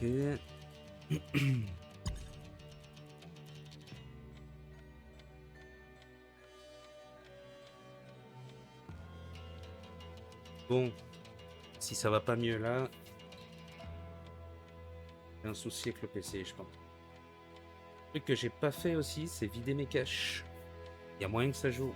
Ok. Bon, si ça va pas mieux là, j'ai un souci avec le PC, je pense. Le truc que j'ai pas fait aussi, c'est vider mes caches. Il y a moyen que ça joue.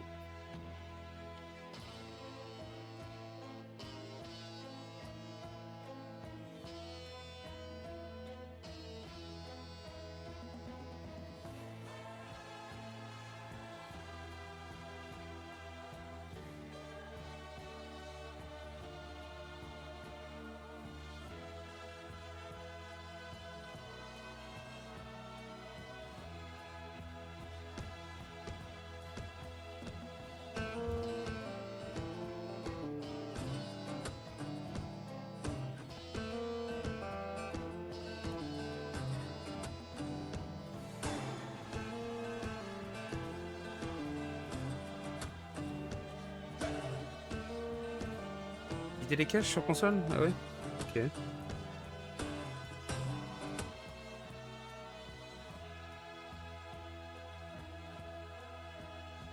Vider les caches sur console? Ah ouais? Ok.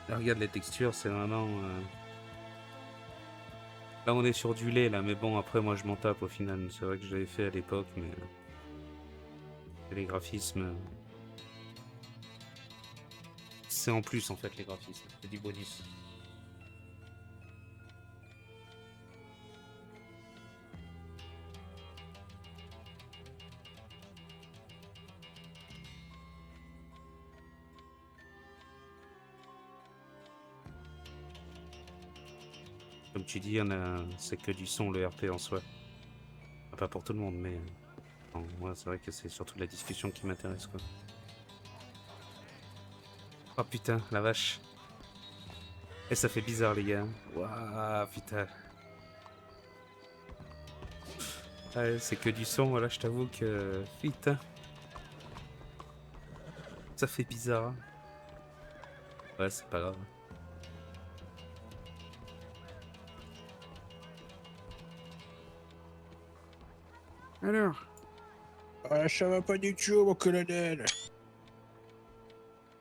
Là, regarde les textures, c'est vraiment... Là, on est sur du lait, là, mais bon, après, moi, je m'en tape au final. C'est vrai que je l'avais fait à l'époque, mais... Les graphismes... C'est en plus, en fait, les graphismes. C'est du bonus. Comme tu dis, c'est que du son, le RP en soi. Pas pour tout le monde, mais... Non, moi, c'est vrai que c'est surtout la discussion qui m'intéresse, quoi. Oh putain, la vache. Et ça fait bizarre, les gars. Waouh, putain. Ouais, c'est que du son, là, je t'avoue que... Putain. Ça fait bizarre. Ouais, c'est pas grave. Alors, Ça va pas du tout, mon colonel.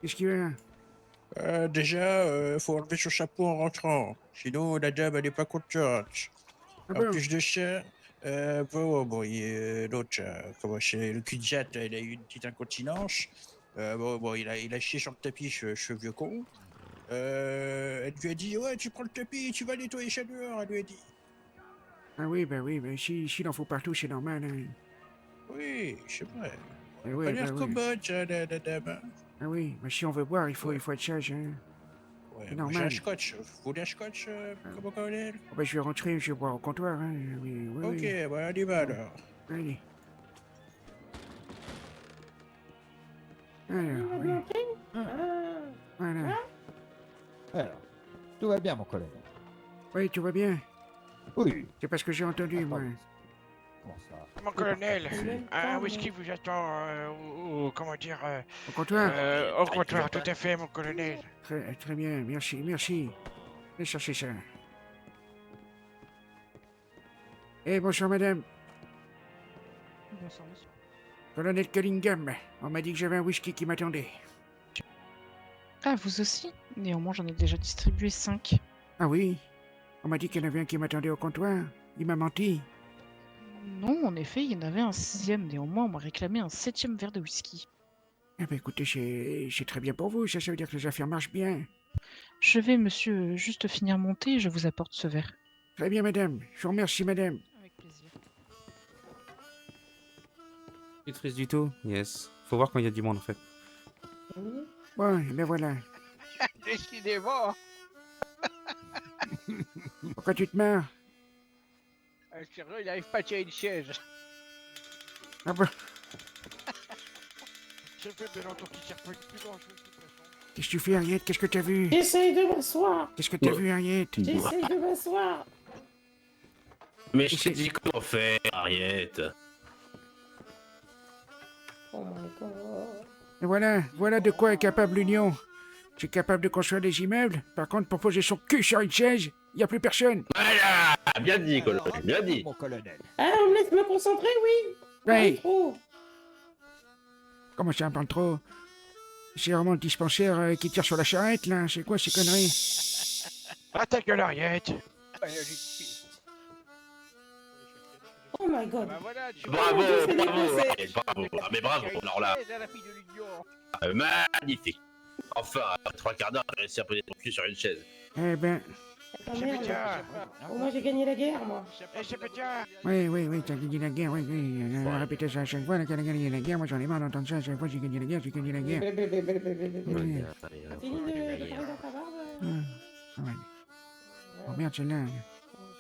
qu'est-ce qu'il y a? Déjà, faut enlever son chapeau en rentrant. Sinon, la dame, elle est pas contente. Ah En bon? plus de ça, l'autre, comment c'est, le cul de jatte, il a eu une petite incontinence. Il a chié sur le tapis, ce vieux con. Elle lui a dit, ouais, tu prends le tapis, tu vas nettoyer ça dehors, elle lui a dit. Ah oui, mais si il en faut partout, c'est normal, hein. Oui, c'est vrai. Eh Elle a pas ouais, l'air oui. commode, la dame. Hein. Ah oui, mais si on veut boire, il faut Ouais. être sage, hein. Ouais, C'est moi j'ai un normal. scotch. Vous voulez un scotch, comment colonel? Ah bah, je vais rentrer, je vais boire au comptoir, hein. Oui, oui, Ok, oui. on y va Bon, alors. allez. Alors, oui. Voilà. Alors, tout va bien, mon colonel. Oui, tout va bien. Oui. C'est parce que j'ai entendu, moi. Attendez. Comment ça? Mon colonel, un whisky vous attend comment dire, Au comptoir? au comptoir, tout à fait, mon colonel. Très bien, merci. Allez chercher ça. Eh, bonsoir, madame. Bonsoir, monsieur. Colonel Cunningham. On m'a dit que j'avais un whisky qui m'attendait. Ah, vous aussi? Néanmoins, j'en ai déjà distribué 5. Ah oui? On m'a dit qu'il y en avait un qui m'attendait au comptoir. Il m'a menti. Non, en effet, il y en avait un 6e. Néanmoins, on m'a réclamé un 7e verre de whisky. Eh ben écoutez, c'est très bien pour vous. Ça veut dire que les affaires marchent bien. Je vais, monsieur, juste finir mon thé et je vous apporte ce verre. Très bien, madame. Je vous remercie, madame. Avec plaisir. Tu te frises du tout? Yes. Faut voir quand il y a du monde, en fait. Bon, ben voilà. Décidément, Pourquoi tu te marres? sérieux, il n'arrive pas à tirer une chaise. Ah bon? Je fais bien longtemps qu'il tire plus grand chose de toute façon. Qu'est-ce que tu fais, Harriet? Qu'est-ce que t'as vu? J'essaye de m'asseoir. Qu'est-ce que t'as vu, Harriet? J'essaye de m'asseoir. Mais je t'ai dit comment faire, Ariette. Oh my god. Et voilà de quoi est capable l'Union. C'est capable de construire des immeubles. Par contre, pour poser son cul sur une chaise, il n'y a plus personne. Voilà, bien dit, Alors, colonel, bien dit. mon colonel. Ah, on me laisse me concentrer, oui. Parle Ouais, trop. comment ça, parle trop? C'est vraiment le dispensaire qui tire sur la charrette, là. C'est quoi ces conneries? Ah, ta gueule, Ariette. Oh my god. Bah voilà, tu Bravo, Dieu, c'est bravo, déplacé. Ariel, bravo. Ah, mais bravo, alors là, la fille de l'Union. magnifique. Enfin, après 3 quarts d'heure, j'ai réussi à poser ton cul sur une chaise. Eh ben, Attends, C'est merde. bien. Oh, moi j'ai gagné la guerre, moi. Eh, c'est bien. oui, t'as gagné la guerre, oui. Répétez ça à chaque fois, là, qu'elle a gagné la guerre. Moi, j'en ai marre d'entendre ça à chaque fois. J'ai gagné la guerre, j'ai gagné la guerre. Oui. T'as fini de parler dans ta barbe? Ouais. Oh merde, celle-là.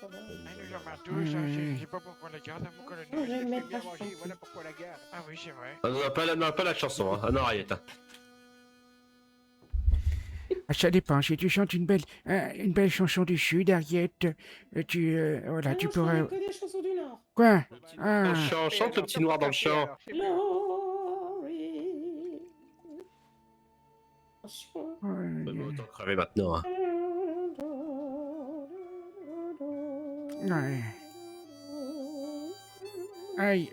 Ça va. Elle nous en marre tous, hein, je sais pas pourquoi on la garde, mon colonel. Non, je vais Je me fais mettre bien pas, je manger, pense. voilà pourquoi on la garde. Ah oui, c'est vrai. On n'a pas la chanson, hein. Ah non, Ariette. Hein. Ah, ça dépend. Si tu chantes une belle chanson du Sud, Ariette, voilà, Ah tu non, je pourrais... connais que des chansons du Nord. Quoi? Dans Ah, le champ, chante le petit noir dans le champ. Glory. Attention. Bah, autant crever maintenant. Hein. ouais. Aïe,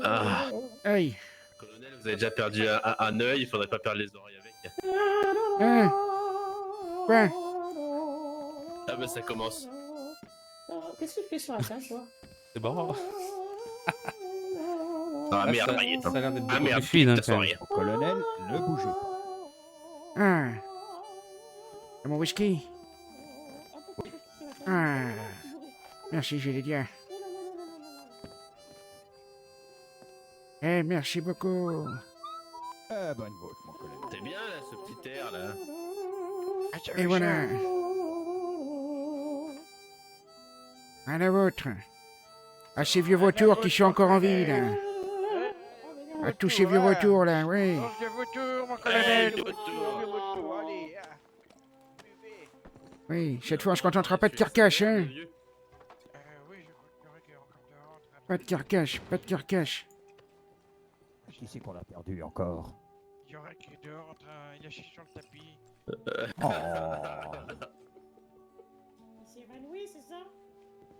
Ah. aïe. Colonel, vous avez déjà perdu un œil, il faudrait pas perdre les oreilles avec. Hein? Quoi? Ah bah ça commence. Qu'est-ce que tu fais sur la table, toi? C'est bon. Ah merde, ça, Ariette. ça a l'air d'être Ah beaucoup merde, plus fine, hein, ça quand sent même. rien. Mon colonel, ne bougez pas. Ah. C'est mon whisky? Ah. Merci, Gélidia. Eh, merci beaucoup. Bonne vôtre, mon colonel. C'est bien là, ce petit air là. Ah, tu as Et vu voilà. ça? À la vôtre. À ces vieux vautours qui sont encore en vie, là. À tous ces vieux vautours, là, oui. Oh, vieux vautour, mon colonel. vieux vautour. Vieux vautour, allez. Ah. Buvez. Oui, cette fois, on se contentera pas de carcasse, hein. Oui, je crois qu'il y aurait encore dehors. Pas de carcasse, pas de carcasse. Qui c'est qu'on a perdu encore? Il y aurait qui est dehors en train, il a chié sur le tapis. Oh. Il s'est évanoui, c'est ça?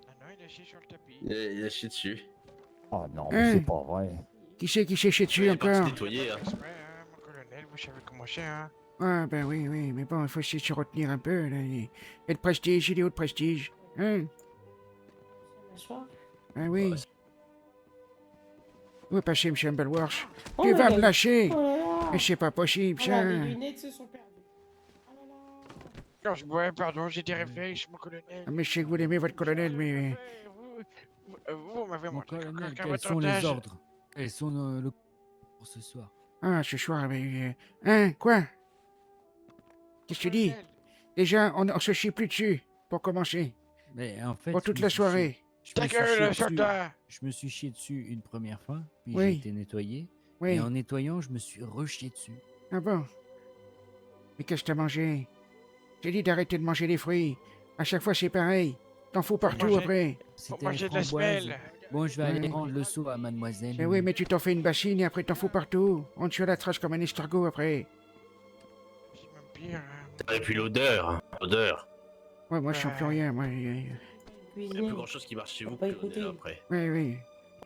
Ah non, il a chié sur le tapis. Il a chié dessus. Oh non, mais Hein? c'est pas vrai. Qui c'est qui s'est chié dessus Il est parti encore? nettoyer. Hein. Exprès, hein, mon colonel, vous savez comment c'est, hein. Ah, ben oui, mais bon, il faut essayer de se retenir un peu, là. Il y a le prestige, il est haut de prestige. Hein? Bonsoir. Ah oui. Ouais. Où est passé, monsieur Humbleworth? Oh Tu my vas God. me lâcher! Oh là là. Mais c'est pas possible, ça! Ah là, mes lunettes se sont perdues. Oh là là. Quand je bois, pardon, j'ai des réflexes, mon colonel. Ah, mais je sais que vous l'aimez, votre colonel, mais... Vous m'avez Mon montré colonel, qu'à quels votre sont les âge- ordres? Quels sont le pour ce soir? Ah, ce soir, mais... Hein, quoi? Qu'est-ce que tu dis? Colonel, Déjà, on se chie plus dessus, pour commencer. Mais en fait, Pour je toute me la suis soirée. chié- je Ta me suis chié gueule, dessus- soldat. Je me suis chié dessus une première fois, puis Oui. j'ai été nettoyé. Oui. Et en nettoyant, je me suis rechié dessus. Ah bon? Mais qu'est-ce que t'as mangé? J'ai dit d'arrêter de manger les fruits. À chaque fois, c'est pareil. T'en fous partout manger- après. Pour C'était manger les de la framboises. semelle. Bon, je vais aller Ouais. rendre le seau à mademoiselle. Mais oui, mais tu t'en fais une bassine et après t'en fous partout. On te sur la trace comme un escargot après. C'est même pire, hein. Et puis l'odeur. Hein. L'odeur. Ouais, moi, je sens plus rien, moi. Il n'y a Cuisiner. plus grand chose qui marche chez vous, Faut pas colonel, écouter. après. Oui.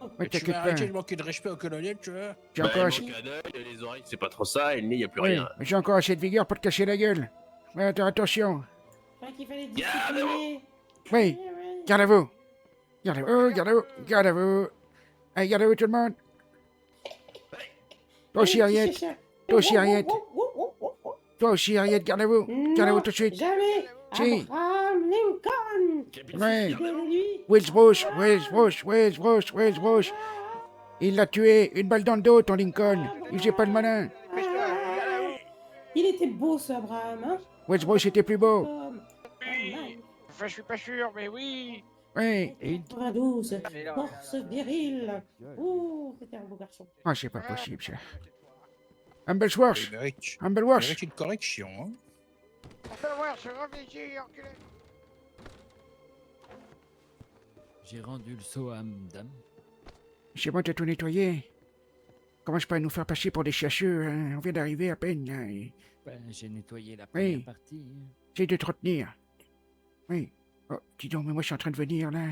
Oh, Ouais, Tu t'inquiète vas pas. arrêter de manquer de respect au colonel, tu vois. J'ai Bah, encore, il assez... manque un œil, les oreilles, c'est pas trop ça, et le nez, il n'y a plus oui, rien. mais j'ai encore assez de vigueur pour te casser la gueule. Ouais, attention. je croyais qu'il fallait Gardez-vous. discipliner. Oui, Ouais. garde à vous. Garde à vous, garde à vous, garde à vous. Allez, garde à vous tout le monde. Toi aussi, Ariette. Toi aussi, Ariette. Toi aussi, Ariette, garde à vous. Garde à vous tout de suite. Jamais. Si. Abraham Lincoln. Capitaine, Ouais. garde- C'est lui. Wills Bruce. Il l'a tué, une balle dans le dos, ton Lincoln. Il faisait pas le malin. Ah. Il était beau, ce Abraham, hein. Wills Bruce était plus beau. Oui. Enfin, je suis pas sûr, mais oui. Oui. 92, force virile. Ouh, c'était un beau garçon. Ah, c'est pas possible, ça. Il Humbleworth. mérite Humbleworth. une correction, hein. On peut voir, ce grand ici, enculé. J'ai rendu le seau à madame. C'est bon, t'as tout nettoyé. Commence pas à nous faire passer pour des chasseux, hein. On vient d'arriver à peine, là. Ben, j'ai nettoyé la première partie. Hein. Essaye de te retenir. Oui. Oh, dis donc, mais moi, je suis en train de venir, là.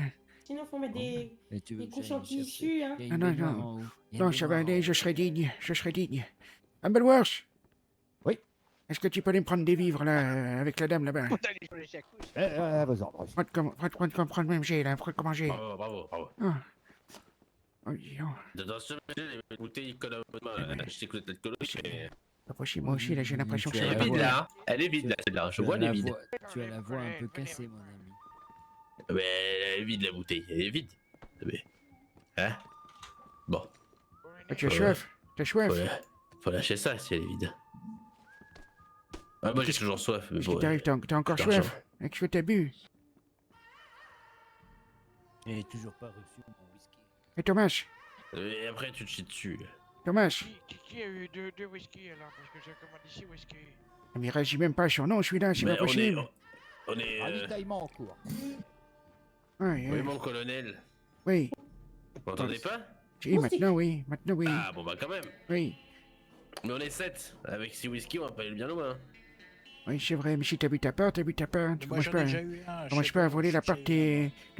Sinon, faut mettre des Mais tu veux que couches en j'aille chercher? tissu, hein. Il y a Ah une non, baignoire non. en haut. Il y a Non, une ça va baignoire en aller, haut. je serai digne, je serai digne. Humbleworth. Oui. Est-ce que tu peux aller me prendre des vivres, là, avec la dame, là-bas? D'aller sur les jacuzzi. À vos ordres. Prends même jet, là, prends comment j'ai. Bravo, bravo, bravo. Ah. Oh, dis donc. Dans ce monsieur, les bouteilles, il colle à votre main. Je sais que vous êtes coloche, mais. Pas possible, moi aussi, là, j'ai l'impression que Tu ça as va Elle est la pas. vide voix. là, hein. Elle est vide là, celle-là. Je Tu vois, as elle est la vide. voix- Tu as la voix un peu cassée, mon ami. Mais elle est vide la bouteille, elle est vide. Mais. Hein? Bon, Ah, tu as soif? T'as soif? faut lâcher ça si elle est vide. Ah, moi j'ai toujours soif, mais Qu'est-ce bon. qui t'arrive? T'as encore j'ai soif? Avec ce que t'as bu? J'ai toujours pas reçu mon whisky. Et Thomas? Et après tu te chies dessus. Thomas? Qui a eu deux whisky alors? Parce que j'ai commandé 6 whisky. Mais il réagit même pas sur nom, celui-là, c'est Mais pas possible. On est. Ravitaillement en cours. Ouais, Oui, mon colonel. oui. Vous m'entendez pas? Si, maintenant, oui. Maintenant, oui. Ah, bon bah quand même. Oui. Mais on est 7. Avec 6 whisky, on va pas aller bien loin. Oui, c'est vrai, mais si t'as bu ta part, t'as bu ta part. Tu Moi, commences j'en ai pas, déjà eu un. commences pas à voler la part de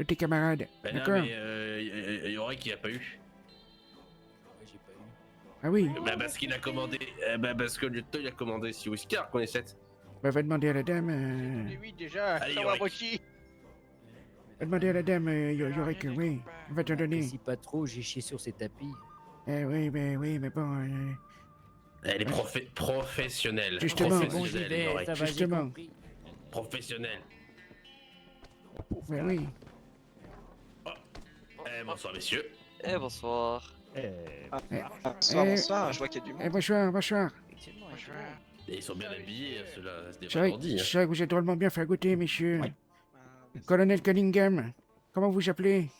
tes camarades. Ben non, D'accord? mais il y aurait qui a pas eu. Ouais, j'ai pas eu. Ah oui. Bah parce qu'il a commandé. Bah parce que le lieutenant il a commandé 6 whisky alors qu'on est 7. Bah, va demander à la dame. J'ai 8 déjà, Allez, ça va Yorick. moitié. Va demander à la dame, Yorick, oui. Elle va te donner. Si pas trop, j'ai chié sur ces tapis. Eh oui, mais bon. Elle est professionnelle. Justement. C'est bon, j'y Professionnelle, vais, Yorick. ça va, j'ai Justement. compris. Professionnelle. Ben oui. Bonsoir messieurs. Eh bonsoir. Bonsoir, bonsoir, je vois qu'il y a du monde. Bonsoir, bonsoir. Effectivement, Et ils sont bien habillés, ceux-là, c'est C'est pas vrai, grandi. c'est vrai que vous êtes drôlement bien fait goûter, messieurs. Ah, Colonel Cunningham, comment vous appelez?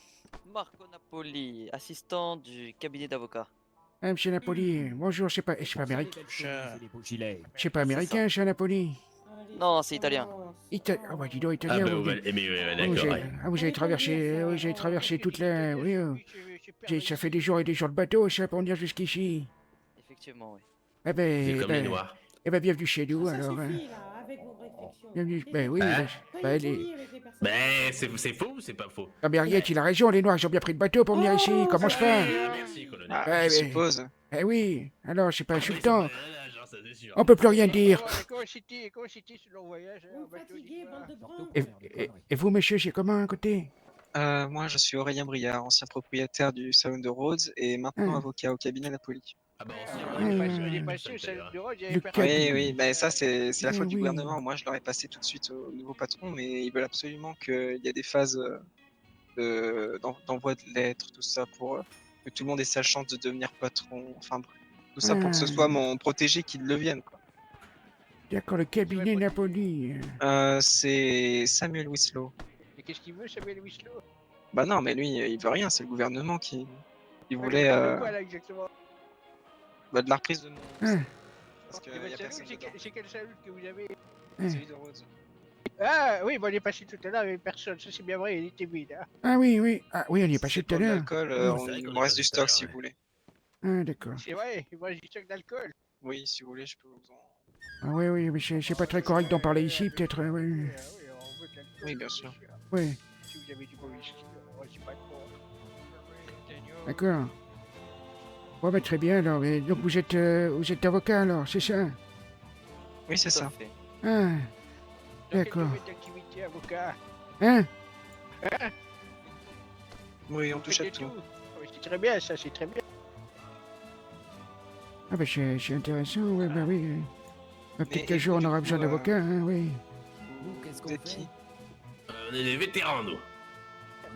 Marco Napoli, assistant du cabinet d'avocat. Ah, monsieur Napoli, bonjour, c'est pas américain. Gilet. C'est pas américain, ça, Napoli. Non, c'est italien. Ah bah dis donc, Ah italien. bah vous, ouais, mais oh, d'accord. ouais. vous avez traversé, vous avez traversé toute la... Oui, ça fait des jours et des jours de bateau, ça, pour venir jusqu'ici. Effectivement, oui. Eh C'est ben, comme les noirs. bienvenue chez nous, Ça alors. Hein. suffit, là, avec vos réflexions. Bienvenue, ben oui, Hein Soyez les... polis avec les personnes. Mais c'est faux ou c'est pas faux? Ah mais Ariette, il a raison, les noirs, ils ont bien pris le bateau pour venir ici, commence pas. Merci colonel. Ah, je mais- suppose. Eh oui, alors, c'est pas Ah, oui, c'est insultant. pas un âge, hein, ça, c'est sûr. On peut plus rien dire. Comment c'était sur le voyage? Vous fatiguez, bande de bruns. Et vous, monsieur, c'est comment à côté? Moi, je suis Aurélien Briard, ancien propriétaire du salon de Rhodes et maintenant avocat au cabinet Napoli. Ah bah On est Ah. passé au salon de Rhodes, il y Le avait personne. cabinet. Oui, bah, ça c'est la Eh faute du oui. gouvernement. Moi, je l'aurais passé tout de suite au nouveau patron, mais ils veulent absolument qu'il y ait des phases d'envoi de lettres, tout ça, pour que tout le monde ait sa chance de devenir patron. Enfin bref, tout ça pour que ce Ah. soit mon protégé qui le devienne, quoi. D'accord, le cabinet Napoli. C'est Samuel Wislow. Mais qu'est-ce qu'il veut, Samuel Wislow? Bah non, mais lui, il veut rien, c'est le gouvernement qui il Ouais, voulait il veut quoi, là, exactement? de la reprise de nom. Ah. Parce Et qu'il y votre a salut, personne dedans. c'est quel salut que vous avez? Celui de Rhodes. Ah oui, bon, on est passé tout à l'heure avec personne, ça c'est bien vrai, il était vide. Hein. Ah oui, oui. Ah oui, on y est passé C'est tout à pour de l'heure. l'alcool, c'est on- vrai il qu'on me est reste passé du tout à stock si l'heure, vous voulez. Ah d'accord. C'est vrai, moi j'ai du stock d'alcool. Oui, si vous voulez, je peux vous en. Ah oui, oui, mais c'est pas très correct d'en parler ici, peut-être. Oui, Oui, on veut de l'alcool. Oui, bien sûr. oui, Si vous avez du bon whisky, on ne pas trop. d'accord. Bon, bah, très bien, alors. Et donc, vous êtes avocat, alors, c'est ça? Oui, c'est Tout à ça. fait. Ah, Dans quel d'accord. domaine d'activité, avocat? Hein? Oui, on Vous touche à faites de tout. Ah oui, c'est très bien, ça, c'est très bien. Ah bah, c'est intéressant, oui, bah oui. Bah, peut-être Mais qu'un jour, on du aura coup, besoin d'avocats, hein, oui. Nous, qu'est-ce qu'on Vous êtes fait? qui? On est des vétérans nous.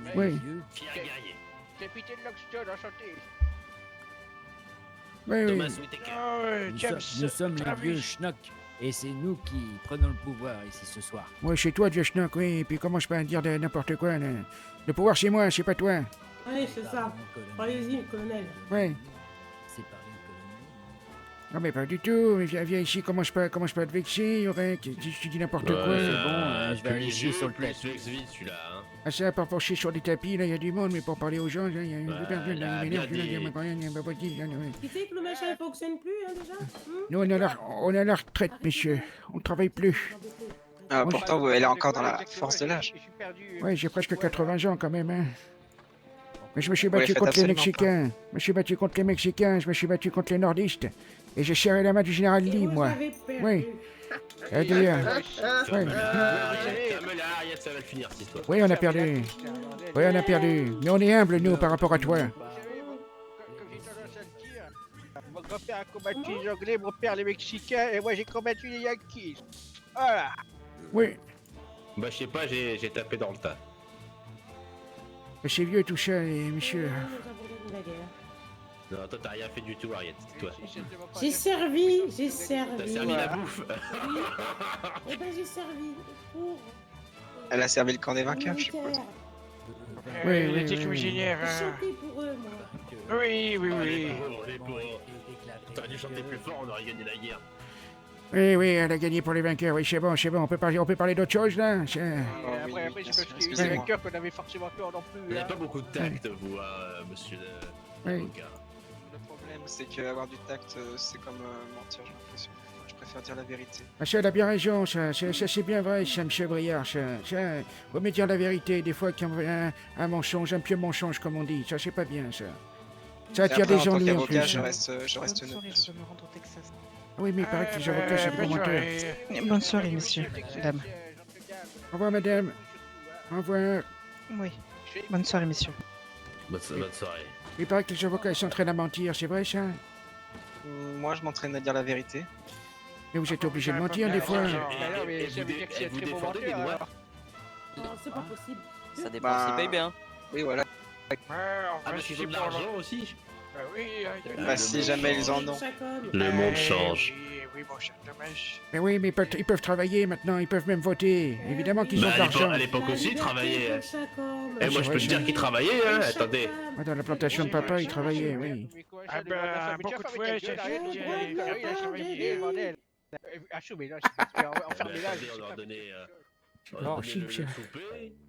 On est Oui. vieux. Fiers guerriers. Capitaine Lockstone, enchanté. Oui, oui. Thomas Whittaker. Ah ouais, James Nous sommes les Travis. vieux schnocks. Et c'est nous qui prenons le pouvoir ici ce soir. Ouais, chez toi, Dieu schnock, oui. Et puis, commence pas à dire de n'importe quoi, là. Le pouvoir, c'est moi, c'est pas toi. Allez, c'est ça. Allez-y, colonel. Ouais. C'est pareil, colonel. Non, mais pas du tout. Viens ici, commence pas à te vexer, Yorek. Tu dis n'importe quoi. c'est bon, je vais aller plus chier jeu, sur le plus tapis. Vex vite celui-là. Hein. Ah ça, pas pour chier sur des tapis, là, il y a du monde, mais pour parler aux gens, là, il y a une personne, là, là, il m'énerve, bien là, il y a dit. pas rien, il y a pas possible, là, ouais. Tu sais que le machin ne fonctionne plus, hein, déjà. Nous, on est à la retraite, messieurs. On travaille plus. Ah, Moi, pourtant, elle est encore dans la force de l'âge. Je suis perdu. Ouais, j'ai presque 80 ans, quand même, hein. Mais je me suis Vous les battu faites contre les absolument pas. Mexicains. Je me suis battu contre les Mexicains, je me suis battu contre les nordistes. Et j'ai serré la main du général Et Lee, vous moi. avez perdu. Oui. Eh bien, ouais. Ferme-la, Ariette, ça va le finir, cette histoire. Oui, on a perdu. Oui, on a perdu. Mais on est humble, nous, par rapport à toi. Vous savez, moi, comme j'ai tendance à le dire, mon grand-père a combattu les Anglais, mon père les Mexicains, et moi j'ai combattu les Yankees. Voilà. Oui. Bah, je sais pas, j'ai tapé dans le tas. C'est vieux tout ça, les messieurs. Nous avons gagné la guerre. Non, toi, t'as rien fait du tout, Ariette, c'est toi. J'ai servi, j'ai T'as servi. servi la bouffe. Eh ben j'ai servi pour Elle a servi le camp des vainqueurs, je suppose. militaire. Oui, Il oui, était oui, cuisinière. J'ai hein. chanté pour eux, moi. Oui, oui, oui. Les pauvres. T'aurais dû chanter plus fort, on aurait gagné la guerre. Oui, oui, elle a gagné pour les vainqueurs. Oui, c'est bon, c'est bon. On peut parler d'autre chose, là. Et après, oui, c'est bien parce sûr, qu'il y a eu des excusez-moi. vainqueurs qu'on avait forcément peur non Vous plus. n'avez hein. pas beaucoup de tact, vous, monsieur Oui. l'avocat. Le problème, c'est qu'avoir du tact, c'est comme mentir, j'ai l'impression. Je préfère dire la vérité. Monsieur, elle a bien raison, ça c'est bien vrai, ça, monsieur Briard. Ça, faut me dire la vérité. Des fois, qu'il y a un mensonge, un pieux mensonge, comme on dit. Ça, c'est pas bien, ça. Ça attire Après, des en tant ennuis en qu'avocat, plus. je hein. reste Bonne neutre. soirée, bien je sûr. dois me rendre au Texas. Oui, mais il paraît que les avocats, c'est des bonne menteurs. soirée. Bonne soirée, messieurs, dames. Au revoir, madame. Au revoir. Oui. Bonne soirée, messieurs. Bonne soirée. Il paraît que les avocats ils s'entraînent à mentir, c'est vrai, ça? Moi, je m'entraîne à dire la vérité. Mais vous êtes obligé de mentir, des fois. Non, mais ça veut dire que c'est un très bon défendez les menteur. noirs. Non, c'est pas possible. Ça dépend Bah, s'il paye bien. Oui, voilà. Ah, mais ils ont de l'argent aussi. Oui, Bah, si jamais ils en ont. Chaque homme. Le monde change. Oui, mon cher Dommage. Mais oui, mais ils peuvent travailler maintenant, ils peuvent même voter. Évidemment qu'ils ont de l'argent. À l'époque aussi, ils travaillaient. Eh, Et moi, je peux te dire qu'ils travaillaient, hein. Attendez. Ouais, dans la plantation de papa, ils travaillaient, oui. Ah ben, beaucoup de fois, j'ai Ah, chou, mais là, enfermé là. On leur donnait. Oh, chim, chim.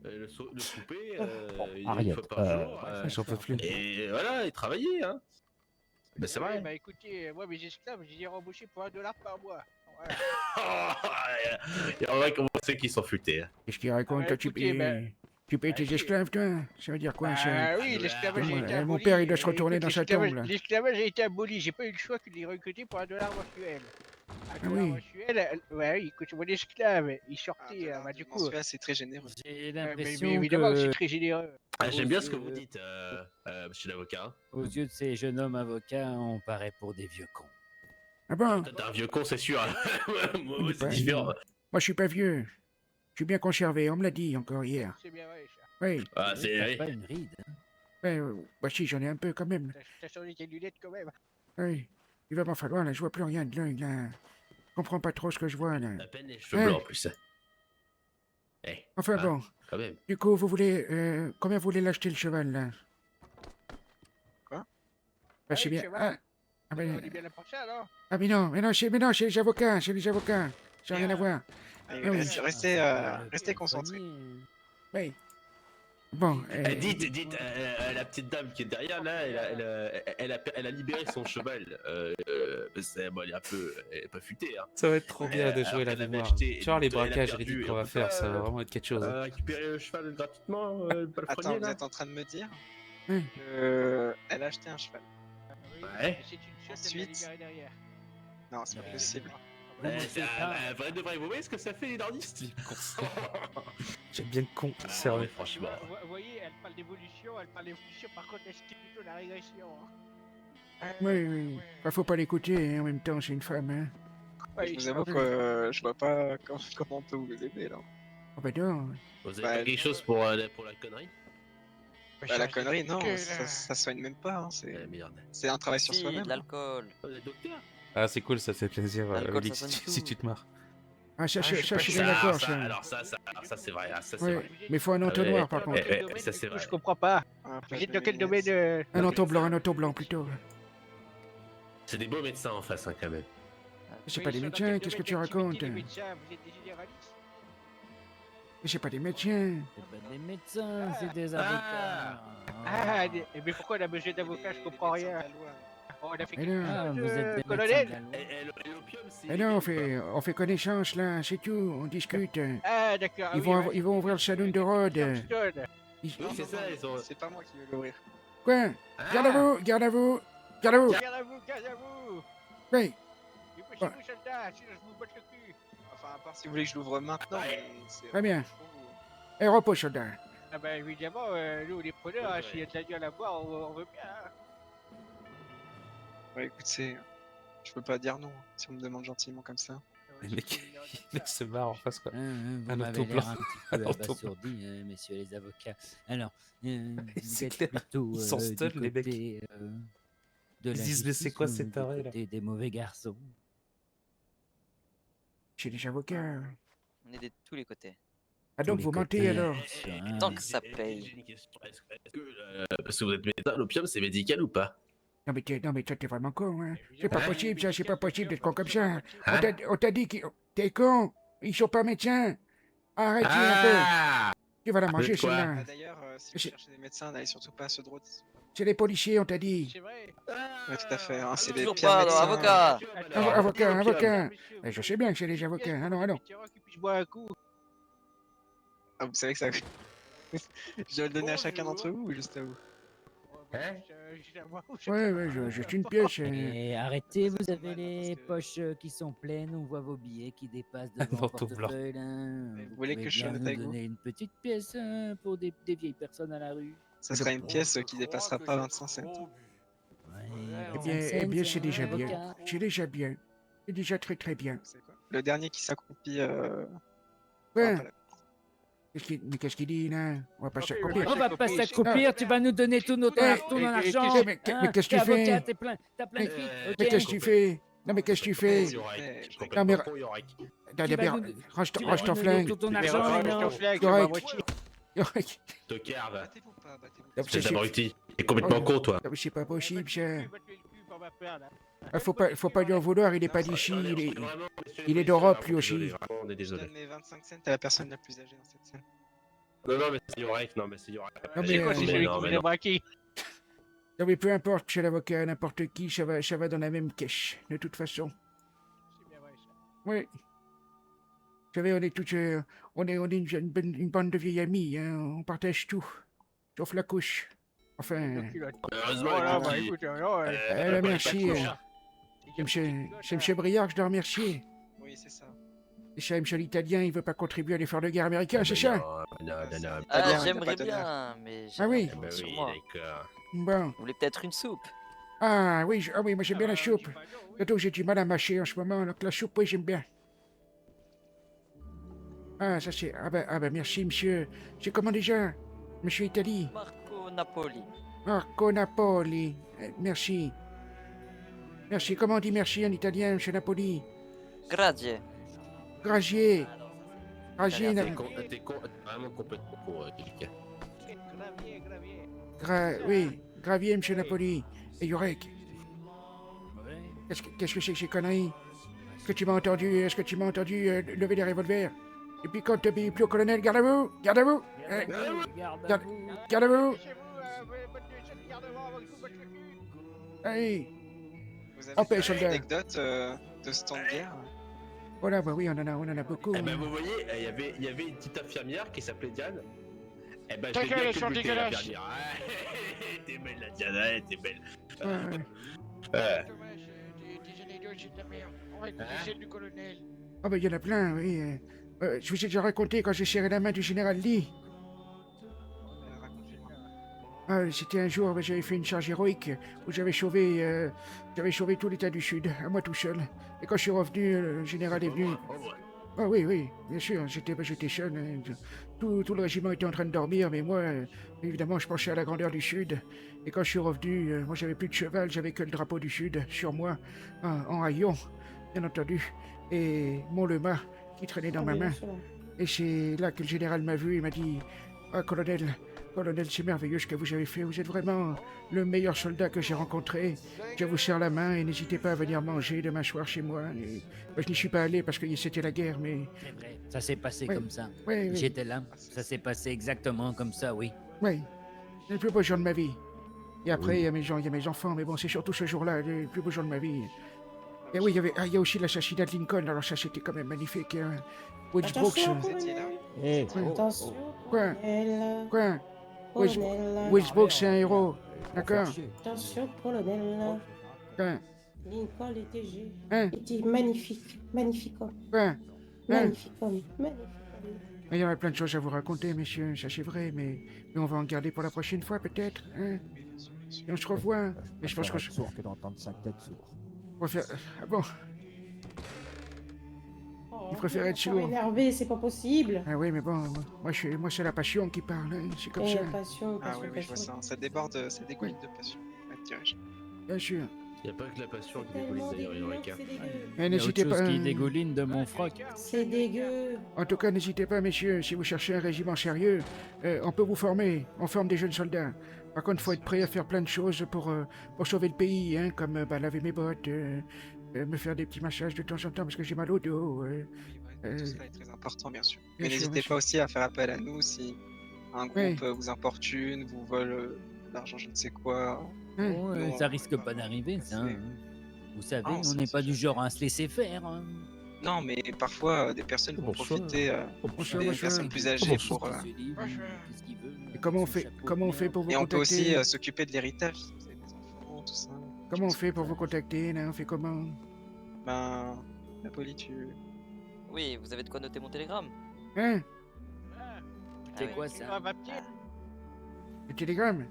Le souper, une Ariette, fois par jour. J'en peux plus. Et voilà, ils travaillaient, hein. Ben, c'est vrai. Bah écoutez, moi, mes esclaves, je les ai rembauchés pour $1 par mois. Voilà. Et on va commencer qu'ils sont futés. Hein. Qu'est-ce qu'il raconte, Ah, toi, tu écoutez, payes... Tu payes tes esclaves, toi? Ça veut dire quoi, ça? Ah oui, l'esclavage a été aboli. Mon père, il doit se retourner dans sa tombe, là. L'esclavage a été aboli, j'ai pas eu le choix que de les recruter pour $1 mensuel. $1 oui. mensuel, ouais, écoute, mon esclave, il sortait, bah du coup. C'est très généreux. J'ai Mais l'impression évidemment que c'est que, très généreux. Ah, j'aime bien ce que vous dites, monsieur l'avocat. Hein. aux yeux de ces jeunes hommes avocats, on paraît pour des vieux cons. Ah bon? Toi, t'es un vieux con, c'est sûr. Moi, Mais c'est pas- différent. Moi, je suis pas vieux. Je suis bien conservé, on me l'a dit encore hier. C'est bien vrai, ça. Oui, Ah, T'as c'est. pas une ride. Hein. ouais, bah si, j'en ai un peu quand même. T'as changé tes lunettes quand même. Oui, il va m'en falloir, là, je vois plus rien de l'œil, là. Je comprends pas trop ce que je vois, là. À peine les cheveux Hein? blancs en plus. Eh, Enfin ah, bon, quand même. du coup, vous voulez... combien vous voulez l'acheter, le cheval, là? Quoi? Bah, c'est oui, bien... le cheval. Ah, On est ben... bien là pour ça, non? Ah, mais non, c'est les avocats, c'est les avocats. Ça n'a rien à voir. Allez, oui. Restez concentrés. Oui. Bon, Dites, la petite dame qui est derrière là, elle a libéré son cheval. Bon, elle est pas futée. Hein. Ça va être trop bien de alors jouer la qu'elle avait mémoire. acheté- Tu vois les elle a braquages perdu, ridicules et qu'on va on peut faire, pas, ça va vraiment être quelque chose. Récupérer le cheval gratuitement, pas le Attends, premier vous là. êtes en train de me dire Oui. qu'elle a acheté un cheval. Ouais. C'est une chose Ensuite- qu'elle a libérée derrière. Non, c'est pas possible. Vrai de vrai, vous voyez ce que ça fait les nordistes? J'aime bien le con, Ah, sérieux. ouais, franchement. Vous voyez, elle parle d'évolution, par contre, elle c'était plutôt la régression. Hein. oui. Bah, faut pas l'écouter, hein, en même temps, c'est une femme, hein. Ouais, Je vous avoue que je vois pas comment on peut vous aider là. Oh, bah non. Vous avez Bah, pas quelque chose pour la connerie? Bah, la connerie, non, ça soigne même pas. Hein, Merde. c'est un travail sur Si, soi-même. de l'alcool. Vous êtes docteur? Ah, c'est cool, ça fait plaisir, L'alcool, Lily, ça si, sonne si tout. tu te marres. Ah, ça, Ah, je suis je pas suis sûr. bien d'accord, ça, ça. alors ça c'est vrai. Ah, ça c'est Ouais, vrai. mais faut un entonnoir, par ouais, contre. ouais. Ça, c'est vrai. Je comprends pas. Après, Vous êtes je dans mets quel mes domaine lunettes. Un auto blanc plutôt. C'est des beaux médecins en face, hein, quand même. C'est pas des médecins, qu'est-ce que tu racontes? Vous êtes des généralistes. C'est pas des médecins. C'est pas des médecins, c'est des avocats. Mais pourquoi on a besoin d'avocat? Je comprends rien. On a fait Mais quelque non. Ah, chose, vous êtes des colonel. médecins de la loi. Et l'opium, c'est. Eh non, on fait connaissance, là, c'est tout, on discute. Ah, d'accord. Ils vont ouvrir le saloon de Rhodes. Ils- Oui, c'est ça, ils ont. C'est pas moi qui vais l'ouvrir. Quoi? Garde à vous, garde à vous, garde à vous. Garde à vous, garde à vous. Oui. Dépêchez-vous, soldat, sinon je vous botte le cul. Enfin, à part si vous voulez que je l'ouvre maintenant, mais c'est... Très bien. pour vous. Et repos, soldat. Ah bah évidemment, nous les preneurs, hein, s'il y a de la gueule à boire, on veut bien. Hein. Ouais, écoutez, je peux pas dire non si on me demande gentiment comme ça. Le mec, il se barre en face, quoi. Vous Un m'avez autoplan. l'air un petit peu Un autoplan. abasourdi, messieurs les avocats. Alors, vous C'est êtes clair. plutôt Ils sont du stun, les mecs. côté de Ils la disent, mais c'est justice quoi ou ces du tarés, là? côté des mauvais garçons? Chez les avocats. On est de tous les côtés. Ah donc les vous mentez côtés, alors? bien sûr, hein. Tant que ça J'ai paye. une question. Est-ce que, parce que vous êtes médecin, l'opium c'est médical ou pas? Non mais toi t'es vraiment con, hein. C'est pas Hein? possible ça, c'est pas possible d'être con comme ça. Hein? On t'a dit qu'ils... T'es con. Ils sont pas médecins. Arrête un peu. Ah! Tu vas la manger de quoi? celle-là. Ah, d'ailleurs, si vous C'est- cherchez des médecins, n'allez surtout pas à ceux de Rhodes. C'est les policiers, on t'a dit. C'est vrai. Ouais, tout à fait. Hein, c'est les Toujours pires pas, médecins. avocat. Avocat. Je sais bien que c'est les avocats. Allons, allons. Qui puisse boire un coup. Ah, vous savez que ça... je dois le donner à chacun d'entre vous ou juste à vous? Hein? Ouais, juste une pièce. Et arrêtez, vous avez normal, hein, les parce que- poches qui sont pleines, on voit vos billets qui dépassent Un devant le manteau blanc. portefeuille. Là. Mais Vous vous voulez pouvez que je bien sois nous avec vous? donner une petite pièce pour des vieilles personnes à la rue. Ça sera une pièce qui dépassera pas 25 cents. Ouais, Eh 25 bien, cents, c'est déjà bien. avocat. C'est déjà bien. C'est déjà très très bien. C'est quoi? Le dernier qui s'accroupit... Ouais. aura pas la- Mais qu'est-ce qu'il dit là? On va pas Ok, s'accroupir. On va pas s'accroupir, tu vas nous donner tout notre argent. mais hein. qu'est-ce que T'es tu fais? avocat, t'as plein de Mais- fric, Mais ok. Mais qu'est-ce que tu fais? Non mais qu'est-ce que tu fais? Ouais, Non, mais- Complètement con, Yorek. D'abord, nous- range tu vas range ton nous donner flingue. tout ton Mais argent, range mais ton non. Yorek. Te carve. Battez-vous pas, battez-vous pas. C'est abruti. T'es complètement con, toi. Non, mais c'est pas possible ça. Ça. Ah, faut pas lui en vouloir, il est pas d'ici, il est d'Europe lui aussi. On est Je désolé. donne mes 25 cents à la personne la plus âgée dans cette scène. Non, mais c'est Yorek. Non, mais c'est Yorek. Non, mais, C'est quoi, c'est mais celui non, qui mais me l'a non. braqué. Non mais peu importe, chez l'avocat, n'importe qui, ça va dans la même caisse, de toute façon. C'est bien vrai, ça. Oui. Vous savez, on est tous, on est une bande de vieilles amies, hein, on partage tout, sauf la couche. Enfin, Le culotte. Heureusement, Voilà, il bah dit- écoute, alors, merci. c'est C'est M. Briard que je dois remercier. Oui, c'est ça. Et ça, M. l'Italien, il veut pas contribuer à l'effort de guerre américain, c'est ça? Non. Ah, bien, j'aimerais t'as pas donné. bien, mais j'ai Ah oui. rien Bah sur oui, moi. d'accord. Bon. Vous voulez peut-être une soupe? Ah oui, moi j'aime bien la soupe. Surtout que j'ai du mal à mâcher en ce moment, donc la soupe, oui, j'aime bien. Ah, ça c'est... Ah ben merci, monsieur. C'est comment déjà? Monsieur Italie. Marco Napoli. Marco Napoli. Merci. Merci. Comment on dit merci en italien, monsieur Napoli? Grazie. Grazie. Grazie. T'es vraiment complètement con, Eric. Oui, Gravier, monsieur Napoli. Et Yorek. Qu'est-ce que c'est que ces conneries? Est-ce que tu m'as entendu lever les revolvers? Et puis quand t'obéis plus au colonel, garde à vous! Garde à vous! Garde à vous! Allez! Vous En paix, avez soldat. une anecdote de ce temps de guerre? Voilà, bah oui, on en a beaucoup. Eh ben, vous voyez, il y avait une petite infirmière qui s'appelait Diane. Eh ben, Ta je l'ai gueule, bien elles sont culbutée, dégueulasses. l'infirmière. Ah, t'es belle, la Diane, elle était belle. Ouais. Des anecdotes, c'est de la merde. On va écouter celle du colonel. Ah bah il y en a plein, oui. Je vous ai déjà raconté quand j'ai serré la main du général Lee. Ah, c'était un jour, j'avais fait une charge héroïque où j'avais sauvé tout l'État du Sud, à moi tout seul. Et quand je suis revenu, le général est venu. Ah oui, bien sûr, j'étais seul. Hein. Tout le régiment était en train de dormir, mais moi, évidemment, je pensais à la grandeur du Sud. Et quand je suis revenu, moi, j'avais plus de cheval, j'avais que le drapeau du Sud sur moi, en haillon, bien entendu, et mon lema qui traînait dans ma main. Et c'est là que le général m'a vu et m'a dit « Ah, colonel, c'est merveilleux ce que vous avez fait. Vous êtes vraiment le meilleur soldat que j'ai rencontré. Je vous serre la main et n'hésitez pas à venir manger demain soir chez moi. » Et, je n'y suis pas allé parce que c'était la guerre, mais... C'est vrai, ça s'est passé Oui. comme ça. Oui, J'étais là, ça s'est passé exactement comme ça, oui. oui. C'est le plus beau jour de ma vie. Et après, il y a mes enfants, mais bon, c'est surtout ce jour-là, le plus beau jour de ma vie. Et oui, il y a aussi l'assassinat de Lincoln, alors ça, c'était quand même magnifique. Hein. Woods Brooks. Attention, Vous étiez là? colonel. Attention, Quoi? colonel. Quoi? colonel. Wilsbrook, c'est un héros. D'accord. Attention, colonel. Quoi? Lincoln était G. Hein? Était magnifique. Magnifique homme. Quoi? Hein? Magnifique homme. Magnifique homme. Il y aurait plein de choses à vous raconter, messieurs, ça c'est vrai, mais on va en garder pour la prochaine fois, peut-être, hein? Et on se revoit. Mais je pense que je sourd que d'entendre 5 têtes sourds. préfère... Ah bon? Oh, Il préfère être ça sourd. énervé, c'est pas possible. Ah oui, mais bon, moi c'est la passion qui parle, hein, c'est comme ça. Passion, Ah passion, oui, oui, je vois passion. ça. Ça déborde, ça dégouline de passion. Ouais, dirigeant. Bien sûr. Il n'y a pas que la passion qui Tellement dégouline d'ailleurs, dégueulasse, Eureka. c'est dégueu. Mais Il y a n'hésitez autre chose pas... qui dégouline de mon froc. C'est dégueu. En tout cas, n'hésitez pas, messieurs, si vous cherchez un régiment sérieux, on peut vous former, on forme des jeunes soldats. Par contre, il faut être prêt à faire plein de choses pour sauver le pays, hein, comme laver mes bottes, me faire des petits massages de temps en temps parce que j'ai mal au dos. Tout cela est très important, bien sûr. bien Mais sûr, n'hésitez bien pas aussi à faire appel à nous si un Oui. groupe vous importune, vous vole de l'argent, je ne sais quoi. Hein? Ouais, Non. ça risque pas d'arriver, ça. C'est- hein. Vous savez, Ah, on ça, n'est c'est pas du sûr. genre à se laisser faire. hein. Non, mais parfois des personnes vont Bonsoir. profiter Bonsoir, des bonsoir. personnes plus âgées Bonsoir. pour. Ils se livrent, qu'est-ce qu'ils veulent, Et comment on son fait, chapeau comment on bien. fait pour vous Et on peut aussi contacter? s'occuper de l'héritage. Si vous avez des enfants, tout ça. Comment on fait pour vous contacter, là? On fait comment? Ben, Napoli, tu. Oui, vous avez de quoi noter mon télégramme? Hein? C'est Ah oui. quoi Tu ça? vas papier? Le télégramme?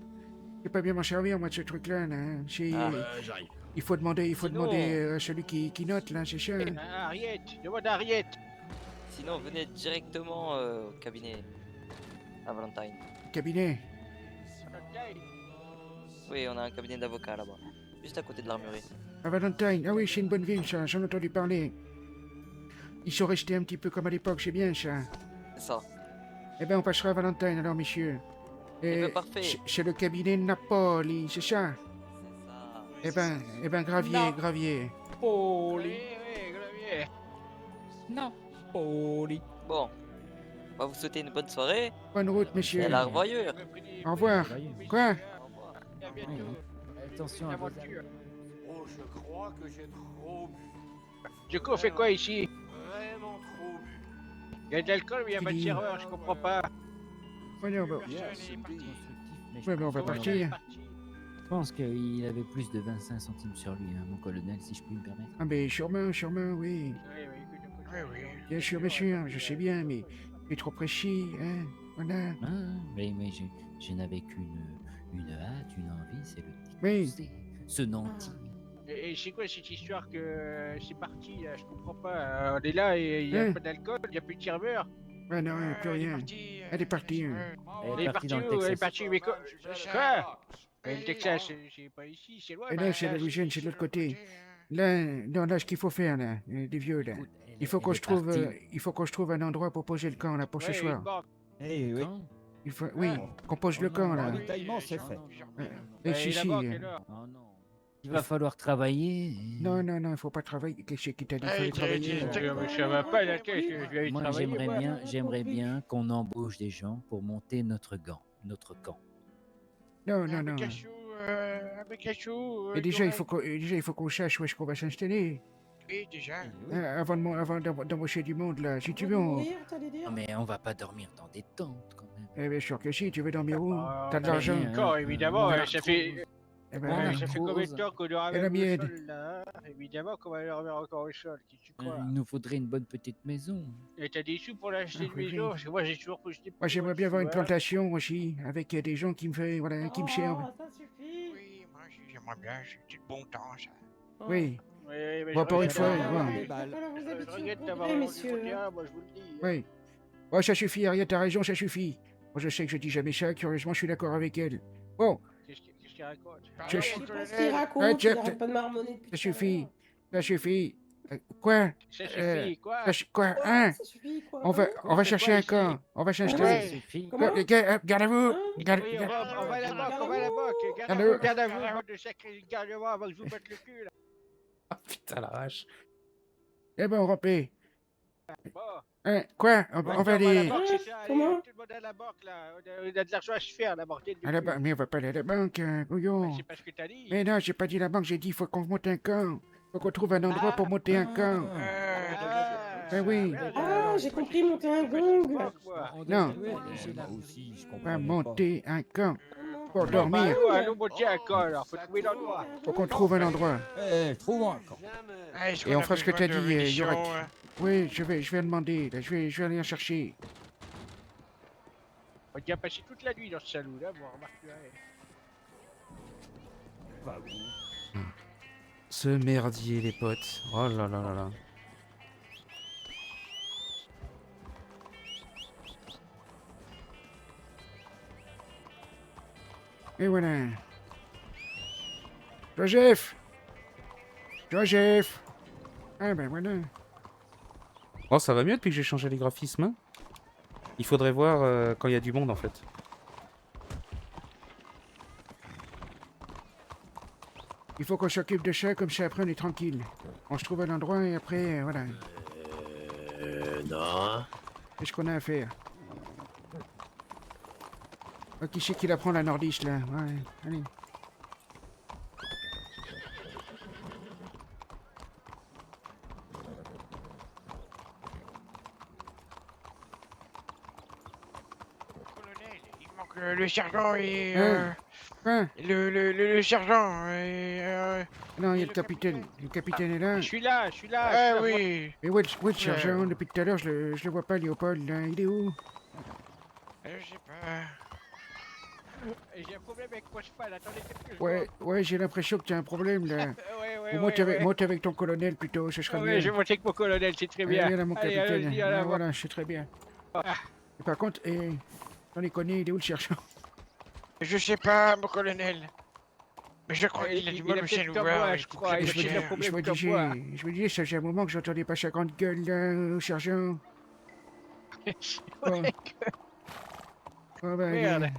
Je vais pas bien m'en servir, moi, de ce truc-là, là. Hein. Ah. J'arrive. Il faut demander Sinon- à celui qui note, là, c'est ça? Ah, Ariette, demande à Ariette. Sinon, venez directement au cabinet à Valentine. Cabinet. Oui, on a un cabinet d'avocats là-bas, juste à côté de l'armurerie. À Valentine. Ah oui, c'est une bonne ville, ça. J'en ai entendu parler. Ils sont restés un petit peu comme à l'époque, c'est bien, ça. C'est ça. Eh ben, on passera à Valentine, alors, messieurs. Eh ben, parfait. C'est le cabinet Napoli, c'est ça? C'est ça. Eh ben, Gravier. Oui, oui, Gravier. Non. Poli. Bon, on va vous souhaiter une bonne soirée Bonne route, et messieurs. à la revoyure. Au revoir. Quoi? À bientôt. Attention à vos Aventure. Oh, je crois que j'ai trop bu. Du coup, on fait quoi ici? Vraiment trop bu. Il y a de l'alcool mais il n'y a pas de serveur, je comprends pas. Ouais, non, bah, constructif, mais on va Comment partir. il est parti? Je pense qu'il avait plus de 25 centimes sur lui, hein, mon colonel, si je puis me permettre. Ah, mais sûrement, oui. Oui, oui, écoute. Bien sûr, je sais bien, mais c'est trop précis, hein. Voilà. Ah, mais je n'avais qu'une hâte, une envie, c'est le type. Oui. Ce nanti. Et c'est quoi cette histoire que c'est parti là? Je comprends pas. On est là et il n'y a Hein? pas d'alcool, il n'y a plus de serveur. Ouais, non, il n'y a plus rien. Elle est partie. Hein. Elle est partie dans le où? Elle est Texas. partie mais quoi? Quoi? Le Texas, c'est pas ici, c'est loin. Et là, c'est la Louisiane, c'est de l'autre côté. Là, non, là, ce qu'il faut faire, là, des vieux, là. Il faut qu'on se trouve un endroit pour poser le camp, là, pour ce soir. Eh oui. Il faut, oui, qu'on pose le camp, là. L'avitaillement, c'est fait. Et si, si. Oh non. Il va falloir travailler. Non, il faut pas travailler. Qu'est-ce qui t'a dit qu'il fallait travailler? Ça va pas la tête, je vais aller Moi, travailler. moi. j'aimerais bien qu'on embauche des gens pour monter notre camp. Non. Avec Cachou. Et déjà, il faut qu'on sache où est-ce qu'on va s'installer. Oui, déjà. Avant d'embaucher du monde, là. Si tu veux, on... Mourir, t'allais dire? Non, mais on va pas dormir dans des tentes, quand même. Eh bien sûr que si, tu veux dormir où? T'as de mais l'argent? rien. D'accord, évidemment, ça fait... Eh ben, On a ça fait trop- combien de temps qu'on aura Et la même le mienne. sol là? Évidemment qu'on va dormir encore au sol, qu'est-ce que tu crois? Il nous faudrait une bonne petite maison. Et t'as des sous pour l'acheter une oui, maison? oui. Parce que moi j'ai toujours posté pour Moi, j'aimerais bien tu avoir une vois. plantation aussi, avec des gens qui me fait, voilà, qui me servent. Oh, ça suffit. Oui, moi j'aimerais bien, c'est du bon temps ça. Oui, Oui, mais Bon, je pour une regrette fois, d'avoir- ouais. Il va falloir vous Je habituer regrette au d'avoir progrès, vendu messieurs. 31, moi je vous le dis. oui. Oh, ça suffit, Ariette, t'as raison, ça suffit. Moi, je sais que je dis jamais ça, curieusement, je suis d'accord avec elle. Bon, Qu'est-ce qu'il raconte? Je- Je sais pas ce qu'il raconte, Ouais, il Jeff, arrête pas de marmonner depuis ça tout à suffit, l'heure. ça suffit. Quoi? Ça suffit, quoi? Quoi? Ouais, Hein? ça suffit, quoi. On va chercher un camp, on va s'installer. Ouais. suffit. Comment? Les gars, gardez-vous! Hein? Oui, on va à la banque, Allô? garde à vous, bande de sacrés garde-moi avant que je vous batte le cul là. Ah putain, la vache. Eh ben, on remplit. Bon. Hein? Quoi? On va à la aller... banque, c'est ça, allez, Comment? tout le monde à la banque là. On a de l'argent à se faire, la bordel de À la cul. banque, mais on va pas aller à la banque, couillon. C'est pas ce que t'as dit. Mais non, j'ai pas dit la banque, j'ai dit il faut qu'on monte un camp. Faut qu'on trouve un endroit pour monter un camp. Ben oui. Ah, Ah, j'ai compris monter un gong. Non. Moi aussi, je comprends. Pas monter un camp. Pour Bah, dormir. allons monter un camp alors, faut trouver l'endroit. Faut qu'on trouve un endroit. Trouvons un camp. Et on fera ce que t'as dit, Yorek. Oui, je vais demander. Là, je vais aller en chercher. On a passé toute la nuit dans ce salon là, bon, remarquerai. Ce merdier, les potes. Oh là là là là. Et voilà. Joseph! Joseph! Ah ben voilà. Oh, ça va mieux depuis que j'ai changé les graphismes. Hein. Il faudrait voir quand il y a du monde en fait. Il faut qu'on s'occupe de ça, comme ça après on est tranquille. On se trouve un endroit et après, voilà. Non. Qu'est-ce qu'on a à faire? Oh, qui c'est qui la prend la nordiste là? Ouais, allez. Colonel, il manque le sergent et... Hein? Le sergent Non, il y a le capitaine. Le capitaine est là. Je suis là. Ah oui. Et où est le sergent? Depuis tout à l'heure, je le vois pas, Léopold. Là. Il est où? Je sais pas. J'ai un problème avec mon cheval, attendez quelques secondes. Ouais, j'ai l'impression que tu as un problème là. Ouais, Ou monte avec ton colonel plutôt, ce serait bien. je vais monter avec mon colonel, c'est très bien. Allez, là, mon capitaine. allez-y, allez, Voilà, c'est très bien. Et par contre, j'en ai connu, il est où le sergent? Je sais pas, mon colonel. Mais je crois qu'il a du mal aussi à nous voir. Je crois, il a peut-être un problème comme moi. Je me disais, ça faisait un moment que j'entendais pas sa grande gueule là, au sergent. Oh. Oh, bah, Merde.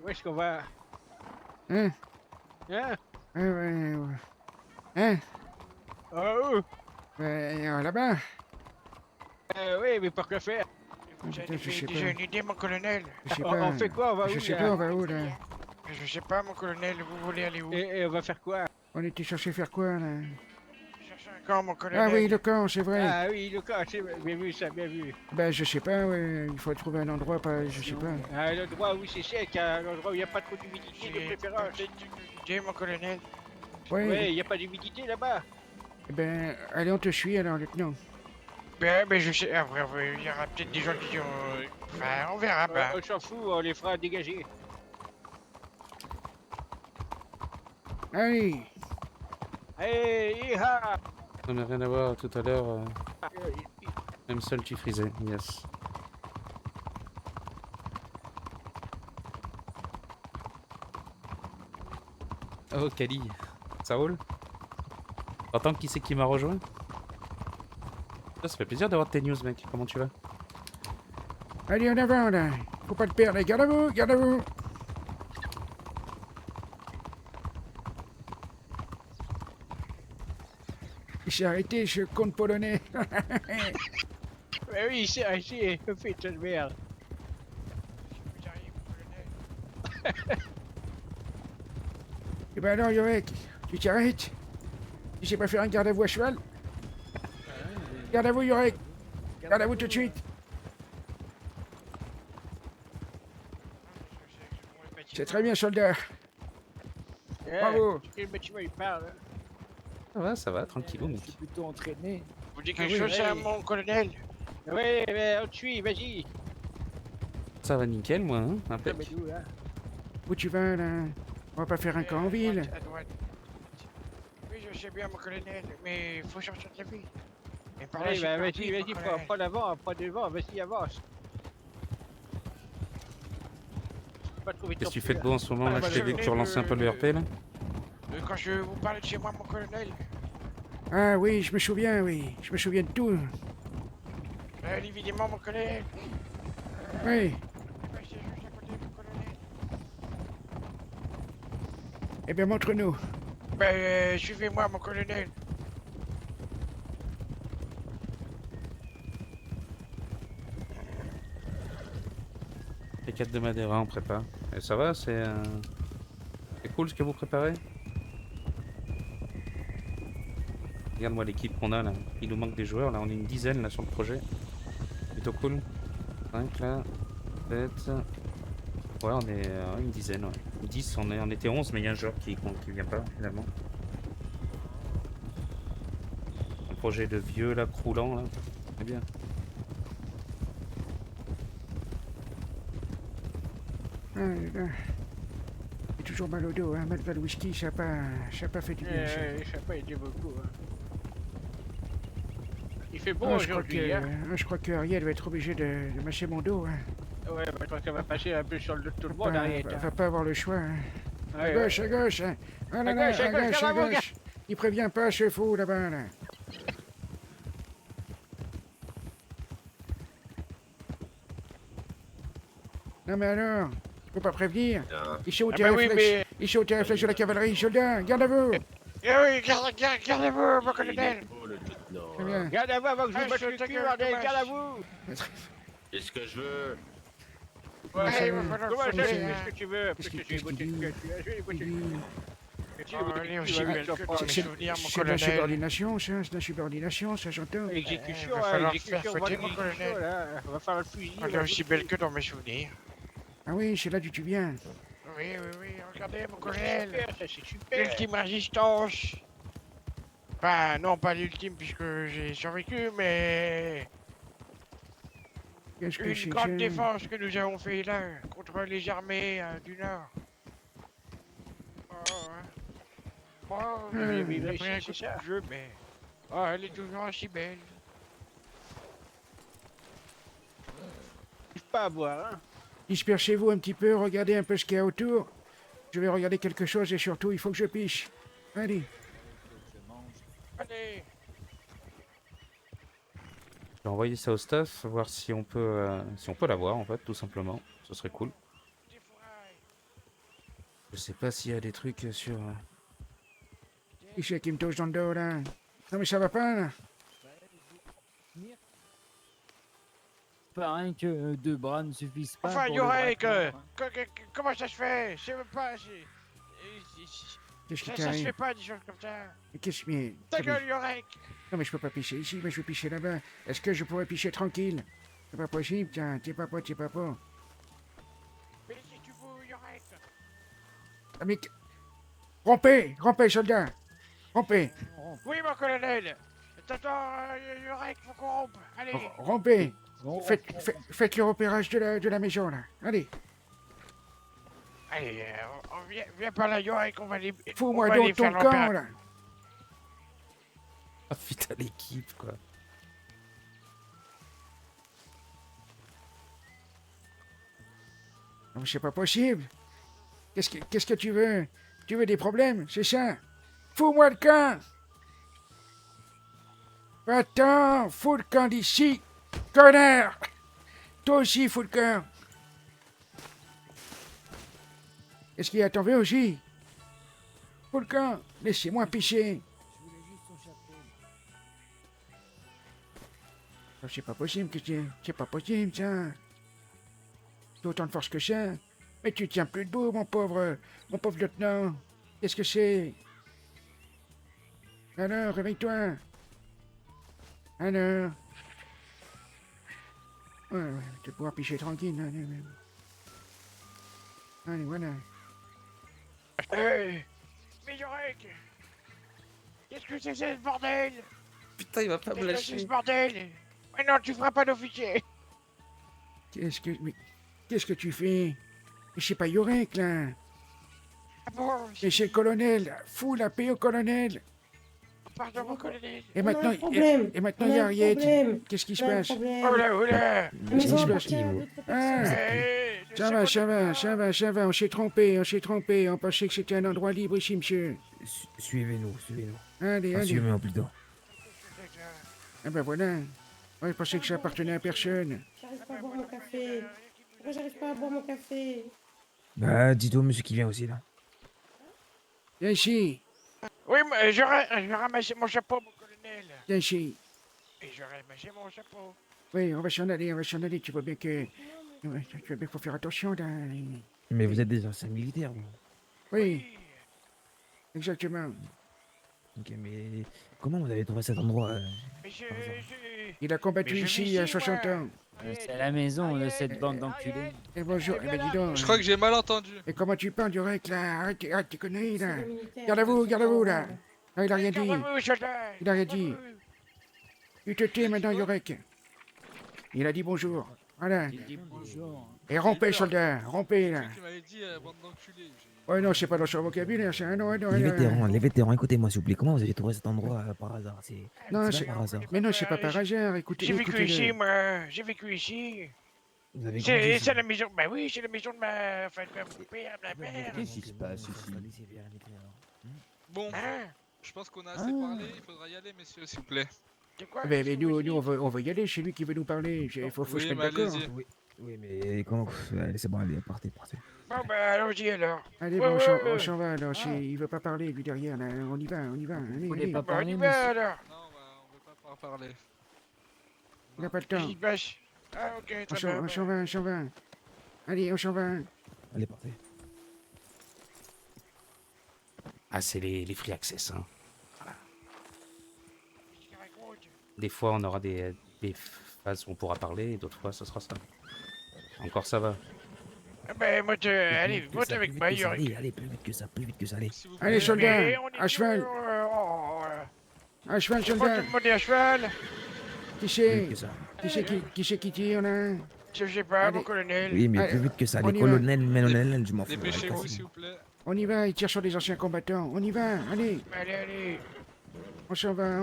Où est-ce qu'on va? Hein? Hein? Ouais. Hein? Oh! Là-bas? Oui, mais pour que faire? Je sais J'ai pas. déjà une idée, mon colonel. Je sais pas. On fait quoi? On va où? Je sais pas, on va où là? Je sais pas, mon colonel. Vous voulez aller où? Et on va faire quoi? On était censé faire quoi là? Chercher un camp, mon colonel. Ah oui, le camp, c'est vrai. Ah oui, le camp, c'est bien vu, ça, bien vu. Ben je sais pas, ouais. Il faut trouver un endroit, pas, je sais pas. Un endroit où c'est sec, un endroit où il n'y a pas trop d'humidité de préférence. J'ai mon colonel. Ouais. Ouais, il n'y a pas d'humidité là-bas. Eh ben, allez, on te suit alors, lieutenant. Ben, je sais, après, il y aura peut-être des gens qui ont... Enfin, on verra, on s'en fout, on les fera dégager. Allez. Hey, iha! Ça n'a rien à voir tout à l'heure. Même seul tu frisais, yes. Oh, Kali, ça roule? T'entends qui c'est qui m'a rejoint? Ça fait plaisir d'avoir tes news, mec. Comment tu vas? Allez, en avant là. Faut pas le perdre. Garde à vous, garde à vous. Il s'est arrêté, ce compte polonais. Mais oui, c'est assez, fait de merde. Eh ben alors, Yorek, tu t'arrêtes? Tu sais pas faire un garde à vous à cheval? Garde à vous, Yorek. Garde à vous tout de suite. C'est très bien, soldat. Bravo. Quel bâtiment il parle? Ça va, tranquillou, mec. Plutôt entraîné. Vous dites quelque chose à mon colonel? Oui, mais on te suit, vas-y. Ça va nickel, moi, hein, impec. Où tu vas, là? On va pas faire un camp en ville. À droite. Oui, je sais bien, mon colonel, mais il faut sortir de la ville. Et par là, vas-y, prends l'avant, prends devant, vas-y, avance. Qu'est-ce que tu fais de beau en ce moment, là? Je t'ai vu que tu relançais un peu le RP, là? Quand je vous parle de chez moi, mon colonel. Ah oui, je me souviens, oui. Je me souviens de tout. Évidemment, mon colonel. Oui. Eh bien, montre-nous. Suivez-moi, mon colonel. Les 4 de Madeira, on prépare. Et ça va, c'est cool ce que vous préparez? Regarde-moi l'équipe qu'on a là. Il nous manque des joueurs. Là, on est une dizaine là sur le projet. Plutôt cool. 5 là. 7. Ouais, on est une dizaine. Ouais. 10, on était 11, mais il y a un joueur qui vient pas finalement. Un projet de vieux là, croulant là. C'est bien. J'ai toujours mal au dos, hein. Malgré le whisky, ça a pas fait du bien. Ça. Ça n'a pas été beaucoup. Hein. Il fait beau Ah, aujourd'hui, hein. je crois que Ariel va être obligé de mâcher mon dos. Hein. Ouais, bah, je crois qu'elle va passer un peu sur le dos de tout le monde, Ariel. Va pas avoir le choix. Hein. Ouais, À gauche, à gauche. Hein. Ah là là, à gauche. Il prévient pas ce fou là-bas. Là. Non mais alors, faut pas prévenir. Il saute Ah bah oui, mais... Il saute et réflexe de la cavalerie, soldat, garde à vous. Eh oui, gardez-vous, mon colonel. Très bien. Garde à vous avant que je vous batte le cul, bordel, garde à vous. Qu'est-ce que je veux? Ouais, il va falloir Comment ça, qu'est-ce que tu veux? Parce que tu veux botter le cul. Je vais botter le cul. C'est de la subordination, ça, c'est de la subordination, ça j'entends. Exécution, exécution, on va faire le fusil. Elle est aussi belle que dans mes souvenirs. Ah oui, c'est là d'où tu viens. Oui, regardez mon colonel. C'est super. L'ultime résistance. Enfin, non, pas l'ultime puisque j'ai survécu, mais... Qu'est-ce que Une c'est grande ça? défense que nous avons fait là, contre les armées du Nord. Oh, oui, j'ai pris un c'est coup ça. de jeu, mais... Oh, elle est toujours aussi belle. J'arrive pas à boire, hein. Dispersez-vous un petit peu, regardez un peu ce qu'il y a autour. Je vais regarder quelque chose et surtout, il faut que je piche. Allez. Allez. Je vais envoyer ça au staff, voir si on peut l'avoir en fait, tout simplement. Ce serait cool. Je sais pas s'il y a des trucs sur... Qui c'est qui me touche dans le dos là? Non mais ça va pas là? Pas rien que 2 bras ne suffisent pas. Enfin, pour Yorek, le bras. comment ça se fait? Je sais même pas, Qu'est-ce qui ça se t'arrive? fait pas des choses comme ça. Mais qu'est-ce que... Ta gueule, Yorek! Non mais je peux pas picher ici, mais je vais picher là-bas. Est-ce que je pourrais picher tranquille? C'est pas possible, tiens, t'es pas. Mais si tu veux, Yorek! Ah mais... Rompez, soldat! Rompez! Oui, mon colonel! T'attends, Yorek, faut qu'on rompe! Allez! Rompez! Faites le repérage de la maison là, allez! Allez, viens par là, Yorek, on va les... Fous-moi donc ton camp là! Ah putain, l'équipe quoi. Non, c'est pas possible! Qu'est-ce que tu veux? Tu veux des problèmes, c'est ça? Fous-moi le camp! Attends, fous le camp d'ici, connard! Toi aussi, fous le camp! Est-ce qu'il y a t'en veux aussi? Fous le camp, laissez-moi picher! Oh, c'est pas possible, c'est pas possible, ça! T'as autant de force que ça! Mais tu tiens plus debout, mon pauvre lieutenant! Qu'est-ce que c'est? Alors, réveille-toi! Alors? Ouais, tu vas pouvoir picher tranquille, là. Allez, voilà. Mais Yorek! Qu'est-ce que c'est ce bordel? Putain, il va pas me Qu'est-ce que c'est lâcher. ce bordel? Mais non, tu feras pas d'officier! Qu'est-ce que tu fais? Mais c'est pas Yorek, là! Ah bon? Mais c'est le colonel! Fous la paix au colonel! Pardon, mon colonel! Et maintenant, problème. il y a Ariette! Qu'est-ce qui se passe? Oh là, oh là! Qu'est-ce qui se passe? Ah! Ça va, on s'est trompé, on pensait que c'était un endroit libre ici, monsieur. Suivez-nous. Allez. Suivez-moi plutôt. Ah ben voilà. Ouais, je pensais que ça appartenait à personne. J'arrive pas à boire mon café. Pourquoi j'arrive pas à boire mon café? Bah, dites au monsieur qui vient aussi là. Viens ici, Oui, mais je vais ramasser mon chapeau, mon colonel! viens ici. Et je vais ramasser mon chapeau! Oui, on va s'en aller, tu vois bien que... Ouais, tu vois bien qu'il faut faire attention, là. Mais vous êtes des anciens militaires, vous. Oui, exactement. Ok, mais comment vous avez trouvé cet endroit Mais Il a combattu Mais je ici vis il y a ici, 60 moi. ans. C'est à la maison de cette bande d'enculés. Et bonjour, eh ben dis donc. Je crois que j'ai mal entendu. Et comment tu parles direct là? Arrête tes conneries là. C'est le militaire, Garde à vous là. Non, il a rien dit. Calmez-vous, soldat. Il a rien dit. Tu te tais maintenant, quoi Yorek. Il a dit bonjour. Voilà. Il dit bonjour. Et rompez, soldat. Rompez là. Tu m'avais dit bande d'enculés. Ouais, non, c'est pas dans son vocabulaire, c'est un non, non, Les vétérans, écoutez-moi s'il vous plaît. Comment vous avez trouvé cet endroit par hasard? Non, c'est c'est pas par hasard. Mais non, c'est pas par hasard. Écoutez, J'ai vécu écoutez-le. ici, moi. J'ai vécu ici. Vous avez grandi ici. C'est la maison. Bah oui, c'est la maison de ma. Enfin, de mon père, de ma mère. Qu'est-ce qui se passe ici? Bon, Hein? je pense qu'on a assez parlé. Il faudra y aller, messieurs, s'il vous plaît. C'est quoi? Mais nous, on veut y aller. C'est lui qui veut nous parler. Il faut se Oui, mettre mais d'accord. allez-y. Oui, mais comment... Allez, c'est bon, allez, partez. Bon, bah, allons-y alors. Allez, Ouais, bon, ouais, on s'en va alors. Il veut pas parler, lui derrière. Là. On y va. Allez, allez. pas Bah, on y parler, va alors. Non, on veut pas parler. Il n'a pas le Qu'est-ce temps. qui se passe? Ah, ok, très bien. On s'en va. Allez, on s'en va. Allez, partez. Ah, c'est les free access. Hein. Qu'est-ce qu'il raconte? Des fois, on aura des phases où on pourra parler, et d'autres fois, ça sera ça. Encore ça va. Ah, bah, monte, allez, monte avec moi, Yorick. Allez, plus vite que ça, allez. S'il vous plaît. Allez, soldat. Mais on est À cheval. toujours, À cheval, Faut soldat. tout le monde est à cheval. Qui Plus c'est vite que ça. Qui c'est qui tire là? Je sais pas, Allez. mon colonel. Oui, mais Allez, plus vite que ça. on Les y va. colonels, je m'en fous. Dépêchez-vous, s'il vous plaît. On y va, il tire sur les anciens combattants. On y va, allez. Allez. On s'en va.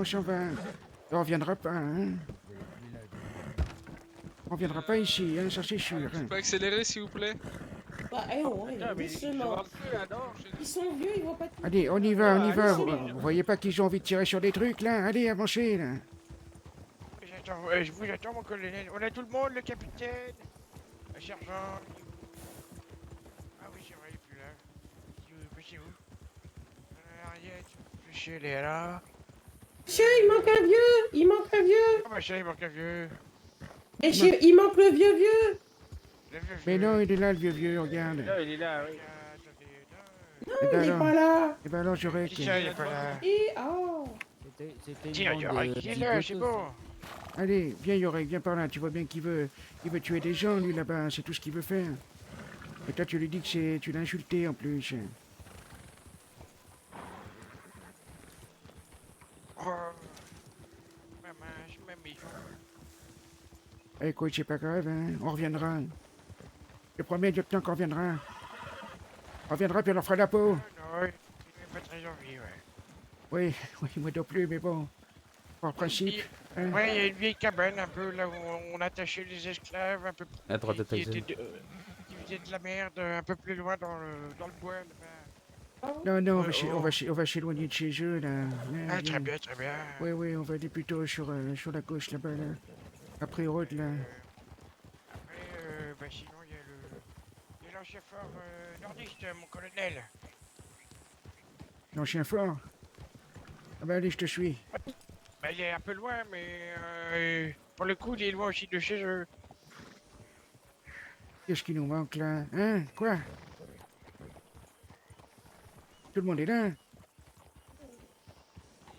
On reviendra pas, hein. On reviendra pas ici, hein, ça c'est sûr. Tu Hein. peux accélérer, s'il vous plaît? Bah, doucement. Ils sont vieux, ils vont pas... Allez, on y va. doucement. Vous voyez pas qu'ils ont envie de tirer sur des trucs là? Allez, avancez là. Je vous attends, mon colonel. On a tout le monde, le capitaine, le sergent. Ah oui, c'est vrai, il est plus là. C'est où? Ariette, Fichier, elle est là. Monsieur, il manque un vieux. Ah bah, ça, il manque un vieux. Monsieur, il manque le vieux. Le vieux, Mais non, il est là, le vieux, regarde. Là, il est là, oui. Non, Eh ben il n'est alors. pas là. Eh ben alors, j'aurais... Qui ça, il est pas là? Et oh. Tiens, il y aura qui est là, c'est bon. Allez, viens Yorek, viens par là. Tu vois bien qu'il veut tuer des gens, lui, là-bas. C'est tout ce qu'il veut faire. Et toi, tu lui dis que tu l'as insulté, en plus. Oh, maman, je m'amuse. Écoute, c'est pas grave, hein. On reviendra. Je promets, lieutenant, qu'on reviendra. On reviendra, puis on leur fera la peau. Non, il n'a pas très envie, ouais. Oui, moi non plus, mais bon. Par principe. Hein. Ouais, il y a une vieille cabane un peu là où on attachait les esclaves un peu À droite de qui Tyson. qui faisaient de la merde un peu plus loin dans le bois. Là-bas. Non, on Oh, va s'éloigner de chez eux, là. Ah, très bien, très bien. Oui, on va aller plutôt sur la gauche, là-bas, là. Après route, là. Après, bah sinon il y a l'ancien fort nordiste, mon colonel. L'ancien fort. Ah bah allez, je te suis. Bah il est un peu loin, mais pour le coup il est loin aussi de chez eux. Qu'est-ce qui nous manque, là? Hein? Quoi? Tout le monde est là? Il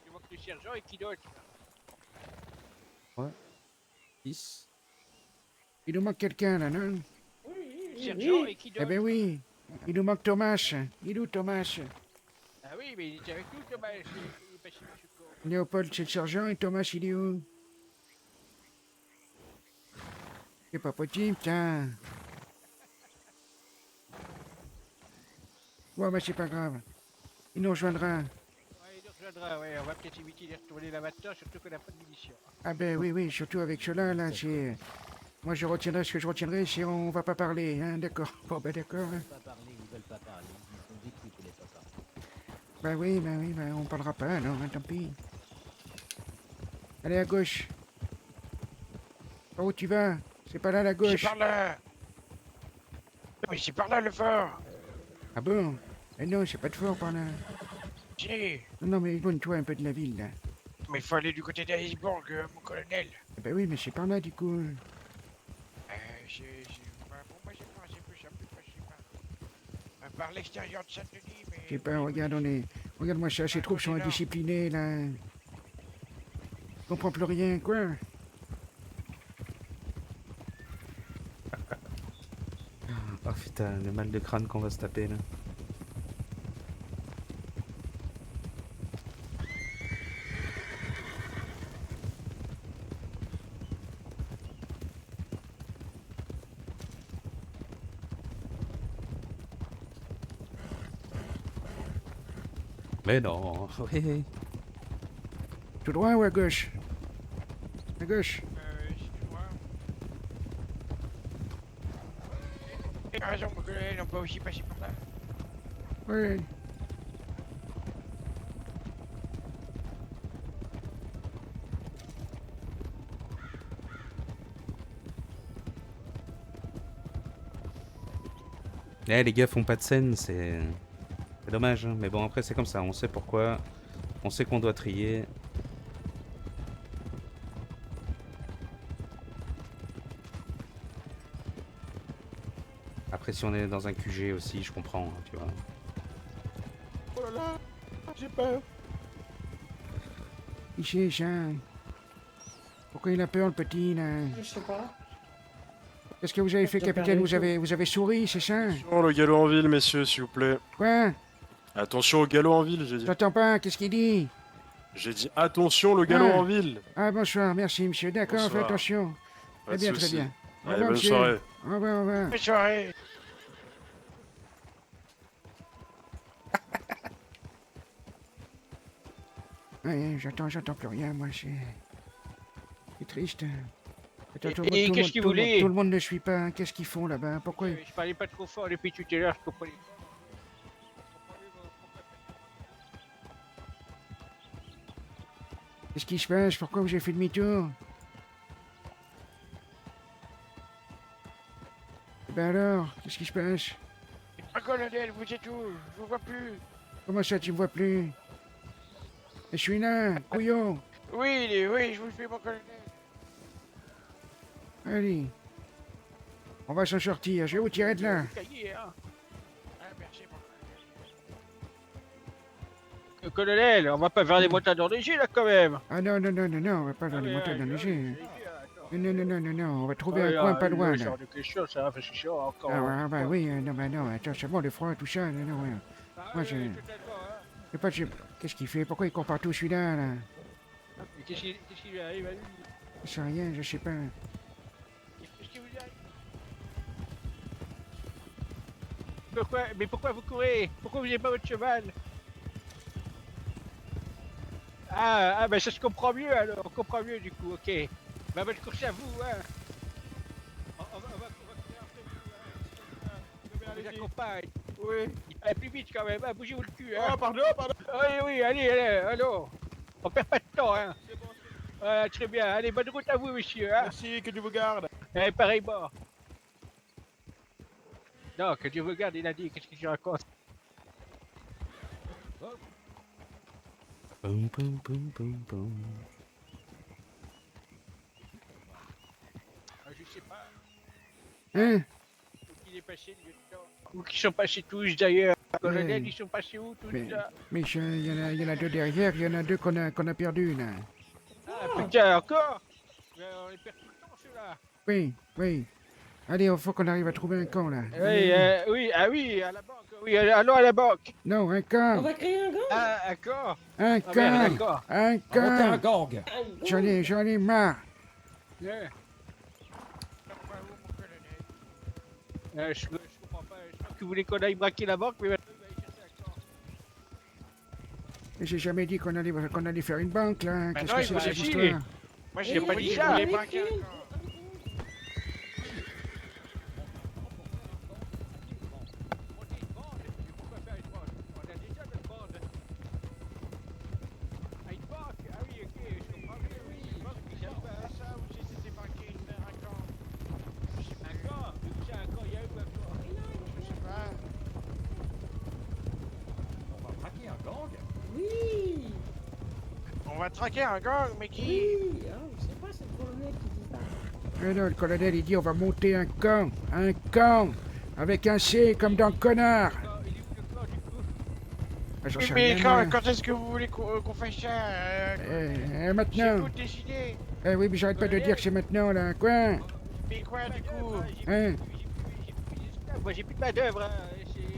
nous manque le sergent et qui d'autre? Ouais. 10. Il nous manque quelqu'un, là, non? Le sergent et qui Eh d'autre? ben oui. Il nous manque Thomas. Il est où, Thomas? Ah oui, mais il était avec nous, Thomas. Il est pas chez M. Cour. Léopold, c'est le sergent, et Thomas, il est où? C'est pas possible, tiens. Ouais, mais c'est pas grave. Il nous rejoindra. Ouais, il nous rejoindra, ouais. On va peut-être éviter de retourner là maintenant, surtout qu'on n'a pas de munitions. Ah ben oui, surtout avec cela, là, c'est... Moi, je retiendrai ce que je retiendrai, si on va pas parler, hein, d'accord. Bon, ben d'accord, hein. Ils veulent pas parler. Ils sont détruits pour les pas parler. Ben oui, on parlera pas, alors, hein, tant pis. Allez, à gauche. Par où tu vas? C'est pas là, la gauche. C'est par là. Mais c'est par là le fort. Ah bon? Eh non, c'est pas de fort par là. Si. Non, mais éloigne-toi un peu de la ville, là. Mais il faut aller du côté d'Iceborg, mon colonel. Eh ben oui, mais c'est par là, du coup. Pour moi, c'est plus simple, je sais pas. Par l'extérieur de Saint-Denis, mais... Je sais pas, regarde, Regarde-moi ça, ces troupes sont indisciplinées, là. Je comprends plus rien, quoi. Oh putain, le mal de crâne qu'on va se taper là. Mais non, oui. Tout droit ou à gauche? À gauche. Il a raison, mon colonel, on peut aussi passer par là. Oui. Eh les gars font pas de scène, c'est dommage, hein. Mais bon après c'est comme ça, on sait pourquoi, on sait qu'on doit trier. Après si on est dans un QG aussi, je comprends, hein, tu vois. Oh là là, j'ai peur. Ici, ça. Pourquoi il a peur, le petit, là? Je sais pas. Qu'est-ce que vous avez fait, Je capitaine? perds Vous avez souri, c'est ça? Attention, le galop en ville, messieurs, s'il vous plaît. Quoi? Attention au galop en ville, j'ai dit. J'entends pas, qu'est-ce qu'il dit? J'ai dit attention, le galop en ville. Ah, bonsoir, merci, monsieur. D'accord, faites Bonsoir. attention. Pas de Très soucis. bien. Au Allez, revoir, bonne monsieur. soirée. Au revoir, au revoir. Bonne soirée. Ouais, j'entends plus rien, moi, c'est triste. Attends, Et qu'est-ce qu'ils voulaient? Tout le monde ne suit pas, hein. Qu'est-ce qu'ils font là-bas? Pourquoi? Je parlais pas trop fort depuis tout à l'heure, je comprenais. Qu'est-ce qui se passe? Pourquoi vous avez fait demi-tour? Eh ben alors, qu'est-ce qui se passe? Ah, colonel, vous êtes où? Je vous vois plus. Comment ça, tu me vois plus? Je suis là, couillon. Oui, oui, je vous fais, mon colonel. Allez. On va s'en sortir, je vais vous tirer de là. Cahier, hein. Ah, merci, mon Colonel, on va pas vers les montagnes enneigées là quand même. Ah non, on va pas vers les montagnes enneigées. Non, on va trouver un coin pas loin, là. Genre de question, ça va, parce que je suis encore. Ah bah oui, non, attends, c'est bon, le froid, tout ça, non. Moi, je sais pas, qu'est-ce qu'il fait? Pourquoi il court partout, celui-là, là? Qu'est-ce qui lui arrive à lui? Je sais rien, je sais pas. Qu'est-ce qui vous arrive? Mais pourquoi vous courez? Pourquoi vous n'avez pas votre cheval? Ah, ben ça se comprend mieux alors, on comprend mieux du coup, ok. Bah bonne course à vous, hein. On va courir après vous, hein. On vous accompagne. Oui. Allez, plus vite quand même, hein. Bougez-vous le cul, hein. Oh, pardon. Oui, allez, allô. On perd pas de temps, hein. C'est bon. Très bien, allez, bonne route à vous, monsieur, hein. Merci, que Dieu vous garde. Pareillement. Non, que Dieu vous garde, il a dit, qu'est-ce que tu racontes? Boum, boum, boum, boum, boum. Je sais pas. Hein? Où qu'il est passé, le lieutenant? Où qu'ils sont passés tous d'ailleurs? Colonel, ils sont passés où tous là? Mais il y en a deux derrière, il y en a deux qu'on a perdus, là. Ah putain, encore? Mais on les perd tout le temps ceux-là. Oui. Allez, il faut qu'on arrive à trouver un camp, là. Oui, à la banque. Oui, allons à la banque. Non, un camp. On va créer un gang. Ah, d'accord. Un Ah, camp. d'accord. Un camp. J'en ai marre. Yeah. Je comprends pas. Je crois que vous voulez qu'on aille braquer la banque, mais maintenant, il va aller chercher un camp. Mais j'ai jamais dit qu'on allait faire une banque, là. Bah Qu'est-ce non, que c'est que cette imagine. histoire? Moi, j'ai pas dit que je voulais braquer un camp. Oui. On va traquer un gang, mais qui? Oui. Ah, je sais pas, c'est le colonel qui dit ça. Mais non, le colonel, il dit on va monter un camp, avec un C comme dans connard. Ah, j'en Oui, sais mais rien, quand, moi. quand est-ce que vous voulez qu'on fasse ça C'est Maintenant. vous de décider. Eh oui, mais j'arrête pas de dire que c'est maintenant, là. Quoi? Mais quoi, du coup Hein? Moi j'ai plus de main d'œuvre, hein.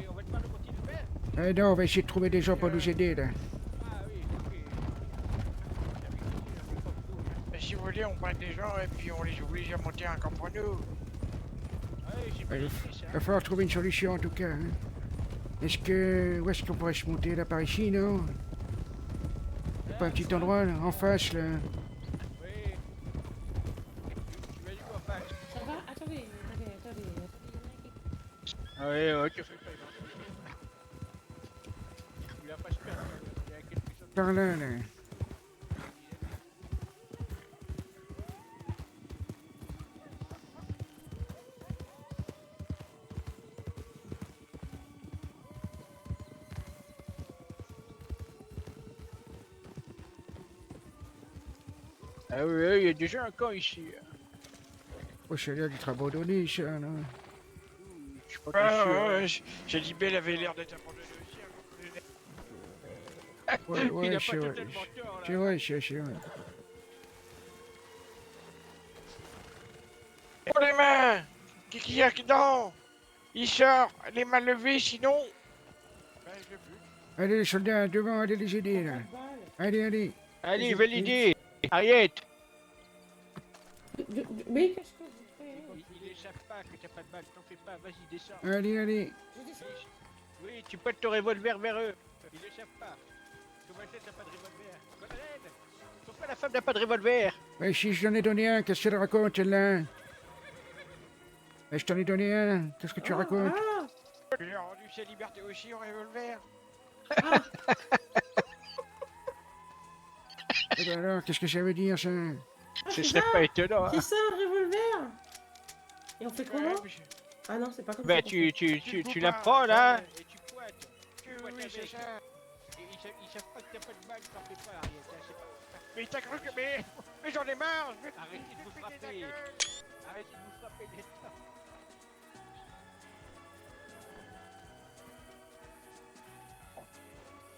On va devoir le continuer de faire. Eh non, on va essayer de trouver des gens pour nous aider, là. Ben, si vous voulez, on prend des gens et puis on les oblige à monter un camp pour nous. Il va falloir trouver une solution, en tout cas. Hein. Est-ce que... Où est-ce qu'on pourrait se monter, là, par ici, non? Y'a pas un petit endroit, là, en face, là? Ça va? Attendez, attendez. Ah ouais, tu fais pas. Il va pas se perdre. Il y a quelque chose. Par là, là. Ah oui, il y a déjà un camp ici. Oh, ça a l'air d'être abandonné, ça, là. Je suis pas sûr. J'ai dit Belle avait l'air d'être abandonné aussi. Ouais, Il a c'est pas vrai. totalement tort, là. C'est vrai, c'est vrai. Oh les mains! Qu'est-ce qu'il y a dedans? Il sort, les mains levées, sinon. Ben, je veux. Allez, les soldats, devant, allez les aider, là. Allez, allez. Allez, validé. Ariette. Mais qu'est-ce que vous faites? Il échappe pas que t'as pas de balle, t'en fais pas, vas-y, descends. Allez, allez. Oui, tu pointes ton revolver vers eux. Il échappe pas. Comment ça, t'as pas de revolver? Colonel, pourquoi la femme n'a pas de revolver? Mais si je t'en ai donné un, qu'est-ce qu'elle raconte, celle-là? Mais je t'en ai donné un, qu'est-ce que tu racontes? Il a rendu sa liberté aussi au revolver. Eh ben alors, qu'est-ce que ça veut dire, ça? Ce serait pas étonnant. C'est ça, un revolver? Et on fait comment? Ah non, c'est pas comme ça. Bah, qu'on tu fait. la prends là, et tu pointes. Oui, c'est ça. Ils savent pas que t'as pas de balle, t'en fais pas, Ariette. Hein, c'est pas... Mais t'as cru que. Mais j'en ai marre! Arrêtez de vous frapper. Arrêtez de vous frapper, les gars.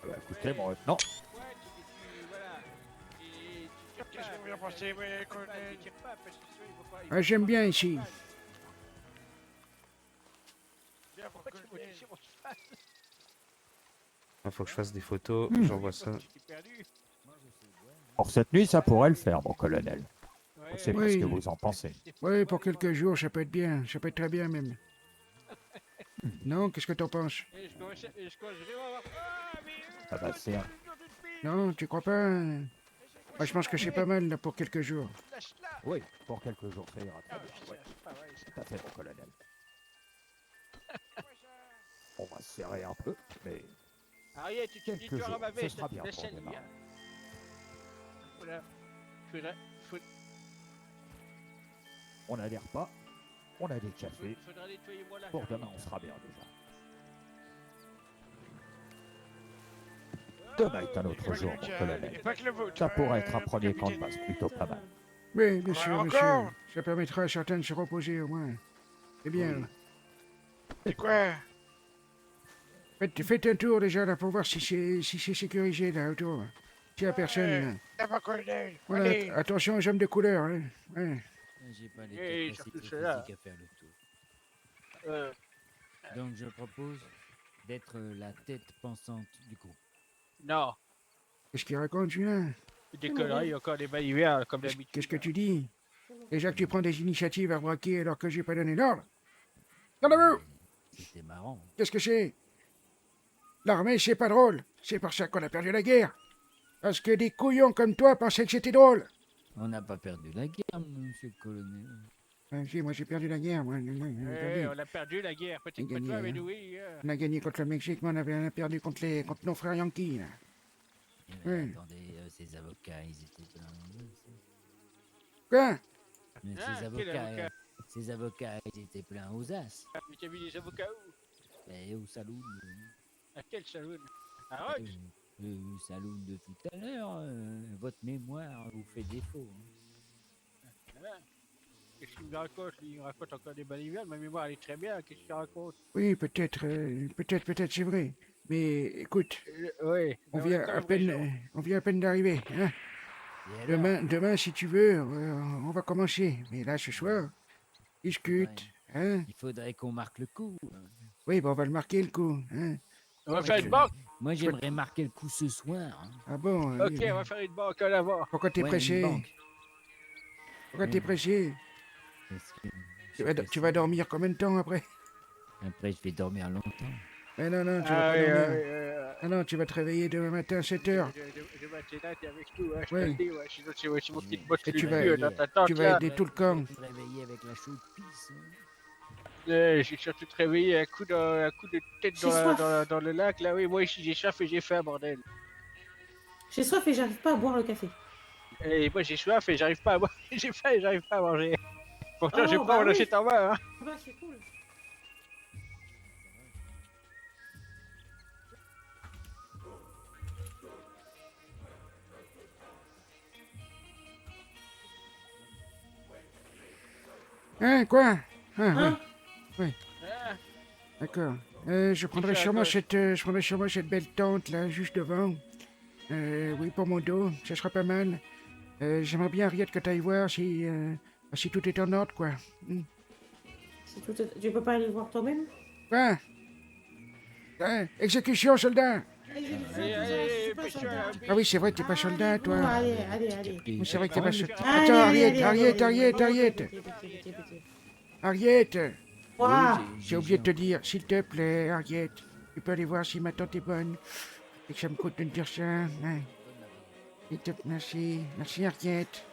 Bah, écoutez, moi, maintenant. Qu'est-ce que vous en pensez, mais colonel? Ah, j'aime bien ici. Il faut que je fasse des photos, j'envoie ça. Pour cette nuit, ça pourrait le faire, mon colonel. Je sais pas ce que Oui. vous en pensez. Oui, pour quelques jours, ça peut être bien. Ça peut être très bien, même. Non, qu'est-ce que t'en penses? Ah bah, c'est un... Non, tu crois pas? Moi, je pense que c'est pas mal, là, pour quelques jours. Oui, pour quelques jours, ça ira très bien. Ouais. Tout à fait, mon colonel. On va se serrer un peu, mais Ariette, tu me dis quelques tu jours, ma ce veste, sera tu bien laisses pour la nuit. démarrer. On n'adhère pas, on a des cafés. Faudra nettoyer moi là. Pour demain, on sera bien déjà. Demain est un autre jour, mon colonel. Ça pourrait être un premier camp de base plutôt pas mal. Oui, bien sûr, encore? monsieur. Ça permettra à certains de se reposer, au moins. C'est bien. C'est quoi? Faites un tour, déjà, là, pour voir si c'est sécurisé, là, autour. S'il y a personne, là. Ça va, colonel. Voilà, Allez. attention aux hommes de couleur, hein. Ouais. J'ai pas Et les surtout capacités cela. physiques à faire le tour. Donc je propose d'être la tête pensante du groupe. Non, Qu'est-ce qu'il raconte, celui-là? des conneries, encore des balivères, comme d'habitude. Qu'est-ce que tu dis? Déjà que tu prends des initiatives à braquer alors que j'ai pas donné l'ordre? Gardez-vous! C'était marrant. Qu'est-ce que c'est? L'armée, c'est pas drôle. C'est pour ça qu'on a perdu la guerre. Parce que des couillons comme toi pensaient que c'était drôle. On n'a pas perdu la guerre, monsieur le colonel. Si, moi j'ai perdu la guerre, moi. On a perdu la guerre, peut-être pas Gagné, toi, mais hein. nous, oui. On a gagné contre le Mexique, mais on a perdu contre nos frères Yankees, là. Oui. Attendez, ces avocats, ils étaient pleins. Quoi? Mais Ah, quel ces avocats, ils étaient pleins aux as. Mais t'as vu les avocats où? Et au saloon. À quel saloon? À Rhodes? Le saloon de tout à l'heure, votre mémoire vous fait défaut. Ah, qu'est-ce qu'il me raconte? Il me raconte encore des balivernes, ma mémoire elle est très bien, qu'est-ce qu'il raconte? Oui, peut-être, c'est vrai. Mais écoute, Oui. on vient à peine d'arriver. Hein. Demain, si tu veux, on va commencer. Mais là, ce soir, discute. Hein. Il faudrait qu'on marque le coup. Oui, on va le marquer le coup. Hein. On va faire une banque. Moi, j'aimerais marquer le coup ce soir. Hein. Ah bon? Ok, on va faire une banque à l'avant. Pourquoi t'es Ouais, pressé? une banque. Pourquoi t'es pressé? Tu vas dormir combien de temps après? Après, je vais dormir longtemps. Mais non, tu vas pas dormir. Ah non, tu vas te réveiller demain matin à 7 heures. Demain, t'es là, t'es avec nous, je te Ouais. le dis, sinon c'est mon petit botte Et le tu vas- cul dans ta tente, tu vas là. aider tout le camp. Me réveiller avec la chaude pisse. Hein. J'ai surtout te réveiller un coup de tête J'ai soif. dans le lac, là, oui, moi ici j'ai soif et j'ai faim, bordel. J'ai soif et j'arrive pas à boire le café. Et moi j'ai soif et j'arrive pas à boire, j'ai faim et j'arrive pas à manger. Pourtant, Oh, je bah prends mon oui. assiette en main, hein. Ah bah, c'est cool. Hein, quoi? Ah, Hein? oui. Oui. Ah, D'accord. Je prendrai sûrement cette belle tente là, juste devant. Oui, pour mon dos, ça sera pas mal. J'aimerais bien, Ariette, que tu ailles voir si tout est en ordre, quoi. Si tout est- Tu peux pas aller le voir toi-même? Quoi? Exécution, soldat! allez, pêcheur, Ah oui, c'est vrai, t'es pas soldat, toi. Oh, allez. Oui, c'est vrai que t'es pas soldat. Allez, Attends, allez, Ariette. Petit. Ariette! Quoi? J'ai oublié de te dire, s'il te plaît, Ariette, tu peux aller voir si ma tante est bonne. Et que ça me coûte de te dire ça. Hein. Merci, Ariette.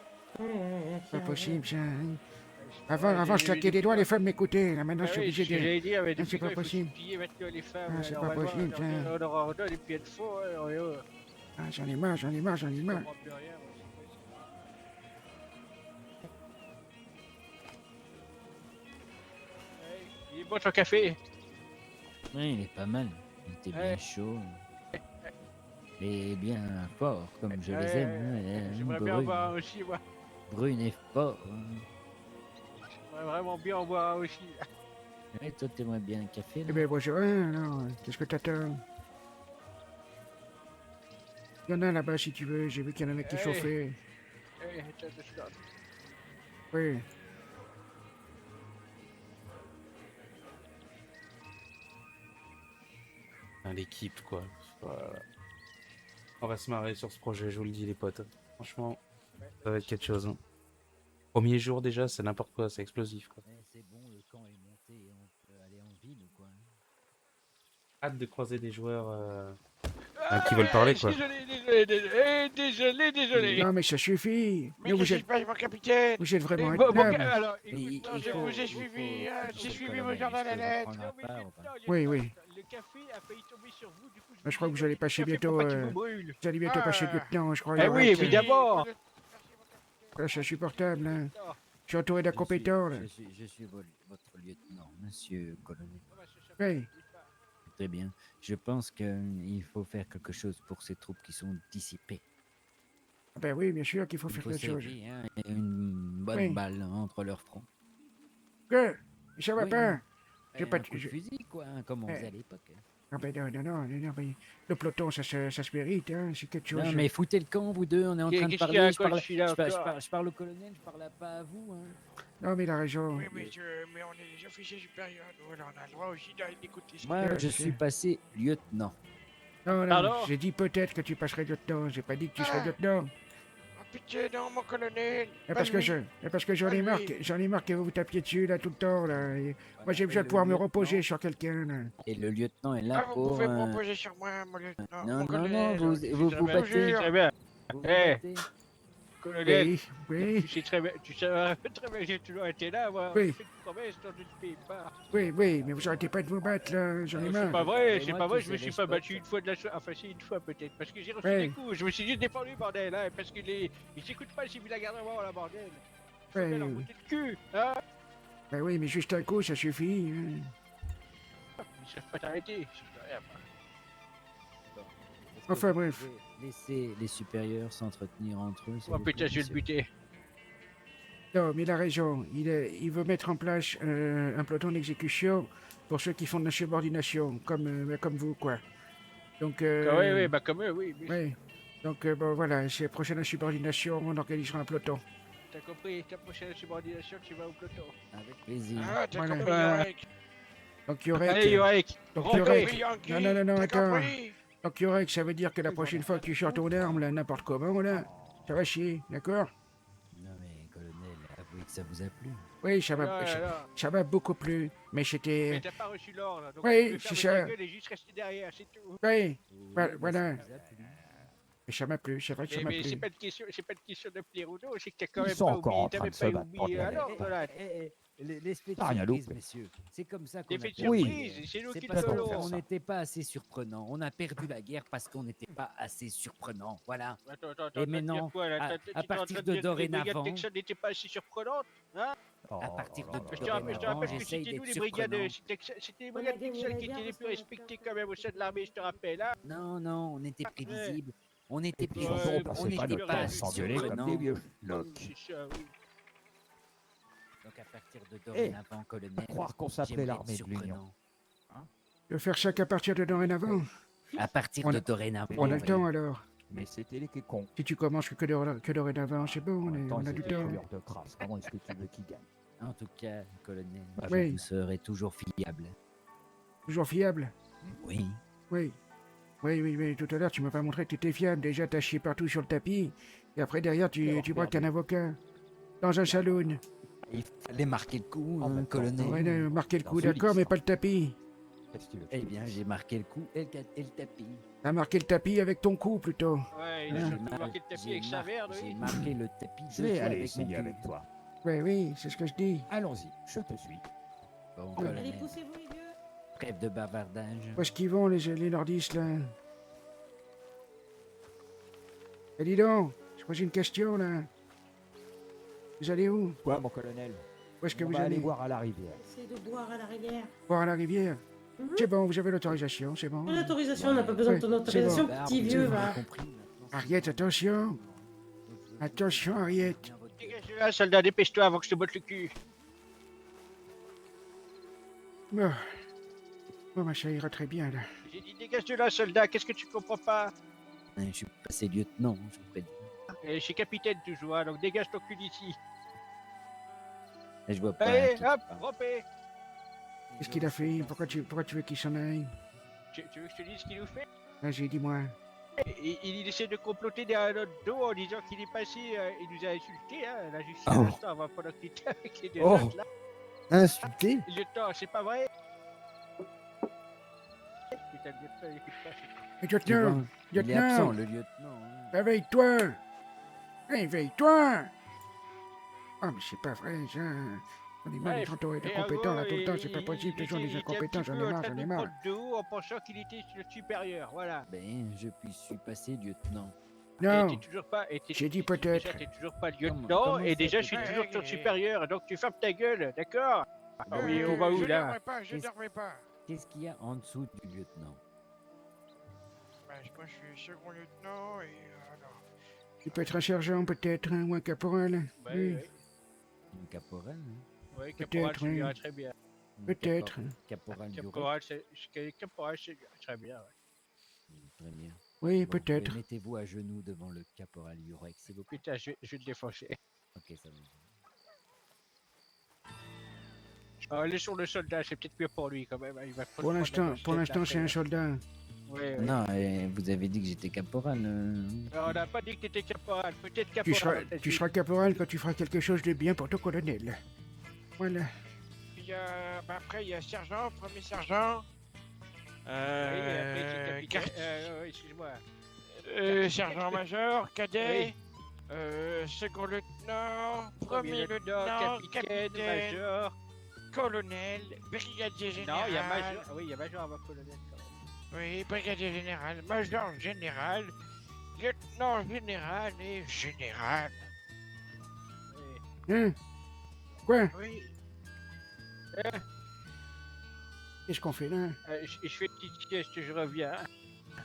Pas possible, ça. Hein. Avant, je claquais des doigts, les femmes m'écoutaient. Là, maintenant, je suis obligé de... Non, c'est pas possible. Ah, c'est pas possible, ça. On aura redonné des pieds de faux, Ah, j'en ai marre. Il est bon ton café. Oui, il est pas mal. Il était bien chaud. Et bien fort, comme je les aime. Hein, J'aimerais bien en boire un aussi, moi. Brune et fort. Hein. J'aimerais vraiment bien en boire un aussi. Et toi, t'aimerais bien un café là? Eh ben, bonjour, alors, qu'est-ce que t'attends? Il y en a là-bas, si tu veux. J'ai vu qu'il y en avait qui chauffaient. Tiens, je suis là. Oui. L'équipe, quoi. Voilà. On va se marrer sur ce projet, je vous le dis, les potes. Franchement, ça va être quelque chose. Hein. Premier jour déjà, c'est n'importe quoi, c'est explosif, quoi. C'est bon, le camp est monté et on peut aller en ville ou quoi? Hâte de croiser des joueurs qui veulent parler, quoi. Désolé. Non, mais ça suffit. Mais Nous, qu'est-ce qui se passe, mon capitaine? vous êtes vraiment Bon, intenable. alors, Je vous ai suivi, j'ai suivi vos ordres à la lettre. Oui. Le café a failli tomber sur vous, du coup... Je crois que vous allez passer bientôt... Vous allez bientôt passer lieutenant, je crois. Eh oui, évidemment. Ça, c'est insupportable, hein. Je suis entouré d'incompétents, là. Je suis votre lieutenant, monsieur le colonel. Oui. Très bien. Je pense qu'il faut faire quelque chose pour ces troupes qui sont dissipées. Ben oui, bien sûr qu'il faut Il faire faut quelque chose. servir, hein, une bonne Oui. balle entre leurs fronts. Que? Ça va Oui. pas? J'ai Un pas... coup de fusil, quoi, hein, comme on faisait à l'époque. Ah ben non, mais le peloton, ça se mérite, hein, c'est quelque chose... Non, mais foutez le camp, vous deux, on est en train de Qu'est-ce qu'il y a, parler. Colchila, encore Je parle au colonel, je parle pas à vous. Hein. Non, mais il a raison. Oui, mais on est des officiers supérieurs, nous, alors on a le droit aussi d'écouter ce Moi, je suis passé lieutenant. Non, Pardon? j'ai dit peut-être que tu passerais lieutenant, j'ai pas dit que tu serais lieutenant. Oh, pitié, non, mon colonel. Et parce que j'en ai marre que vous vous tapiez dessus, là, tout le temps, là. Et moi, j'ai besoin de pouvoir me reposer sur quelqu'un, là. Et le lieutenant est là Ah, vous pour... pouvez me reposer sur moi, mon lieutenant. Non, mon colonel. vous battez. Très bien. Vous Eh, battez. colonel, Oui, tu sais très bien que j'ai toujours été là, moi. Oui. J'ai fait une promesse dont je ne paye pas. oui, mais vous arrêtez pas de vous battre, là, j'en ai C'est marre. pas vrai, Et c'est moi, pas vrai, tu je me sais, suis les pas spots. battu une fois de la chose. Enfin, si, une fois peut-être, parce que j'ai reçu Ouais. des coups. Je me suis juste défendu, bordel, hein, parce qu'ils s'écoutent pas, j'ai mis la garde à moi, la bordel. Je Ouais. vais leur botter le cul, hein. Ben oui, mais juste un coup, ça suffit. Hein. Ils savent pas t'arrêter, c'est rien, moi. Est-ce que Enfin, vous bref. pouvez laisser les supérieurs s'entretenir entre eux. s'il Oh vous putain, plaît, je vais le monsieur? buter. Non, mais il a raison. Il veut mettre en place un peloton d'exécution pour ceux qui font de la subordination, comme vous, quoi. Donc, Oui, bah comme eux, oui. ouais. Donc, bon, voilà, c'est prochaine insubordination, on organisera un peloton. T'as compris, ta prochaine subordination, tu vas au peloton. Avec plaisir. Ah, t'as Voilà. compris, Yorek. Donc, Yorek. Allez, Yorek. Donc, Rompez. Yorek. Non, T'as attends. compris? Donc, Yorek, ça veut dire que la prochaine fois que tu sors ton arme, là, n'importe comment, là, ça va chier, d'accord? Non mais, colonel, avouez que ça vous a plu. Oui, ça m'a beaucoup plu, mais Mais c'était... t'as pas reçu l'ordre, donc Oui, tu peux c'est fermer ça. ta gueule et juste rester derrière, c'est tout. Oui, Oui, voilà. ça vous a plu. Mais ça m'a plu, c'est vrai que ça m'a Mais plu. c'est pas une question de plaire ou non, c'est que t'as quand Ils même sont pas encore oublié, en train t'avais de se pas battre pour oublié rien. l'ordre, là. L'esprit de T'as rien surprise, loupé. messieurs. C'est comme ça qu'on L'effet de a perdu. surprise, c'est nous qui le parce faisons. qu'on n'était pas assez surprenant. On a perdu la guerre parce qu'on n'était pas assez surprenant. Voilà. Attends, Et maintenant, à partir de dorénavant, ça n'était pas si surprenante, hein? à partir de Je te dorénavant, rappelle que j'essaye c'était nous d'être les brigades, surprenant. c'était les brigades Pixel qui étaient les plus respectées quand même au sein de l'armée, je te rappelle, hein? Non, on était prévisible. On était puis prévisible. surtout, on passait On pas n'était notre temps pas à assez s'engueuler comme surprenant. des vieux schlocks. C'est ça, oui. Donc à partir de dorénavant, colonel, Croire qu'on s'appelait j'aimerais l'armée être de l'Union. surprenant. De faire ça qu'à partir de dorénavant. À partir On de a- dorénavant. On a le oui. temps, alors. Mais c'était les cons. Si tu commences que dorénavant, c'est bon, on a du temps. De crasse. Comment est-ce que tu veux qu'ils gagnent? En tout cas, colonel, Oui. je vous serai toujours fiable. Toujours fiable. Oui. Oui. Oui, tout à l'heure, tu m'as pas montré que tu étais fiable. Déjà, t'as chié partout sur le tapis. Et après, derrière, tu braques un avocat. Dans un saloon. Il fallait marquer le coup, colonel. Ouais, marquer le coup, Dans ce d'accord, mais livre. pas le tapis. Eh bien, j'ai marqué le coup et le tapis. T'as marqué le tapis avec ton cou, plutôt. Ouais, il a Hein? surtout marqué le tapis avec sa merde, J'ai oui. marqué le tapis Je vais dessous aller avec mon essayer cul. avec toi. Oui, c'est ce que je dis. Allons-y, je te suis. Bon, Allez, colonel, poussez-vous, les vieux. trêve de bavardage. Où est-ce qu'ils vont, les nordistes, là? Eh, dis donc, je pose une question, là. Vous allez où? Quoi, mon colonel? Où est-ce que On vous va aller allez? boire à la rivière. C'est de boire à la rivière. Boire à la rivière? C'est bon, vous avez l'autorisation, c'est bon. L'autorisation, on n'a pas besoin de ton Ouais, autorisation, c'est bon. petit vieux, va. Ariette, attention. Attention, Ariette. Dégage de là, soldat, dépêche-toi avant que je te botte le cul. Bon, bah, ça ira très bien, là. J'ai dit dégage de là, soldat, qu'est-ce que tu comprends pas? Je suis passé lieutenant, je vous prédis. Je suis capitaine toujours, hein, donc dégage ton cul d'ici. Et je vois pas. Allez, qui- hop, rompez. Qu'est-ce qu'il a fait? Pourquoi tu veux qu'il s'en aille? Tu veux que je te dise ce qu'il nous fait? Vas-y, dis-moi. Il essaie de comploter derrière notre dos en disant qu'il est passé, il nous a insulté, hein, là, juste Oh. à l'instant, avant pendant qu'il était avec les deux Oh. autres, là. Insulté? Lieutenant, c'est pas vrai? Putain, le lieutenant, il écoute pas, c'est tout. Lieutenant! Il est Lieutenant! absent, le lieutenant. hein. Réveille-toi! Réveille-toi! Oh, mais c'est pas vrai, ça. On est mal Ouais, entouré et d'incompétents, là, avant, tout le temps, c'est pas possible, il toujours était- des il était un incompétents, petit j'en peu ai en marre, train j'en de ai nous marre. prendre de haut en pensant qu'il était le supérieur, voilà. Ben, je suis passé lieutenant. Non! Et t'es toujours pas. J'ai dit peut-être. Déjà, t'es toujours pas lieutenant, comment et ça, déjà, t'es je suis pas- toujours ton supérieur, donc tu fermes ta gueule, d'accord? Ah oui, on va où Je là? dormais pas, je Qu'est-ce- dormais pas. Qu'est-ce qu'il y a en dessous du lieutenant? Bah, moi, je suis second lieutenant et alors. Tu peux être un sergent, peut-être, hein, ou un caporal. Ouais, Oui, ouais. Un caporal, hein? Ouais, caporal, Peut-être, je oui. dirais très bien. Peut-être. Caporal du Caporal, caporal, c'est très bien, ouais. Très bien. Oui, Bon, peut-être. Mettez-vous à genoux devant le caporal Jurek, s'il vous plaît. Putain, je vais te défoncer. Ok, ça va. Laissons le soldat, c'est peut-être mieux pour lui quand même, hein, il va pas Pour se l'instant, prendre la c'est un soldat. Ouais, ouais. Non, vous avez dit que j'étais caporal. Alors, on n'a pas dit que t'étais caporal, peut-être Tu caporal. seras caporal quand tu feras quelque chose de bien pour ton colonel. Voilà. Il y a, bah, après, il y a sergent, premier sergent. Excuse-moi. Sergent-major, cadet. Second lieutenant, premier lieutenant, capitaine, major. colonel, brigadier général. Non, il y a major. Ah oui, il y a major avant colonel quand même. Oui, brigadier général, major général, lieutenant général et général. Hein? Quoi? Oui. Qu'est-ce qu'on fait là? Je fais une petite sieste, je reviens.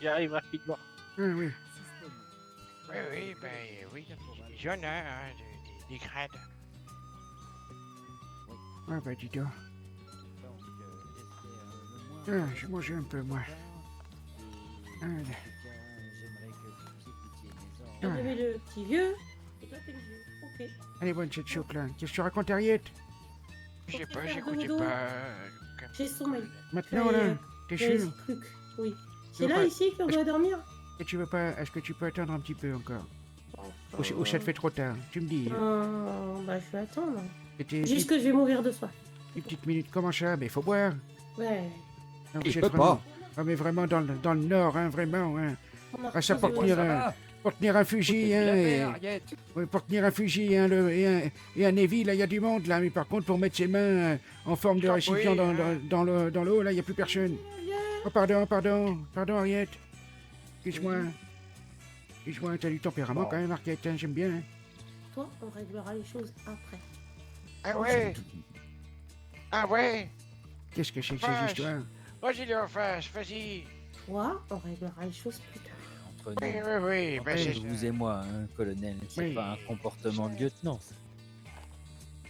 J'arrive rapidement. Ah oui. Oui, oui, il y en a, hein, des grades. Ah bah dis donc. Ah, j'ai mangé un peu, moi. Voilà. J'aimerais que vous écoutiez mes ordres. Vous avez le petit vieux, et toi t'es le vieux. Ok. Elle est bonne cette soupe là. Qu'est-ce que tu racontes, Harriet? Je sais pas, Faire j'écoutais dodo. pas. J'ai sommeil. Maintenant là, t'es sûr? Truc. Oui. Tu C'est veux là pas- ici qu'on doit dormir? Et tu veux pas? Est-ce que tu peux attendre un petit peu encore? Ou ça te fait trop tard? Tu me dis. Bah je vais attendre. C'était Juste que je vais mourir de soif. une petite minute. Comment ça? Mais il faut boire. Ouais. Non, Il vous êtes peut vraiment... pas. Ah, mais vraiment dans le nord, hein, vraiment. Hein. On a Ah, ça pour refusé, tenir, ouais. pour tenir un fusil, hein, oui, pour tenir un fusil hein, et un évi, là, il y a du monde, là. Mais par contre, pour mettre ses mains en forme de récipient dans l'eau, là, il n'y a plus personne. Oh, pardon, Harriet. Excuse-moi. Excuse-moi, t'as du tempérament quand même, Harriet, hein, j'aime bien. Hein. Toi, on réglera les choses après. Ah ouais. Ah ouais. Qu'est-ce que c'est que ces Vache. histoires? Vas-y, en face, vas-y. Toi, on réglera les choses plus tard. Entre Oui, nous, oui, bah c'est vous et moi, hein, colonel, c'est Oui. pas un comportement de lieutenant.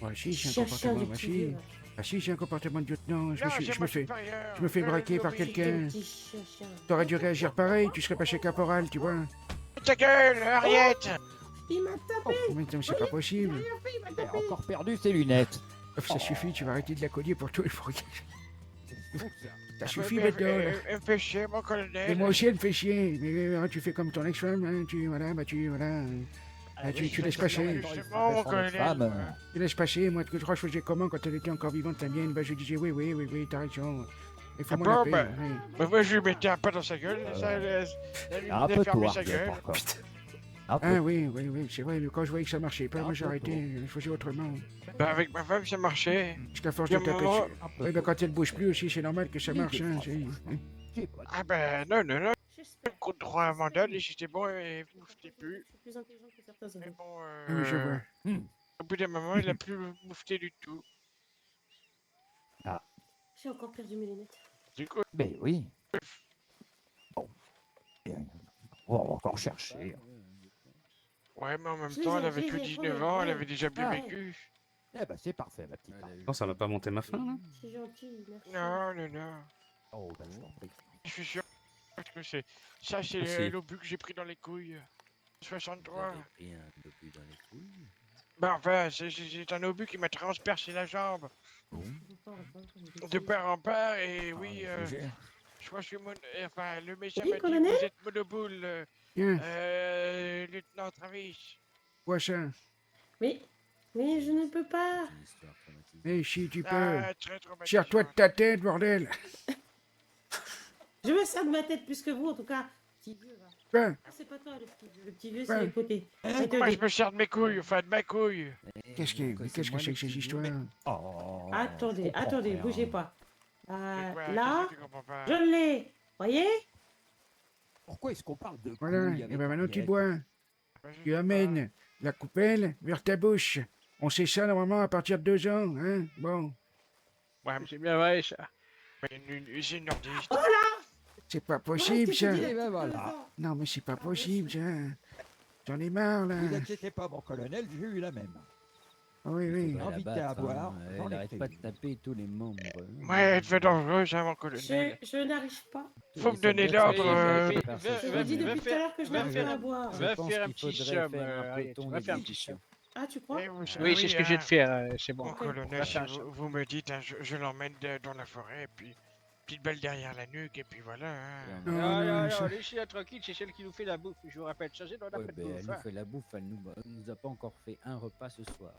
Ouais, si, c'est un Chercheur comportement, du bah, petit si. vieux. Ah si, c'est un comportement de lieutenant. Je Non, me suis- c'est je moi me fais... supérieur. Je me fais braquer par quelqu'un. T'aurais dû réagir pareil, tu serais passé caporal, tu vois. Ta gueule, Harriet. Il m'a tapé. Mais non, c'est pas possible. Il a encore perdu ses lunettes. Ça suffit, tu vas arrêter de la cogner pour tout le fois. Ça suffit Mais maintenant. là. elle me fait chier, mon colonel. Et moi aussi, elle me fait chier. Mais tu fais comme ton ex-femme, hein, tu laisses passer. Justement, mon colonel. Tu laisses passer. Moi, je crois que je faisais comment quand elle était encore vivante, la mienne? Bah, je disais oui, t'as raison. Il faut Ah m'en bon, appeler. bah, oui. bah, moi, je lui mettais un pas dans sa gueule. Ça lui Un faisait peu fermer tout, sa Harriet, gueule. par contre. Ah oui, c'est vrai, mais quand je voyais que ça marchait pas, moi Un j'ai peu arrêté, je faisais autrement. Bah, avec ma femme, ça marchait. Parce qu'à force Il y de a un taper moment- dessus. Oui, bah quand elle bouge plus aussi, c'est normal que ça marche. Hein, Ah ben non. Contre droit à mandat, et j'étais bon et vous ne foutez plus. Je suis plus intelligent que certains Mais hommes. bon, Oui, je vois. au bout d'un moment, il a plus moufté du tout. J'ai encore perdu mes lunettes. Du coup, Mais oui. Bon. On va encore chercher. ouais, mais en même Je temps, les elle avait ai, que je les ai, 19 ouais, ans, elle ouais. avait déjà bien Ah. vécu. Eh ben c'est parfait, ma petite. Non, ça va pas monter ma faim, là. C'est gentil, merci. Non. Oh, ben je t'en prie. Je suis sûr que c'est... Ça, c'est Merci. l'obus que j'ai pris dans les couilles. 63. Et un peu plus dans les couilles. Bah enfin, c'est un obus qui m'a transpercé la jambe. De part en part, et oui, je crois que je suis enfin, le médecin Oui, m'a dit que colonel vous êtes monoboule, Tiens, lieutenant Travis. vois ça. Mais je ne peux pas. Une histoire traumatisante. Eh, si tu peux. Ah, très traumatisant. Tire-toi de ta tête, bordel. Je me sers de ma tête plus que vous, en tout cas. Petit vieux, va. Quoi? Ah, c'est pas toi, le petit vieux. Le petit vieux, Ouais. c'est le côté. Moi, je me sers de mes couilles, enfin de ma couille. Qu'est-ce que c'est que ces histoires? Oh, Attendez, je comprends rien. bougez pas. C'est quoi, Là, qu'est-ce que tu comprends pas? je l'ai. Voyez? Pourquoi est-ce qu'on parle de Voilà, couilles et avec ben maintenant tu Harriet? bois. Bah, je Tu sais amènes la coupelle vers ta bouche. On sait ça normalement à partir de 2 ans, hein? Bon, pas. Ouais, mais C'est bien vrai, ça. c'est une nordiste. c'est pas possible ça. Eh ben voilà. Non mais c'est pas possible ça. J'en ai marre là. Ne vous inquiétez pas, mon colonel, j'ai eu la même. Oui, oui. Faudrait la Invité battre, à boire, hein. j'en Elle ai arrête pris pas de une. taper tous les membres. Ouais, elle devait dangereuse, hein, mon colonel. Je n'arrive pas. Faut me donner l'ordre. Je vous dis depuis tout à l'heure que je n'arrive pas à boire. Je Va pense faire un qu'il petit faudrait chum, faire un Harriet, peloton va faire un petit d'exécution. Ah, tu crois? Oui, c'est ce que je vais te faire, c'est bon. Mon colonel, Va si faire un vous, chum. vous me dites, hein, je l'emmène dans la forêt, et puis petite balle derrière la nuque, et puis voilà. Hein. Non, Non, non, non, ça- laissez-la tranquille, c'est celle qui nous fait la bouffe. Je vous rappelle, chargez dans la Ouais, pas de ben, bouffe. elle nous hein. fait la bouffe, elle nous a pas encore fait un repas ce soir.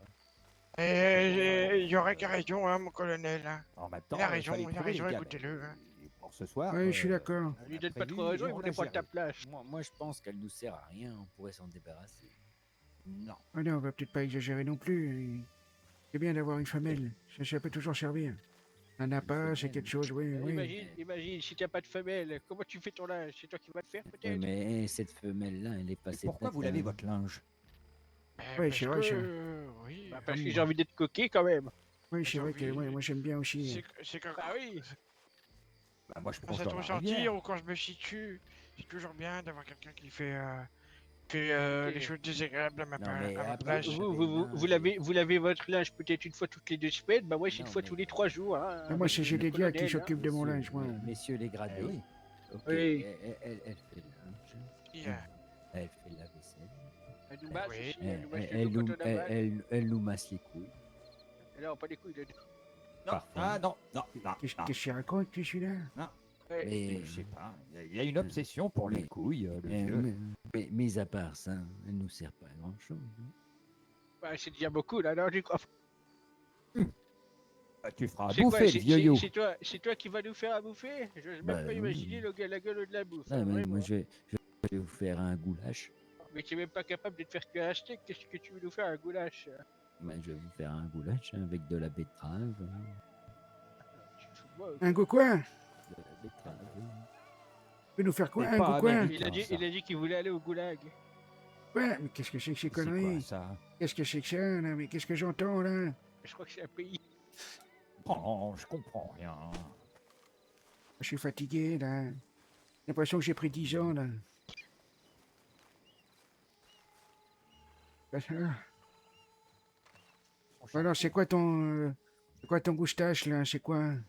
Et il y aurait qu'à raison, hein, mon colonel. Hein. En même temps, Il a raison, fallait trouver les gamelles. écoutez-le. Hein. Et pour ce soir. Oui, je suis d'accord. Lui donne pas prévu, trop raison, il on voulait l'a prendre ta géré. place. Moi, je pense qu'elle nous sert à rien, on pourrait s'en débarrasser. Non. Ah non, on va peut-être pas exagérer non plus. C'est bien d'avoir une femelle. Ça peut toujours servir. Un appât, c'est quelque chose, oui, oui. Imagine, si t'as pas de femelle, comment tu fais ton linge? C'est toi qui vas le faire, Oui, peut-être? mais cette femelle-là, elle est passée. Pourquoi vous lavez votre linge? Oui, c'est vrai, ça. Oui, Bah, parce que j'ai envie d'être coquet quand même. Oui, c'est vrai que ouais, moi j'aime bien aussi. c'est quand, Ah oui. Bah, moi, je quand plonge ça dans tombe la sortir rivière. ou quand je me situe, c'est toujours bien d'avoir quelqu'un qui fait les choses désagréables à ma, Non, pa- mais à ma après, place. Vous lavez votre linge peut-être une fois toutes les 2 semaines, bah moi c'est une Non, fois mais- tous les 3 jours. Hein, Ah, moi, avec c'est le j'ai des gars qui colonel, hein. s'occupent de mon linge, moi. Messieurs les gradés, Ok, Oui. elle fait le linge. Qui a Elle fait la vaisselle. Elle nous masse Oui. aussi, elle nous masse Elle les dos nous, quand on a mal. elle nous masse les couilles. Non, pas les couilles, de... Non, ah non, non, non. Qu'est-ce qu'il raconte, celui-là? Non. Ouais. Mais Je sais pas, il y a une obsession pour les couilles, le vieux. mais mis à part ça, elle nous sert pas à grand chose. Bah, c'est déjà beaucoup, là, non, j'y crois. Bah, tu feras à C'est quoi, bouffer, le vieux you. c'est toi qui vas nous faire à bouffer? Je n'ose Bah, même pas oui. imaginer la gueule de la bouffe. Ah, hein, mais vraiment. moi, je vais vous faire un goulash. Mais tu es même pas capable de te faire que un steak, qu'est-ce que tu veux nous faire, un goulash? Je vais vous faire un goulash avec de la betterave. Tu te fous de moi, ou Un go quoi? De la betterave. Tu veux nous faire quoi? Mais Un pas go quoi? américain. il a dit qu'il voulait aller au goulag. Ouais, mais qu'est-ce que c'est que ces C'est quoi conneries? ça? Qu'est-ce que c'est que ça, là? Mais qu'est-ce que j'entends, là? Je crois que c'est un pays. Oh, je comprends rien. Je suis fatigué, là. J'ai l'impression que j'ai pris 10 ans, là. Bah, ça va. Alors, c'est quoi ton goustache, là? C'est quoi? Je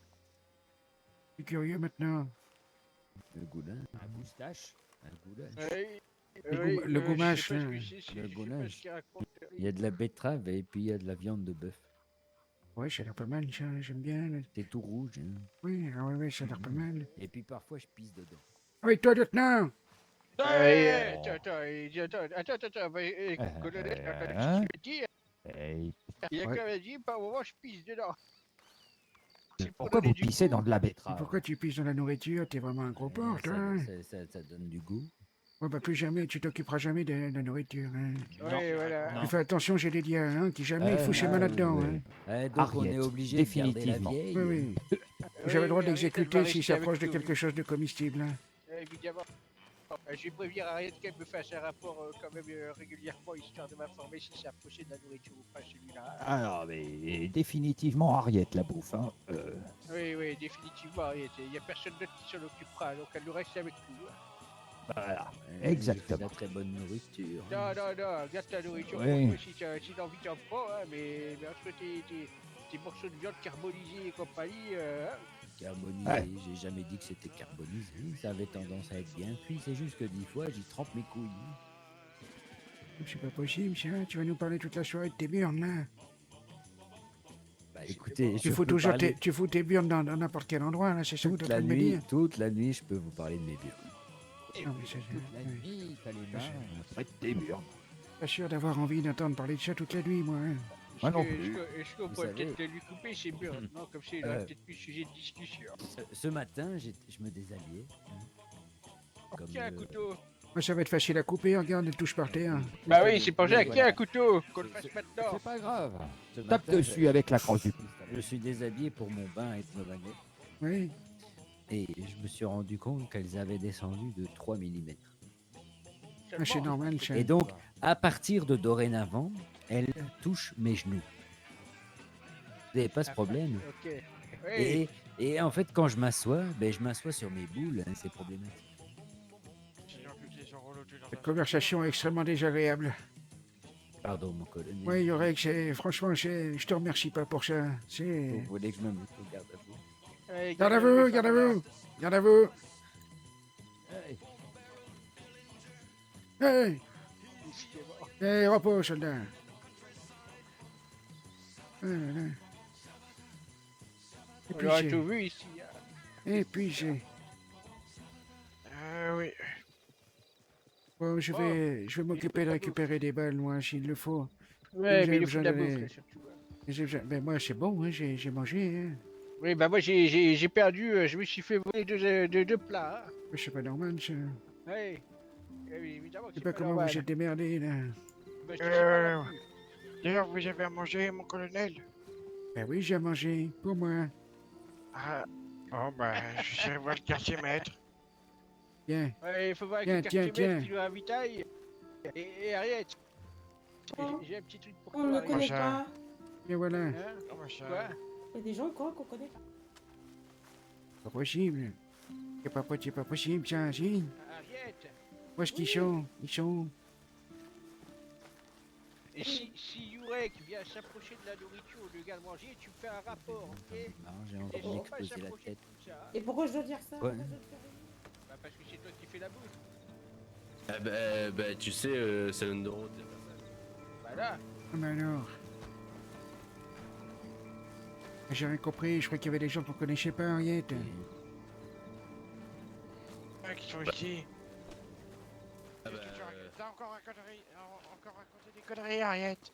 suis curieux, maintenant. Le goulash. Un moustache? Un goulash. Le gommage, là. Le goulash. Il y a de la betterave et puis il y a de la viande de bœuf. Ouais, ça a l'air pas mal, ça. J'aime bien. là. C'est tout rouge. Hein. Oui, ah ouais, ça a l'air pas mal. Et puis parfois je pisse dedans. Oui, toi, lieutenant! Attends, colonel, Hein? tu veux dire? Hey, Il a Ouais. quand même dit, par moment, je pisse dedans. C'est pour pourquoi donner vous du pissez goût. dans de la Et betterave? pourquoi tu pisses dans la nourriture? T'es vraiment un gros porc, toi, hein? Ça donne du goût. Ouais, bah, plus jamais, tu t'occuperas jamais de la nourriture, hein. Ouais, voilà. Non. Tu fais attention, j'ai des dias, hein, qui jamais fout ses mains là-dedans, hein. Donc on est Ariette, obligé de garder la définitivement. vieille. Oui, oui. Oui, J'avais le droit de mais l'exécuter Ariette, elle s'il va rester s'approche de avec nous. quelque chose de comestible, hein. Évidemment. Je vais prévenir Ariette qu'elle me fasse un rapport quand même régulièrement, histoire de m'informer si c'est approché de la nourriture ou pas celui-là. Ah non, mais définitivement Ariette, la bouffe. Hein. Oui, oui, définitivement Ariette. Il n'y a personne d'autre qui s'en occupera, donc elle nous reste avec nous. Hein. Voilà, Je fais exactement. de la très bonne nourriture. Non, non, non, garde ta nourriture Oui. pour toi si t'as envie t'en prends, hein, mais entre tes morceaux de viande carbonisés et compagnie, hein. Carbonisé, Ouais. j'ai jamais dit que c'était carbonisé. Ça avait tendance à être bien cuit. C'est juste que des fois j'y trempe mes couilles. C'est pas possible, ça. Tu vas nous parler toute la soirée de tes burnes, là. Bah écoutez, Tu je fous peux toujours parler tu fous tes burnes dans n'importe quel endroit, là, c'est ça que tu es en train de me dire? toute la nuit, je peux vous parler de mes biens. Non, mais ça, Toute la ouais. nuit, t'as les mains près de tes murs. Pas sûr d'avoir envie d'entendre parler de ça toute la nuit, moi, hein. Moi non Est-ce plus. est-ce qu'on Vous pourrait savez- peut-être lui couper ses burnes, non? Comme ça, il aurait peut-être plus sujet de discussion. Ce matin, je me déshabillais. Comme, Qui a un couteau? Moi, ça va être facile à couper, regarde, elle touche par terre. Bah oui, c'est pour ça qu'il y a un Voilà. couteau, qu'on le fasse maintenant. C'est pas grave. Ce Tape matin, dessus avec la crosse du Je suis déshabillé pour mon bain ethnologue. Oui. Et je me suis rendu compte qu'elles avaient descendu de 3 mm. Ah, c'est normal, ça. Et donc, à partir de dorénavant, elles touchent mes genoux. Vous n'avez pas ce problème. Ok. Oui. Et en fait, quand je m'assois, ben, je m'assois sur mes boules, hein, c'est problématique. Cette conversation est extrêmement désagréable. Pardon, mon colonel. Oui, Yorek, franchement, je te remercie pas pour ça. Vous C'est... voulez que je me mette au garde à vous? Ouais, Garde à vous, garde à vous, garde à vous. Hey, hey, repos, soldat. Voilà. On aurait tout vu ici. Hein. Épuisé. Oui. Bon, je vais m'occuper de récupérer des balles, moi, s'il le faut. Ouais, J'ai mais il faut besoin de la d'aller- bouffe, là, surtout. Ben, moi, c'est bon, hein, j'ai mangé. Hein. Oui, bah moi j'ai perdu, je me suis fait voler deux plats. Hein. Mais c'est pas normal, ça. Ouais. Oui, évidemment que Je sais pas comment normal. vous êtes démerdés, là. Bah, je te sais pas non plus. D'ailleurs, vous avez à manger, mon colonel? Ben oui, j'ai mangé, pour moi. Ah, bon, bah, je vais voir le quartier maître. Tiens, Ouais, il faut voir Tiens, avec le quartier tiens, maître qui nous ravitaille. Et Ariette, j'ai un petit truc pour On toi. ne le Ariette. connaît pas. et voilà. Hein? Comment ça? Quoi? Il y a des gens quoi qu'on connaît pas. Pas possible. C'est pas possible, ça, si. Ariette. Où est-ce qu'ils sont? Ils sont... Et si Yurek vient s'approcher de la nourriture ou de garde-manger, tu me fais un rapport, ok? Non, j'ai envie Et de faut pas m'exploser la s'approcher tête. de tout ça. Et pourquoi je dois dire ça? Ouais. Pourquoi je dois dire ça? Bah parce que c'est toi qui fais la bouffe. Tu sais, Salon de Rhodes, Bah là. Ah, mais alors. J'ai rien compris, je crois qu'il y avait des gens qu'on connaissait pas, Henriette. Qui sont ici. Ah bah, T'as encore raconté des conneries, Ariette.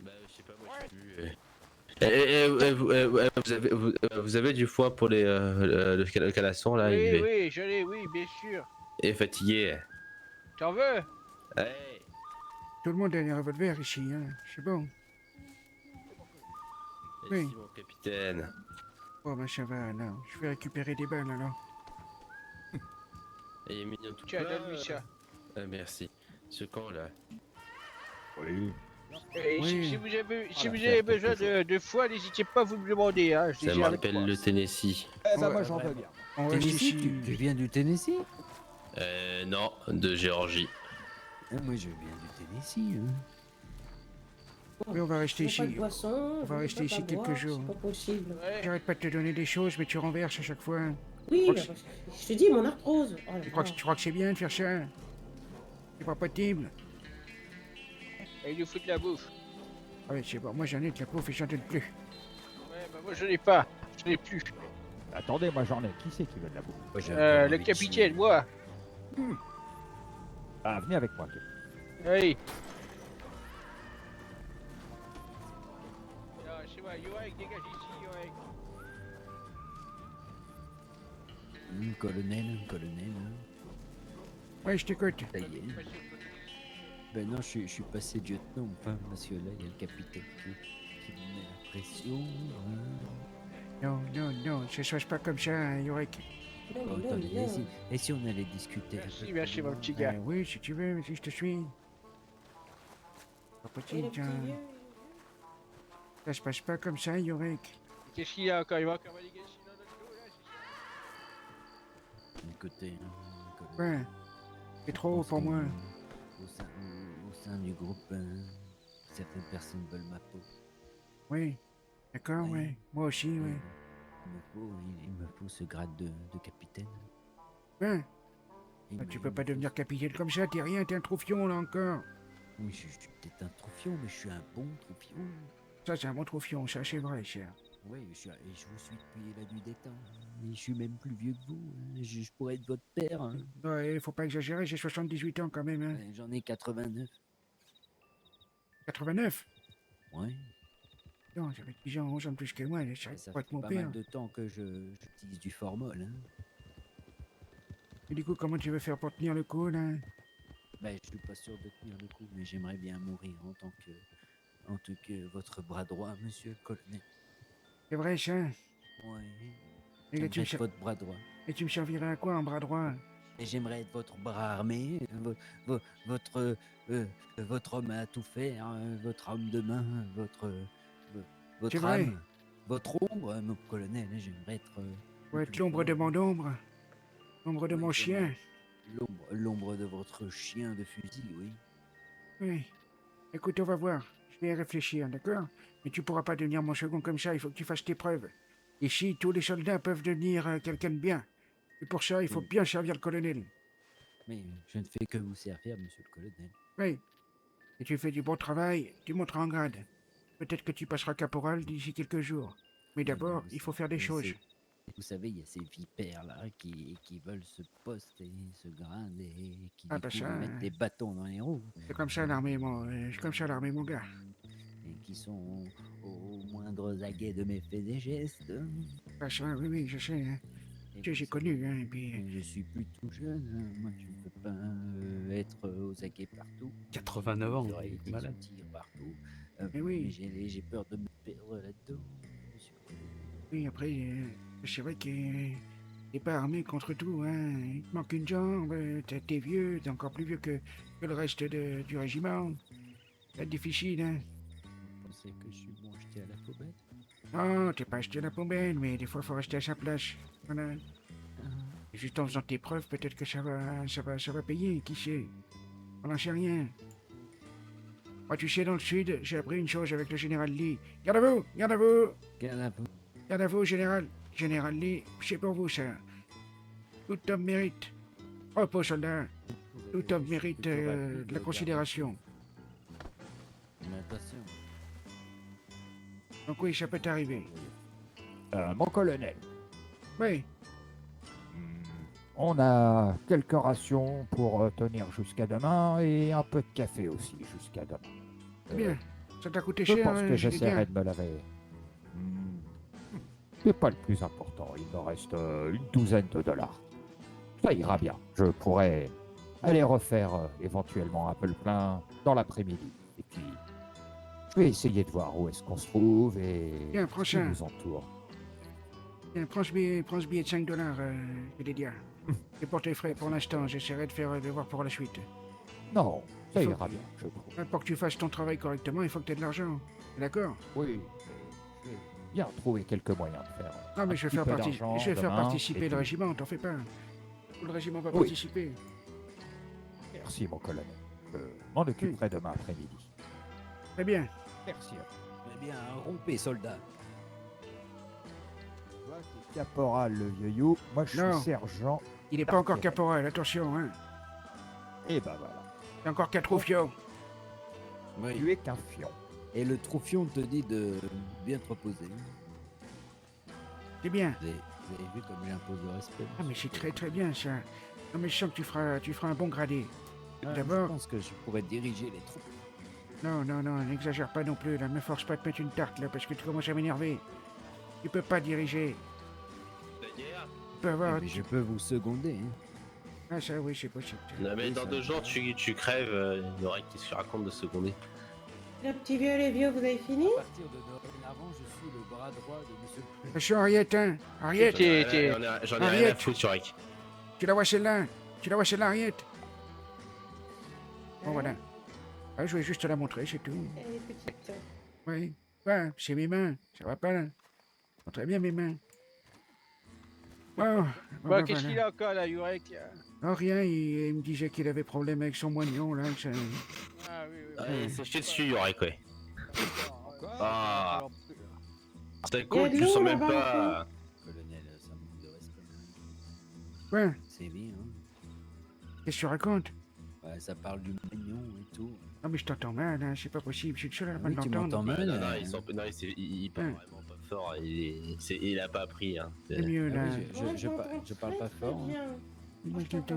Bah, je sais pas, moi j'ai vu. Vous avez du foin pour le calasson là? Oui, oui, je l'ai, oui, bien sûr. Il est fatigué. T'en veux? Hey. Tout le monde a un revolver ici, hein. C'est bon. Oui. Merci mon capitaine. Bon, ben ça va, alors. Je vais récupérer des balles, alors. Il est mignon tout Tiens, plein. donne-lui ça. Merci. Ce camp là. Oui. Et Oui. si vous avez, si Ah, vous la avez faire besoin quelque de foie, n'hésitez pas à vous me demander. Hein. Ça me rappelle le Tennessee. Eh ben, Ouais, moi, j'en veux bien. On reste Tennessee, ici. tu viens du Tennessee? Non, de Géorgie. Moi, je viens du Tennessee. Hein. Oui, on va rester Pas de ici. boisson, On va rester ici quelques boire, jours. C'est pas possible. J'arrête pas de te donner des choses, mais tu renverses à chaque fois. Oui, Tu bah, crois que je te dis, mon arthrose. Oh là Tu crois, là. tu crois que c'est bien de faire ça? C'est pas possible. Et il nous fout de la bouffe. Ah oui, c'est bon, moi j'en ai de la bouffe et j'en donne plus. Ouais, bah moi je n'ai pas. Je n'ai plus. Attendez, moi j'en ai. Qui c'est qui veut de la bouffe? Moi, j'ai Le capitaine, moi. Ah, venez avec moi. Oui. Alors, c'est moi, Yorek, dégage ici, Yorek. Colonel. Ouais, je t'écoute. Ça y est. Ben non, je suis passé lieutenant, enfin, parce que là, il y a le capitaine qui me met la pression. Hein. Non, ça se passe pas comme ça, hein, Yorek. Oh, attendez, et si on allait discuter un peu Merci, plus mon loin? petit gars. Oui, si tu veux, mais si je te suis. Pas Et possible, le petit ça. vieux. Ça se passe pas comme ça, Yorek. Qu'est-ce qu'il y a encore? Il va encore manigander ici dans notre dos, là, c'est ça? Écoutez, Ouais. C'est trop pour moi. Au sein du groupe, certaines personnes veulent ma peau. Oui. D'accord, Ouais. ouais. Moi aussi, ouais. Il me faut ce grade de capitaine. Ben, Il bah, me- tu il peux me pas faut devenir capitaine comme ça, t'es rien, t'es un troufion là encore. Oui, je suis peut-être un troufion, mais je suis un bon troufion. Ça, c'est un bon troufion, ça, c'est vrai, cher. Oui, et je vous suis depuis la nuit des temps. Et je suis même plus vieux que vous. Hein. Je pourrais être votre père. Hein. Ouais, faut pas exagérer, j'ai 78 ans quand même, hein. J'en ai 89. 89? Ouais. Non, j'avais 10 ans, 11 ans de plus que moi, ça Ça pourrait être fait mon pas père. mal de temps que j'utilise du formol. Hein. Et du coup, comment tu veux faire pour tenir le coup, là? Ben, je suis pas sûr de tenir le coup, mais j'aimerais bien mourir en tant que votre bras droit, monsieur le colonel. C'est vrai, ça? Ouais. Et là, J'aimerais être votre bras droit. Et tu me servirais à quoi en bras droit? Et j'aimerais être votre bras armé, votre homme à tout faire, votre homme de main, votre C'est vrai. âme, votre ombre, mon colonel. J'aimerais être. Ouais, l'ombre de mon ombre. L'ombre de Ouais, mon comme chien. L'ombre de votre chien de fusil, oui. Oui. Écoute, on va voir. Je vais y réfléchir, d'accord? Mais tu pourras pas devenir mon second comme ça, il faut que tu fasses tes preuves. Ici, tous les soldats peuvent devenir quelqu'un de bien. Et pour ça, il faut Oui. bien servir le colonel. Mais je ne fais que vous servir, monsieur le colonel. Oui. Et tu fais du bon travail, tu monteras en grade. Peut-être que tu passeras caporal d'ici quelques jours. Mais d'abord, il faut faire des choses. Vous savez, il y a ces vipères-là qui veulent ce poste et ce grade et qui Ah, du bah coup, ça, me mettent des bâtons dans les roues. C'est comme ça l'armée, c'est comme ça l'armée, mon gars. Et qui sont aux moindres aguets de mes faits et gestes. Ah, ça, oui, je sais. Hein. J'ai connu, hein, et puis... Je suis plutôt jeune, hein. Moi je ne peux pas être aux aguets partout. 89 ans, J'aurais été malade. sous tir partout. Mais oui. Mais j'ai peur de me perdre là-dedans. monsieur. Oui, après, c'est vrai que t'es pas armé contre tout, hein. Il te manque une jambe, t'es vieux, t'es encore plus vieux que le reste du régiment. C'est difficile, hein. Vous pensez que je suis bon jeté à la poubelle? Non, t'es pas acheté à la poubelle, mais des fois, faut rester à sa place. Voilà. Et juste en faisant tes preuves, peut-être que ça va payer, qui sait. On n'en sait rien. Moi, tu sais, dans le sud, j'ai appris une chose avec le général Lee. Garde à vous, garde à vous, Garde à vous. garde à vous, général. Général Lee, c'est pour vous, ça. Tout homme mérite. Repos, soldat. Tout homme mérite de la considération. Mais attention. Donc oui, ça peut t'arriver. Mon colonel, Oui. on a quelques rations pour tenir jusqu'à demain et un peu de café aussi jusqu'à demain. C'est bien. Ça t'a coûté Je cher, pense que j'ai dit j'essaierai bien. de me laver. C'est pas le plus important, il me reste une douzaine de dollars. Ça ira bien. Je pourrais aller refaire éventuellement un peu le plein dans l'après-midi. Et puis, je vais essayer de voir où est-ce qu'on se trouve et Bien, ce qui prochain. nous entoure. Tiens, prends ce billet de 5 dollars, Lydia. C'est pour tes frais pour l'instant, j'essaierai de voir pour la suite. Non, ça Il faut- ira bien, je trouve. Pour que tu fasses ton travail correctement, il faut que tu aies de l'argent. D'accord? Oui, je vais bien trouver quelques moyens de faire. Non, mais un je vais petit faire, peu d'argent je vais faire demain, participer et le puis- régiment, t'en fais pas. Tout le régiment va Oui. participer. Merci, mon colonel. Je m'en occuperai demain après-midi. Très bien. Merci. Eh bien, rompez, soldat. Toi, t'es caporal, le vieillot. Moi, je Non. suis sergent. Il n'est pas encore caporal, attention, hein. Et ben voilà. Il y a encore 4 troufions. Oui. Tu es qu'un fion. Et le troufion te dit de bien te reposer. C'est bien. Vous avez vu comme il impose le respect. Ah, mais c'est très bien, ça. Non, mais je sens que tu feras un bon gradé. Ah, D'abord... Je pense que je pourrais diriger les troupes. Non, n'exagère pas non plus, là. Me force pas de mettre une tarte, là, parce que tu commences à m'énerver. Tu peux pas diriger. Tu peux avoir... Mais je peux vous seconder. Hein. Ah, ça, oui, c'est possible. Non, mais dans 2 jours, tu crèves, il y aura qui se raconte de seconder. Le petit vieux, les vieux, vous avez fini? À partir de dorénavant, je suis le bras droit de monsieur le Attention, Ariette, hein. Ariette. J'en ai rien à foutre, Turek. Tu la vois celle-là? Ariette? Bon, voilà. Ah, je voulais juste te la montrer, c'est tout. Elle est petite. Oui. Ouais, c'est mes mains. Ça va pas, là? Très bien, mes mains. Bon, Bah, qu'est-ce qu'il a encore là, Yurek là? Non, rien, il me disait qu'il avait problème avec son moignon, là. que ça- Ah oui, oui. Ouais, c'est jeté dessus, Yurek, ouais. Ah. C'est Il y a con, de tu l'eau, sens même là-bas, pas. colonel, ça manque de respect. Quoi? C'est bien, hein. Qu'est-ce que tu racontes? Ouais, ça parle du mignon et tout. Non, mais je t'entends mal, hein. C'est pas possible. Je suis le seul à pas Oui, tu l'entendre. m'entends mal. Non, non, il parle vraiment pas fort. Il a pas appris. Hein. C'est mieux, là. Je parle pas fort. hein. Moi, je t'entends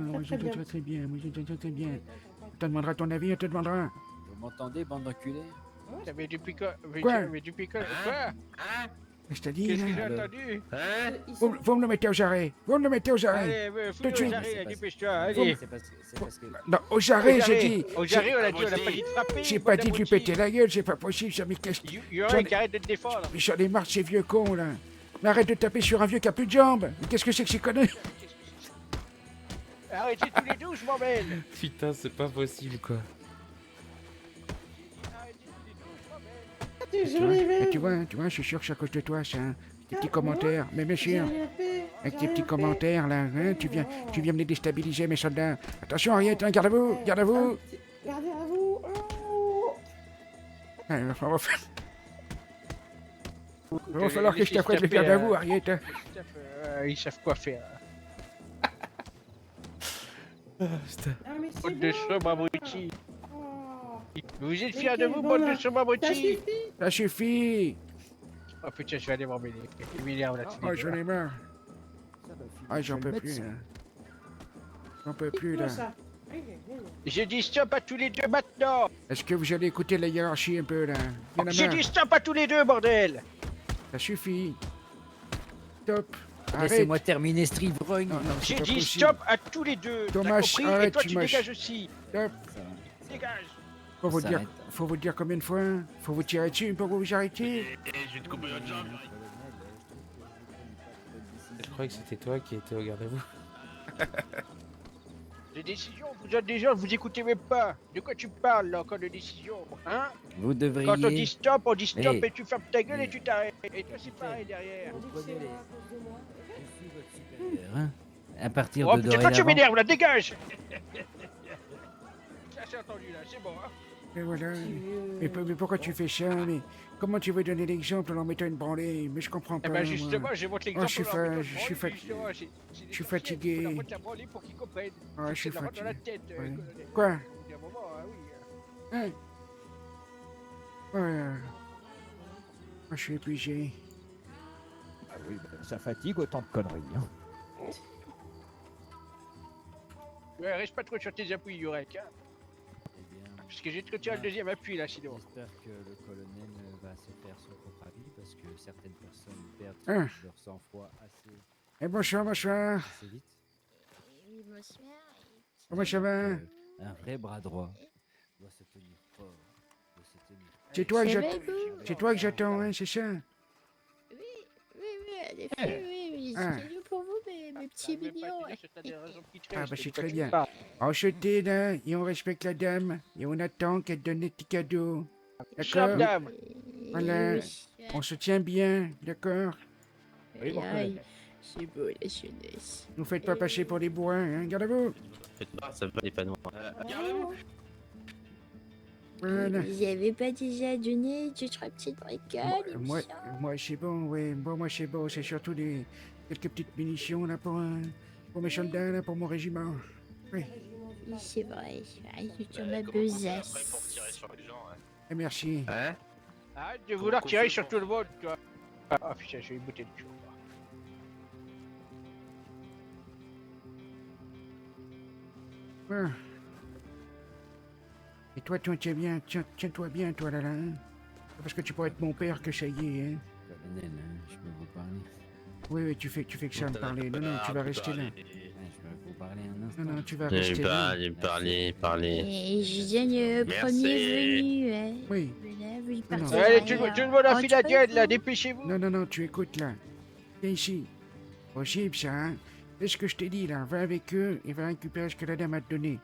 très bien. Moi, je t'entends très bien. On te demandera ton avis, on te demandera. Vous m'entendez, bande d'enculés? Mais depuis quand? Quoi? Mais depuis quand? Quoi? Je t'ai dit, Qu'est-ce que là. j'ai entendu? Hein? Vous me le mettez aux arrêts. Vous me le mettez aux arrêts. Allez, Tout de fous-le suite. aux arrêts, là, dépêche-toi, Vous allez. me- C'est parce que... Non, aux arrêts, j'ai dit. Aux arrêts, on a pas dit de frapper. J'ai pas dit de lui péter la gueule, c'est pas possible, ça. Mais qu'est-ce que. Yurek, arrête de te défendre. Mais j'en ai marre de ces vieux cons, là. Mais arrête de taper sur un vieux qui a plus de jambes. Mais qu'est-ce que c'est que ces conneries? Arrêtez tous les deux, je m'en mêle. Putain, c'est pas possible, quoi. Tu vois, je suis sûr que c'est à cause de toi, ça. Hein. Tes petits commentaires, mais bien sûr. Avec tes petits commentaires, là, hein, tu viens me les déstabiliser, mes soldats. Attention, Ariette, hein, garde à vous, garde à vous. Gardez à vous. Oh. Il va falloir que je t'apprenne les gardes à vous, Ariette. Hein. Ils savent quoi faire. Ah, mais c'est Bande de bon. chauves abrutis. Oh. Vous êtes Mais fiers de quel vous, bonheur. bande de chauves Ça abrutis? suffit. Ça suffit. Oh putain, je vais aller m'emmêler. Il m'énerve là-dessus. Oh, j'en ai marre. Ah, j'en peux plus, là. J'en peux plus, là. Ça. J'ai dit stop à tous les deux maintenant. Est-ce que vous allez écouter la hiérarchie un peu, là? Il y en a J'ai marre. dit stop à tous les deux, bordel. Ça suffit. Stop. Laissez-moi terminer ce ivrogne. J'ai dit stop à tous les deux. Thomas, T'as compris? Et arrête, toi, tu Thomas. dégages aussi. Stop. Dégage. Faut vous dire combien de fois? Faut vous tirer dessus pour que vous arrêtiez? Je vais te couper votre jambe. Je croyais que c'était toi qui étais au garde à vous. Les décisions, vous êtes des gens, vous écoutez même pas. De quoi tu parles là encore de décision? Hein? Vous devriez... Quand on dit stop Mais- et tu fermes ta gueule et tu t'arrêtes. Et toi c'est pareil derrière. Hein, à partir Oh de putain, toi tu dorénavant... m'énerves là, dégage. Ça c'est entendu là, c'est bon hein. Et voilà. Tu veux- Mais pourquoi tu fais ça? Mais comment tu veux donner l'exemple en mettant une branlée? Mais je comprends pas. Eh ben moi. justement, j'ai montré Oh, l'exemple. je suis fatigué. La montre la branlée pour qu'ils comprennent. Ah, je suis C'est la rentre dans la fatigué. tête, Ouais. colonel. Quoi? Il y a un moment, ah oui. Hein? Ouais. Moi, je suis épuisé. Ah oui, bah, ça fatigue autant de conneries. Hein. Ouais, reste pas trop sur tes appuis, Yurek. Hein. Eh bien, Parce que j'ai trop tiré le deuxième appui là, sinon. j'espère que le colonel va se faire son propre avis parce que certaines personnes perdent Hein. leur sang-froid assez, Eh, bonsoir. assez vite. Oui, bonsoir. Comment ça va? Un vrai bras droit doit se tenir fort, doit se tenir. C'est toi que Ça va, j'attends. vous? C'est toi que j'attends, hein, c'est ça? Oui, en effet, oui. Ah. C'est nous pour vous, mes petits mignons. Ah, bah, c'est très bien. Enchanté, là, et on respecte la dame, et on attend qu'elle donne des petits cadeaux. D'accord? Dame. Voilà. On se tient bien, d'accord? Oui, mon colonel. C'est beau, la jeunesse. Nous faites pas passer pour des bourrins, hein, gardez-vous. Faites pas, ça va les panneaux. Voilà. Vous avez pas déjà donné 2-3 petites bricoles? Moi, c'est bon, ouais. Bon, moi, c'est bon. C'est surtout quelques petites munitions, là, pour mes soldats, là, pour mon régiment. Oui. Oui, c'est vrai. C'est sur ma besace. Pour tirer sur les gens, hein. Et merci. Hein? Arrête de vouloir tirer sur tout le monde, toi. Ah putain, je vais botter le jour. Ah. Et toi, tiens-toi bien, toi, là, hein. Parce que tu pourrais être mon père que ça y est, hein. Colonel, hein, je peux vous parler. Oui, tu fais que ça me parler. Non, tu vas rester là. Ouais, je peux vous parler un instant. Non, tu vas rester là. Parler. Et je donne le premier venu, hein. Oui. Voilà, vous y Non, partez. Allez, tout le monde en file à diède, là, dépêchez-vous. Non, tu écoutes, là. Viens ici. Possible, ça, hein. Fais ce que je t'ai dit, là. Va avec eux et va récupérer ce que la dame a te donné.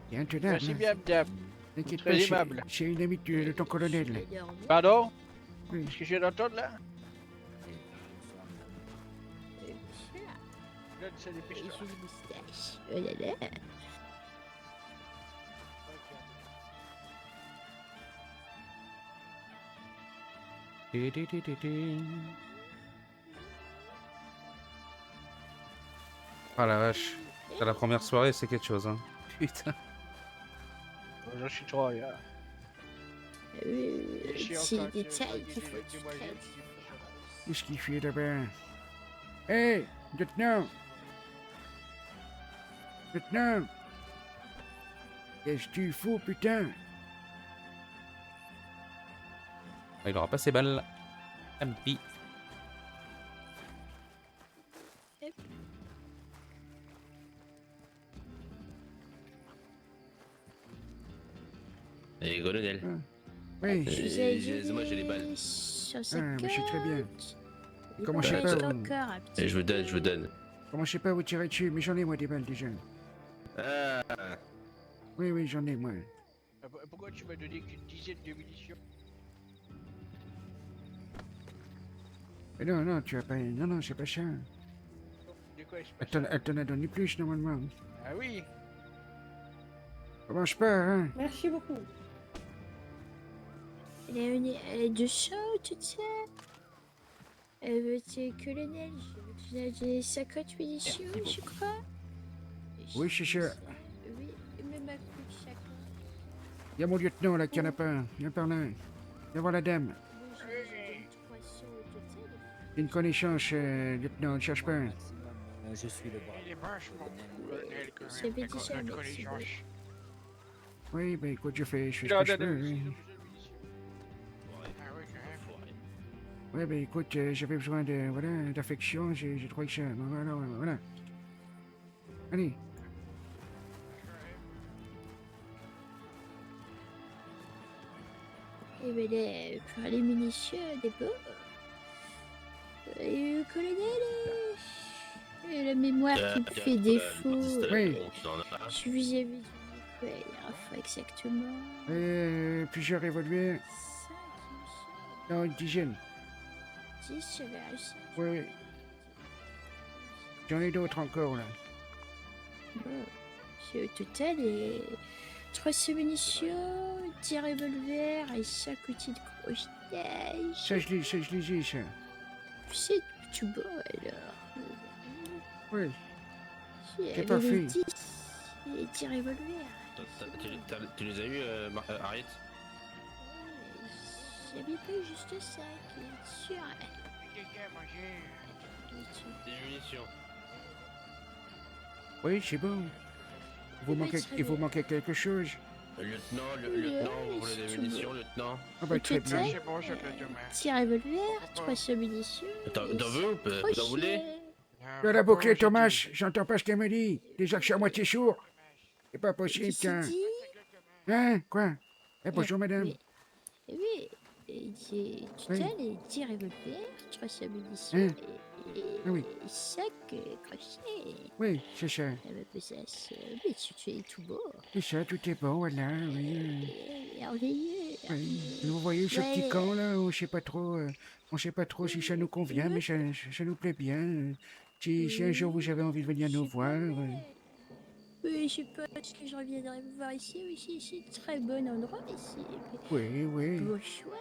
Tiens, te dame. Merci bien, madame. T'inquiète Très pas, aimable. c'est une amie de ton colonel. Pardon? Oui. Ce que je viens d'entendre, là? Donne ça, Et dépêche-toi. j'ai une moustache. Oh là là. Ah la vache. C'est la première soirée, c'est quelque chose, hein. Putain. J'en suis trop, là. C'est des détails qu'il faut que tu traites. Qu'est-ce qu'il fait là-bas? Hé, lieutenant! Lieutenant! Qu'est-ce que tu fous, putain? Ah, il aura pas ses balles. MP. Et colonel. Oui. Moi j'ai les balles. Ah, mais c'est très bien. Comment je sais Bah, pas? Et je vous donne. Comment je sais pas vous tirer dessus? Mais j'en ai, moi, des balles déjà. Ah. Oui, j'en ai, moi. Pourquoi tu m'as donné qu'une dizaine de munitions? Mais non, tu as pas. Non, c'est pas ça. De quoi est-ce que Elle t'en a donné plus, normalement. Ah oui? Commence pas, hein? Merci beaucoup. Elle est de chaud, toute ça. Monsieur le colonel, tu as des 50 munitions, je crois. Oui, c'est ça. Oui, même à coup de chacun. Il y a mon lieutenant, là, qui en a pas un. Viens par là. Viens voir la dame. Bon, je donne 300 au total. Une connaissance, lieutenant, ne cherche pas. Je suis le bras. Il est vachement bon, colonel, quand J'avais même. déjà Notre merci. connaissance. Oui, ben écoute, je fais ce Non, que je non, peux. non, Oui. Ah oui, quand même. Ouais, ben écoute, j'avais besoin de, voilà, d'affection, j'ai trouvé que ça. Voilà. Allez. Et ben là, pour les munitions, d'abord. Le colonel, la mémoire qui me fait défaut. Oui. Je vous avais dit quoi la dernière fois exactement? Plusieurs revolvers. 5, Non, une dizaine. 10, j'avais réussi. Oui. J'en ai d'autres encore, là. Bon, c'est au total et 300 munitions, 10 revolvers et 5 outils de crochetage. Ça, je les ai, ça. C'est tout beau alors. Oui. J'ai C'est parfait. 10 et 10 revolvers. Tu les as eu, Harriet? J'avais pas eu juste 5, sûr. Des munitions. Oui, c'est bon. Il vous manquait quelque chose. Lieutenant, vous voulez des munitions, lieutenant? Ah bah très bien. C'est bon, je peux demain. 10 revolvers, 300 munitions. T'en veux ou t'en voulez? Tu as la bouclée, Thomas. J'entends pas ce qu'elle me dit. Déjà que je suis à moitié sourd. C'est pas possible, tiens. Hein? Quoi? Eh, bonjour, madame. Oui, j'ai Oui. les 10 revolvers, 300 munitions Hein? et Ah oui. 5 crochets. Oui, c'est ça. Mais tu es tout beau. C'est ça, tout est bon, voilà, oui. Merveilleux. Oui. Vous voyez ce petit Ouais. camp là, où on sait pas trop si ça nous convient, mais ça nous plaît bien. Si un jour vous avez envie de venir nous voir, Oui, je pense que je reviendrai vous voir ici. Oui, c'est un très bon endroit ici. oui, oui. Beau choix.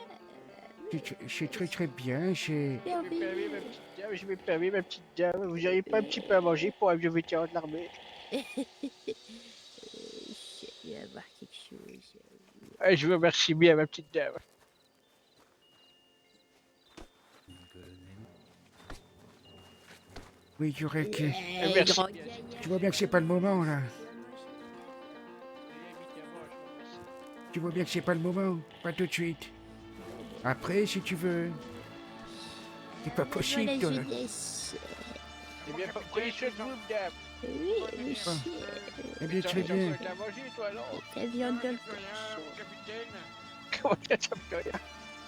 C'est très très bien, c'est... Je m'ai permis, ma petite dame. Vous n'auriez pas un petit peu à manger pour un vieux vétéran de l'armée? Je vais avoir quelque chose. Ah, je vous remercie bien, ma petite dame. Oui, Jurek, Merci. tu vois bien que c'est pas le moment là. Tu vois bien que c'est pas le moment, pas tout de suite. Après, si tu veux. C'est pas possible, Voilà, toi. je laisse. Eh bien, prenez soin de vous, dame. Oui, monsieur. Eh bien, très bien. Tu as mangé, toi, alors? La viande dans le Capitaine. Comment ça, ça me fait rien?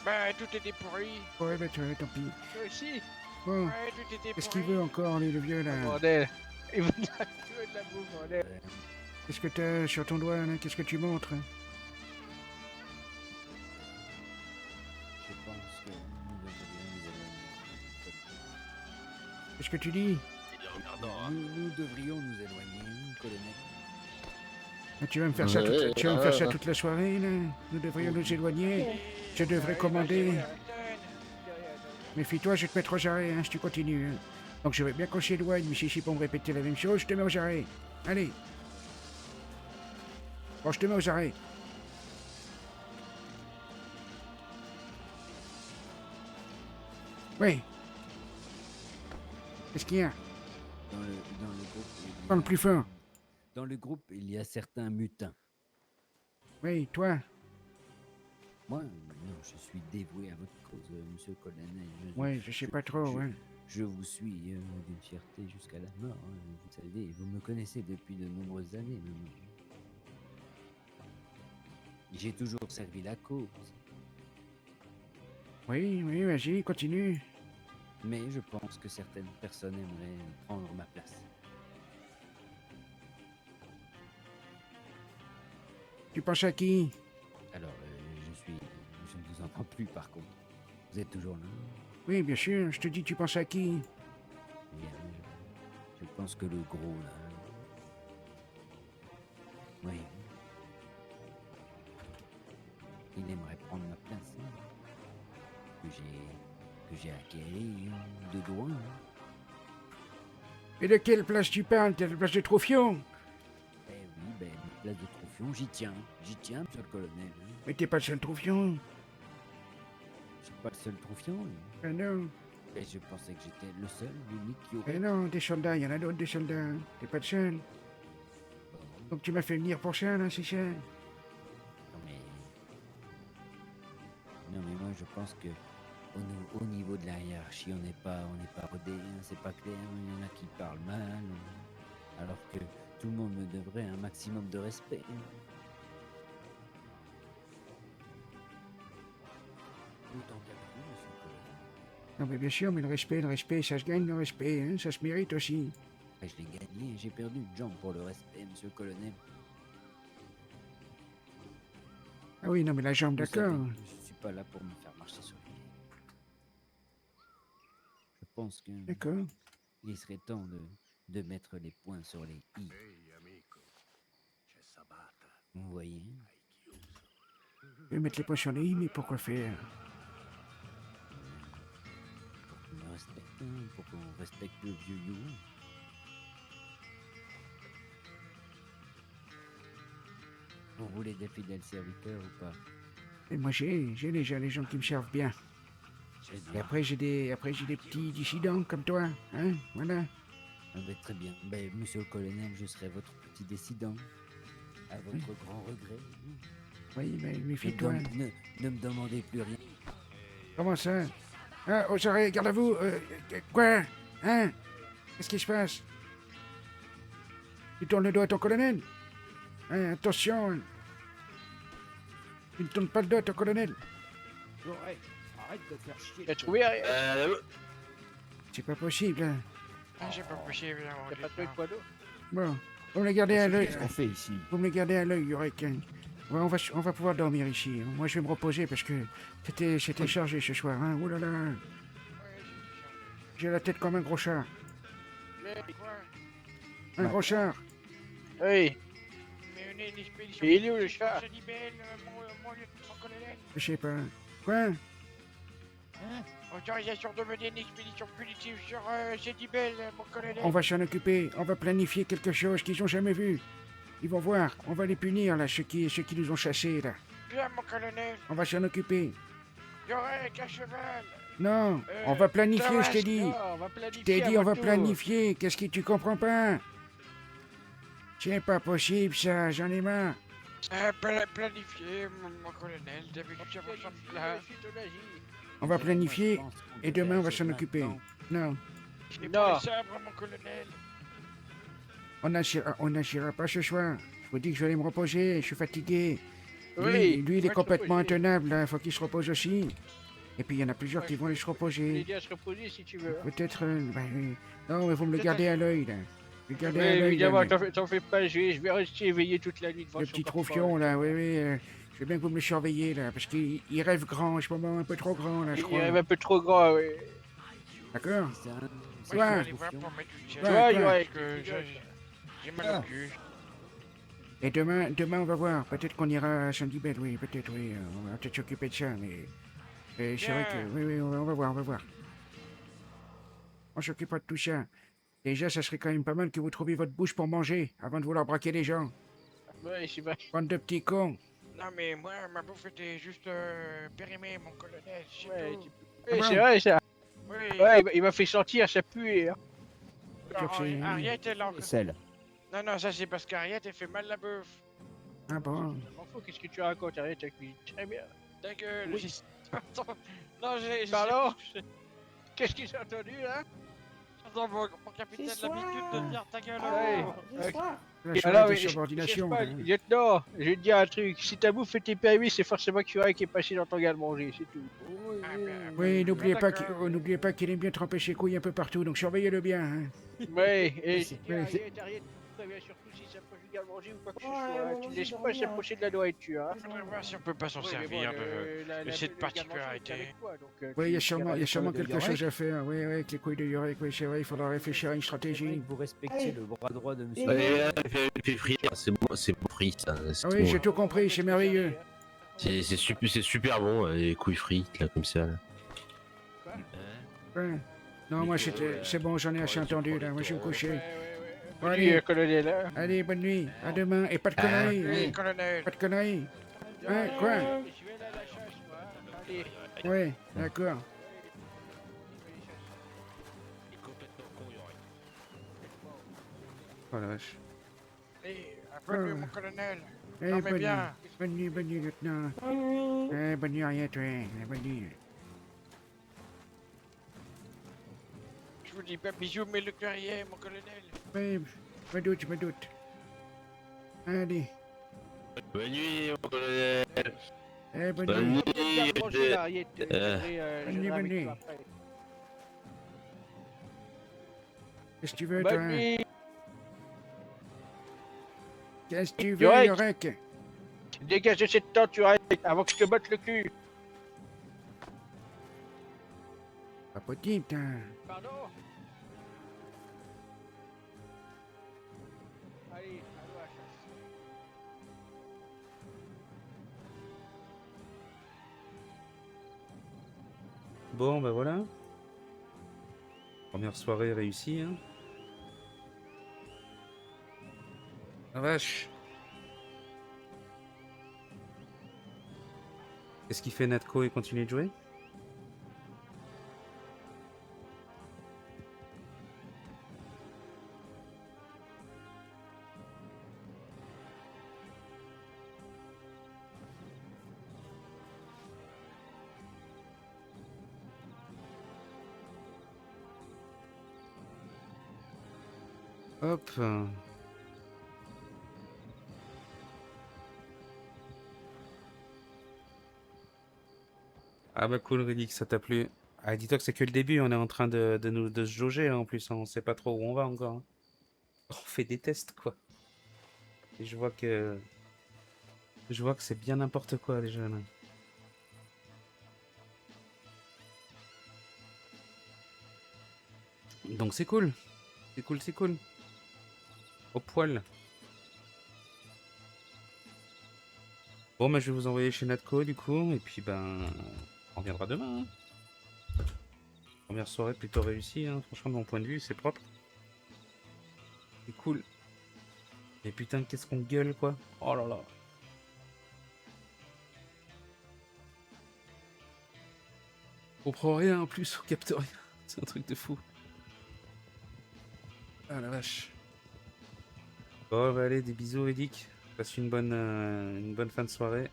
Bah, tout était pourri. Ouais, bah, tant pis. Toi aussi? Bon, Ouais, tout était qu'est-ce qu'il pourri. veut encore, lui, le vieux, là? Bordel. Il veut de la bouffe, bordel. Qu'est-ce que t'as sur ton doigt, là? Qu'est-ce que tu montres? Je pense que nous devrions nous éloigner. Qu'est-ce que tu dis? Il est emmerdant, hein. Nous devrions nous éloigner, colonel. Ah, tu vas me faire ça toute la soirée, là? Nous devrions nous éloigner. Je devrais commander. Méfie-toi, je vais te mettre aux arrêts, hein, si tu continues. Hein. Donc je veux bien qu'on s'éloigne, mais si c'est pour me répéter la même chose, je te mets aux arrêts. Allez. Bon, je te mets aux arrêts. Oui. Qu'est-ce qu'il y a? Dans le groupe. Parle plus fort. Dans le groupe, il y a certains mutins. Oui, toi. Moi, non, je suis dévoué à votre cause, monsieur le colonel. Ouais, je sais pas trop, ouais. Je vous suis d'une fierté jusqu'à la mort. Hein. Vous savez, vous me connaissez depuis de nombreuses années maintenant. J'ai toujours servi la cause. Oui, vas-y, continue. Mais je pense que certaines personnes aimeraient prendre ma place. Tu penses à qui? Alors, je ne vous entends plus par contre. Vous êtes toujours là? Oui, bien sûr, je te dis, tu penses à qui? Bien, je pense que le gros là. Oui. Il aimerait prendre ma place. Hein, que j'ai acquérie de droit. Hein. Et de quelle place tu parles? De la place de Troufion? Eh oui, ben, la place de Troufion, j'y tiens, monsieur le colonel. Hein. Mais t'es pas le seul Troufion. Je suis pas le seul Troufion. Ah non. Et je pensais que j'étais le seul, l'unique qui aurait... Eh non, des soldats, il y en a d'autres des soldats. T'es pas le seul. Donc tu m'as fait venir pour ça, là, c'est ça? Non mais moi je pense que au niveau de la hiérarchie, on n'est pas rodé, hein, c'est pas clair, il y en a qui parlent mal, alors que tout le monde me devrait un maximum de respect. Hein. Autant qu'à vous, monsieur le colonel. Non mais bien sûr, mais le respect, ça se gagne le respect, hein, ça se mérite aussi. Et je l'ai gagné, j'ai perdu une jambe pour le respect, monsieur le colonel. Ah oui, non mais la jambe, Vous savez, d'accord. je suis pas là pour me faire marcher sur les pieds. Je pense que D'accord. il serait temps de mettre les points sur les i. Vous voyez? Je vais mettre les points sur les i, mais pourquoi faire? Pour qu'on me respecte, hein, pour qu'on respecte le vieux you. Vous voulez des fidèles serviteurs ou pas? Et moi, j'ai déjà les gens qui me servent bien. Et après, j'ai des petits dissidents comme toi, hein, voilà. Ah ben, très bien. Ben, monsieur le colonel, je serai votre petit dissident. À votre grand regret. Oui, mais méfie-toi. Ne me demandez plus rien. Comment ça? Ah, oh, j'arrête, garde à vous. Quoi? Hein? Qu'est-ce qui se passe? Tu tournes le dos à ton colonel? Hein, attention. Hein. Tu ne tournes pas le dos à ton colonel. Arrête de faire chier. T'as trouvé rien? C'est pas possible. Hein. Ah, c'est pas possible, hein, mon T'as pas trouvé de lieutenant. poids d'eau? Bon, vous me le gardez à l'œil. Qu'est-ce qu'on fait ici? Vous me le gardez à l'œil, Yurek. Hein. Ouais, on va pouvoir dormir ici. Moi, je vais me reposer parce que c'était chargé ce soir. Hein. Ouh là là. J'ai la tête comme un gros chat. Mais quoi? Un gros chat. Oui. Mais on est une expédition. Et il est où le chat? Je dis belle, mon colonel. Je sais pas. Quoi? Autorisation de mener une expédition punitive sur Jedibel, mon colonel. On va s'en occuper. On va planifier quelque chose qu'ils ont jamais vu. Ils vont voir. On va les punir, là, ceux qui nous ont chassés, là. Bien, mon colonel. On va s'en occuper. Yorek, à cheval. Non, on va planifier, je t'ai dit. On va planifier. Je t'ai dit, on va avant tout. planifier. Qu'est-ce que tu comprends C'est pas possible, ça. J'en ai marre. Planifié, mon colonel. D'habitude, ça ressemble là. On va planifier et demain, on va s'en occuper. Non, Je n'ai pas les sabres, mon colonel. on n'agira pas ce soir. Je vous dis que je vais aller me reposer. Je suis fatigué. Oui, Lui, il est va te complètement reposer. intenable. Là. Faut qu'il se repose aussi. Et puis, il y en a plusieurs qui vont aller se Il est reposer. dit à se reposer si tu veux. Peut-être... oui. Non, mais vous me le gardez à l'œil, là. Vous le gardez à Oui, l'œil, évidemment, là, t'en fais pas, je vais rester éveillé toute la nuit devant le son petit corps troufion, là. Oui. Je veux bien que vous me le surveillez, là. Parce qu'il rêve grand en ce moment. Un peu trop grand, là, je Il crois. rêve un peu trop grand, oui. D'accord? Moi, je Ouais. vais aller voir pour mettre une Ouais, chaise. ouais. Yorek, J'ai mal au cul. Et demain, on va voir. Peut-être qu'on ira à Saint-Dibel, oui. Peut-être, oui. On va peut-être s'occuper de ça, mais... c'est vrai que... Oui, on va voir. On s'occupera de tout ça. Déjà, ça serait quand même pas mal que vous trouviez votre bouche pour manger, avant de vouloir braquer les gens. Ouais, c'est vrai. Bande de petits cons. Non, mais moi, ma bouffe était juste périmée, mon colonel. C'est Ouais, tout. Oui, c'est vrai, ça. Oui. Ouais, il m'a fait sentir, ça pue. Hein. Ariette, elle en... Celle. Non, ça c'est parce qu'Ariette, elle fait mal la bouffe. Ah bon? Je m'en fous, qu'est-ce que tu racontes, arrête ta cuisine. Très bien. Ta gueule. Oui. Attends. Non, j'ai... Pardon? Qu'est-ce qu'ils ont entendu, là? Attends, mon capitaine a l'habitude de dire ta gueule. Ouais. La charrette Alors, de oui, subordination. je sais pas, hein. lieutenant, je vais te dire un truc. Si ta bouffe était permis, c'est forcément qu'il y aurait qui est passé dans ton garde-manger, c'est tout. Oui, n'oubliez pas qu'il aime bien tremper ses couilles un peu partout, donc surveillez-le bien. Hein. Ouais, et si Ouais, Ariette, préviens surtout si ça approche du garde-manger ou quoi que ce soit. Hein. Tu ne laisses pas s'approcher de la nourriture. Hein. Faudrait voir si on peut pas s'en Oui, mais servir. bon, Cette le partie peut garde-manger, arrêter. c'est avec toi, donc, Oui, il y a tu sûrement verras les quelque couilles de chose Yorek. à faire. Oui, avec les couilles de Yorek, oui, c'est vrai, il faudra réfléchir à une stratégie. Vous respectez le bras droit de monsieur. Ouais, fait frire, c'est bon frit, ça. Ah oui, j'ai tout compris, c'est merveilleux. C'est super bon, les couilles frites, là, comme ça. Là. Ouais. Non, moi, c'est bon, j'en ai assez entendu, là. Moi, je vais me coucher. Bon, Bonne nuit, colonel. Hein. Allez, bonne nuit. À demain. Et pas de conneries. Oui, hein. colonel. Pas de conneries. Hein, quoi? Je vais aller à la chasse, moi. Allez. Ouais, d'accord. Oh la vache. Bonne nuit, mon colonel. Eh, Non, mais bien. bonne nuit, lieutenant. Bonne nuit, Ariette, ouais. Bonne nuit. Je vous dis pas bisous, mais le guerrier, mon colonel. Oui, je me doute. Allez. Bonne nuit, mon colonel. Eh, bonne Bonne nuit. nuit. Garde-manger, là, Ariette. Bonne nuit, bonne nuit. Qu'est-ce que tu veux, toi? Bonne nuit. Qu'est-ce que tu veux, Yorek. Yorek? Dégage de cette tente, tu arrêtes avant que je te batte le cul. Pas possible, putain. Pardon? Allez, allons à la chasse. Bon, bah voilà. Première soirée réussie, hein. La vache. Qu'est-ce qu'il fait Natko? Il continue de jouer? Hop. Ah bah cool Relic, ça t'a plu. Ah dis-toi que c'est que le début, on est en train de se jauger hein, en plus, hein. On sait pas trop où on va encore, hein. On fait des tests quoi. Et je vois que c'est bien n'importe quoi déjà là. Donc c'est cool. C'est cool, c'est cool. Au poil. Bon bah je vais vous envoyer chez Natko du coup, et puis ben on reviendra demain, hein. Première soirée plutôt réussie, hein. Franchement de mon point de vue c'est propre. C'est cool. Et putain qu'est-ce qu'on gueule quoi. Oh là là. On comprend rien en plus, on capte rien. C'est un truc de fou. Ah la vache. Bon bah allez, des bisous Edic. Passe une bonne fin de soirée.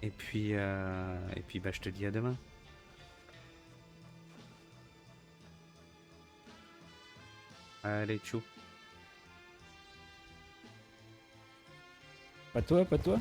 Et puis bah je te dis à demain. Allez, tchou. Pas toi, pas toi.